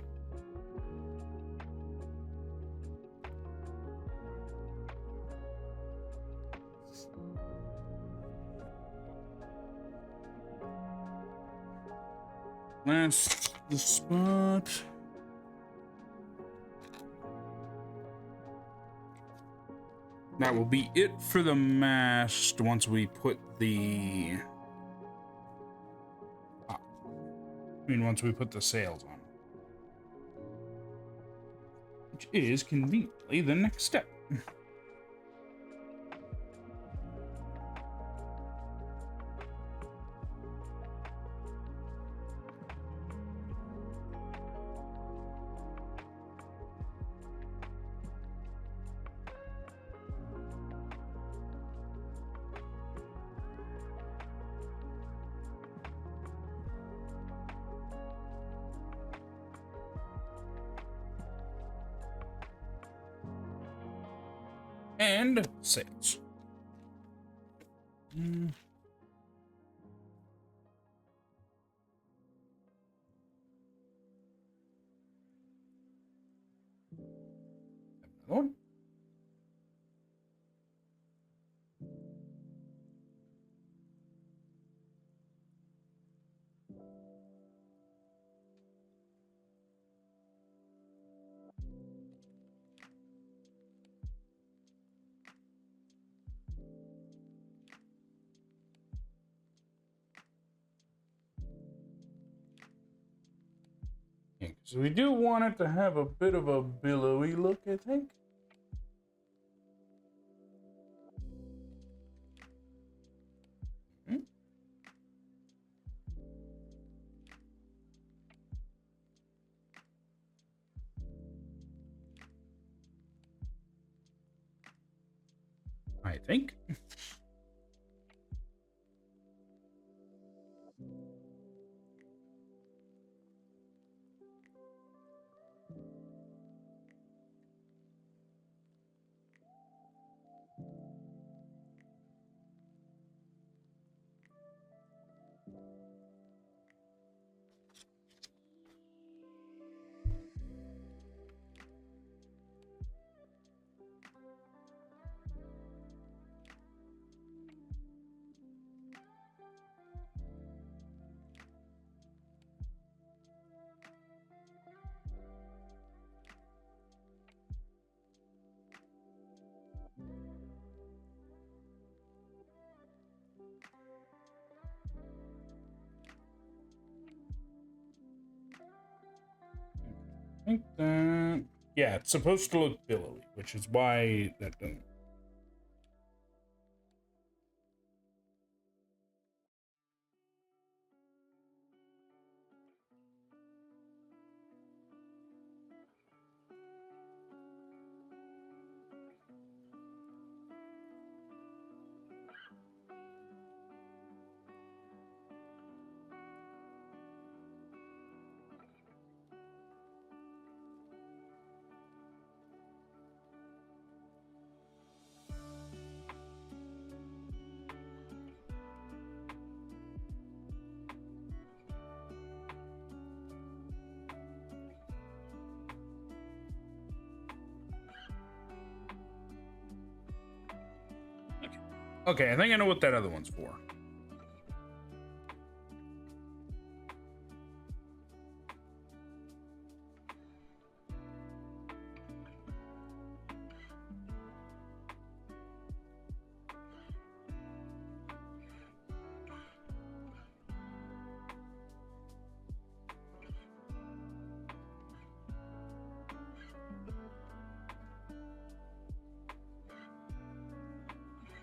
Last the spot. That will be it for the mast once we put the... once we put the sails on. Which is conveniently the next step. And sails. Another one. So we do want it to have a bit of a billowy look, I think. I think. I think that... Yeah, it's supposed to look billowy, which is why that doesn't... Okay, I think I know what that other one's for.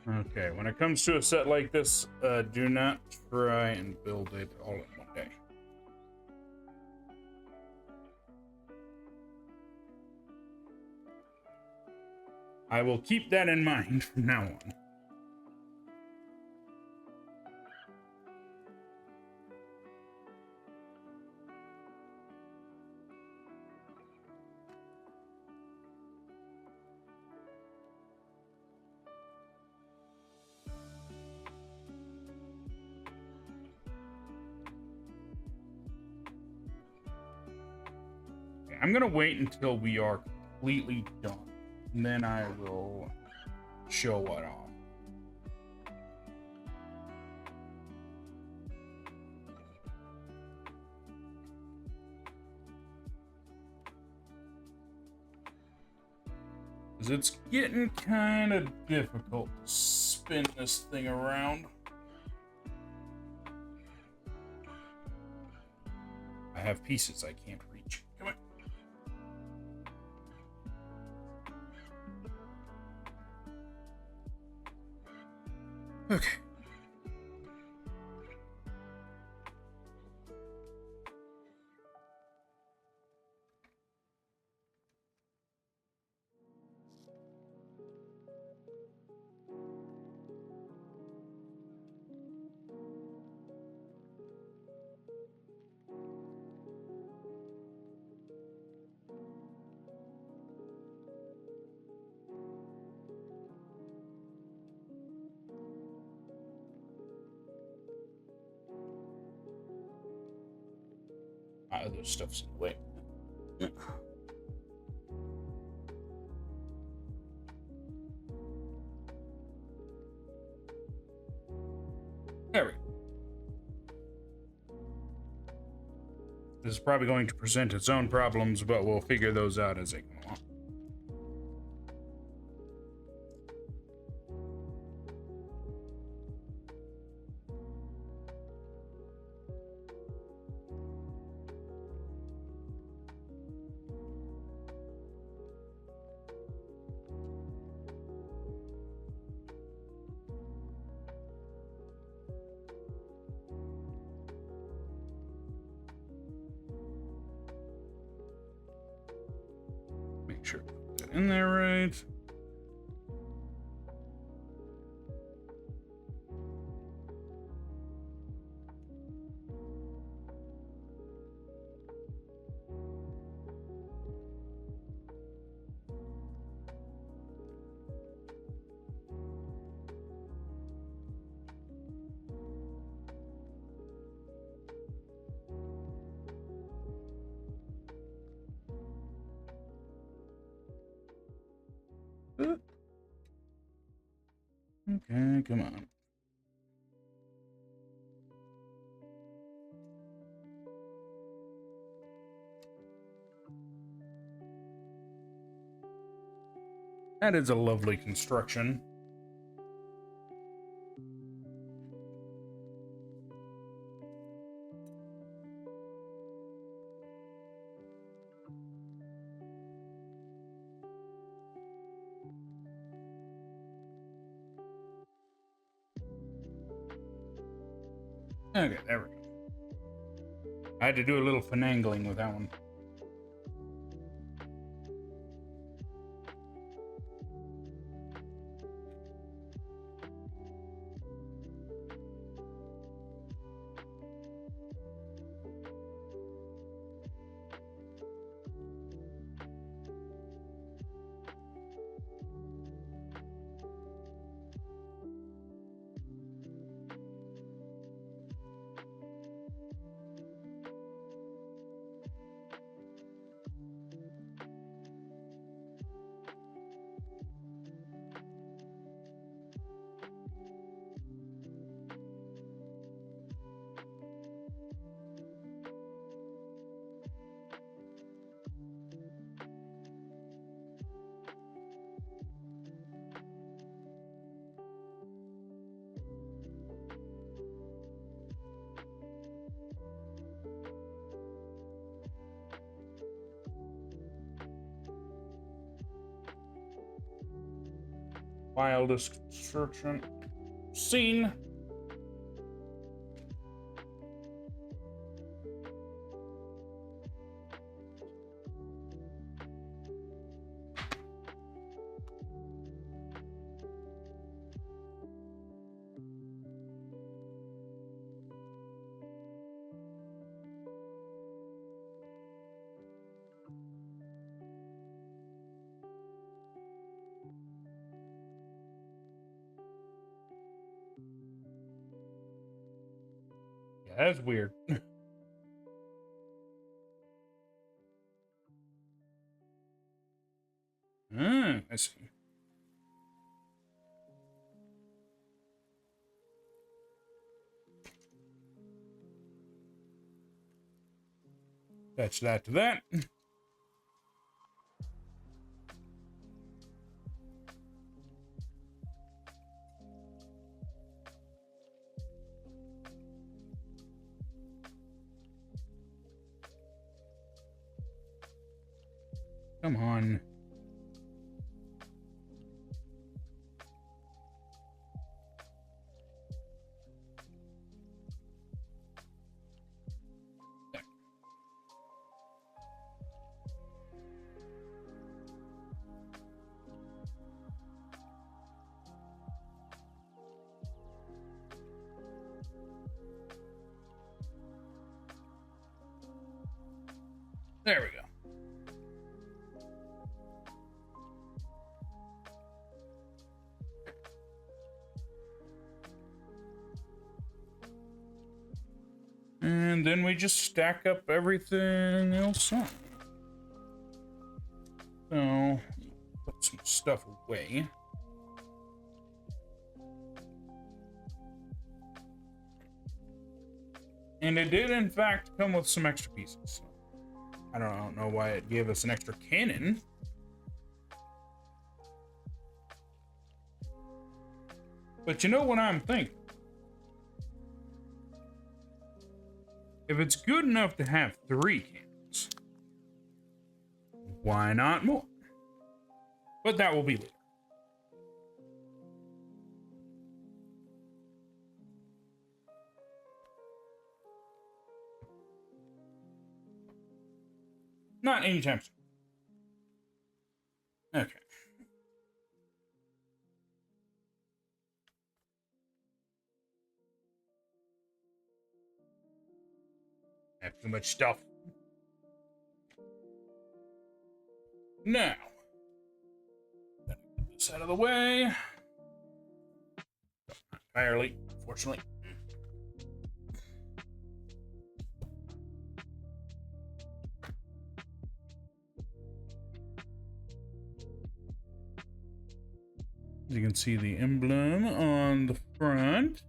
Okay, when it comes to a set like this, do not try and build it all in one day. I will keep that in mind from now on. I'm gonna wait until we are completely done, and then I will show what off. Because it's getting kind of difficult to spin this thing around. I have pieces I can't reach. Come on. Okay. Other stuff's in the way. There we go. This is probably going to present its own problems, but we'll figure those out as they come along. Make sure I put that in there right. Okay, come on. That is a lovely construction. Okay, there we go. I had to do a little finagling with that one. Wildest construction seen. Yeah, that's weird. I see. Attach that to that. Come on. There we go. And then we just stack up everything else on. So, put some stuff away. And it did, in fact, come with some extra pieces. So I don't know why it gave us an extra cannon. But you know what I'm thinking? If it's good enough to have 3 cannons, why not more? But that will be later. Not anytime soon. Okay. I have too much stuff. Now, get this out of the way. Not entirely, unfortunately. You can see the emblem on the front.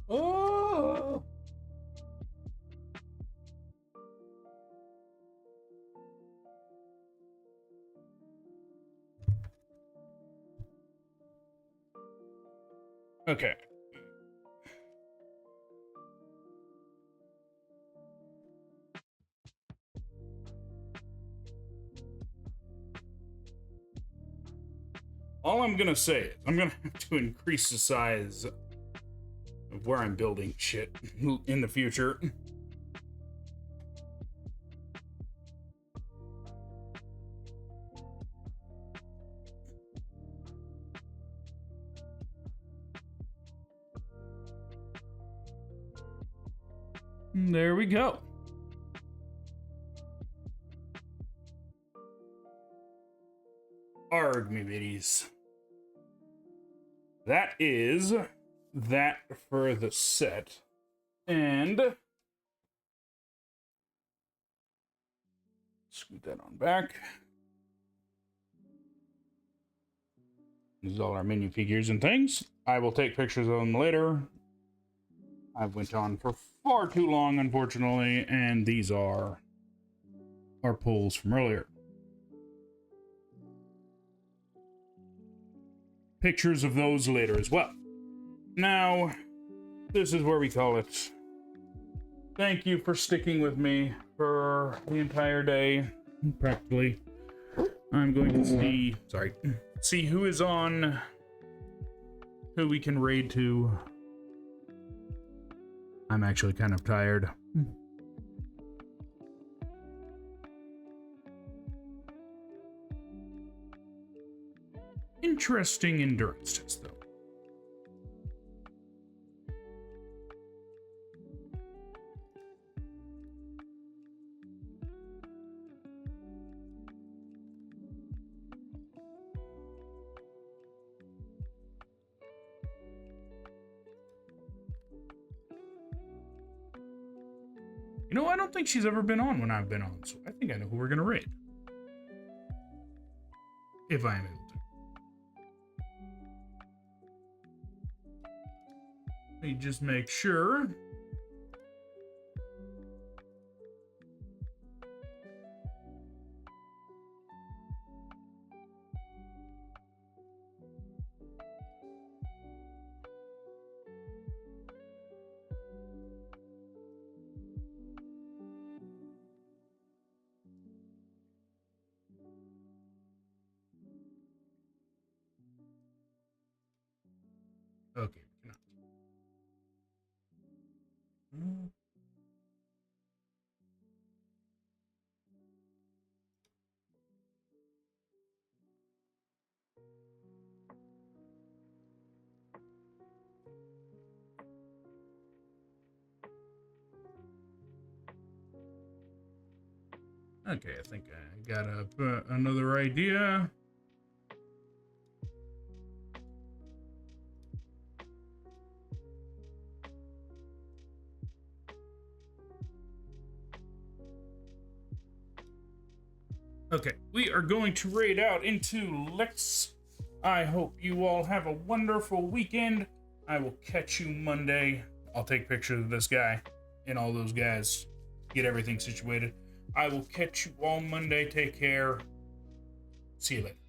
Oh! Okay. All I'm gonna say is I'm gonna have to increase the size of where I'm building shit in the future. There we go. Arg, me biddies. That is that for the set. And scoot that on back. This is all our minifigures and things. I will take pictures of them later. I went on for far too long, unfortunately, and these are our pulls from earlier. Pictures of those later as well. Now, this is where we call it. Thank you for sticking with me for the entire day, practically. I'm going to see who is on, who we can raid to. I'm actually kind of tired. Interesting endurance test, though. No, I don't think she's ever been on when I've been on, so I think I know who we're gonna raid. If I am able to. Let me just make sure. Okay, we cannot. Okay, I think I got another idea. Okay, we are going to raid out into Lex. I hope you all have a wonderful weekend. I will catch you Monday. I'll take pictures of this guy and all those guys, get everything situated. I will catch you all Monday. Take care. See you later.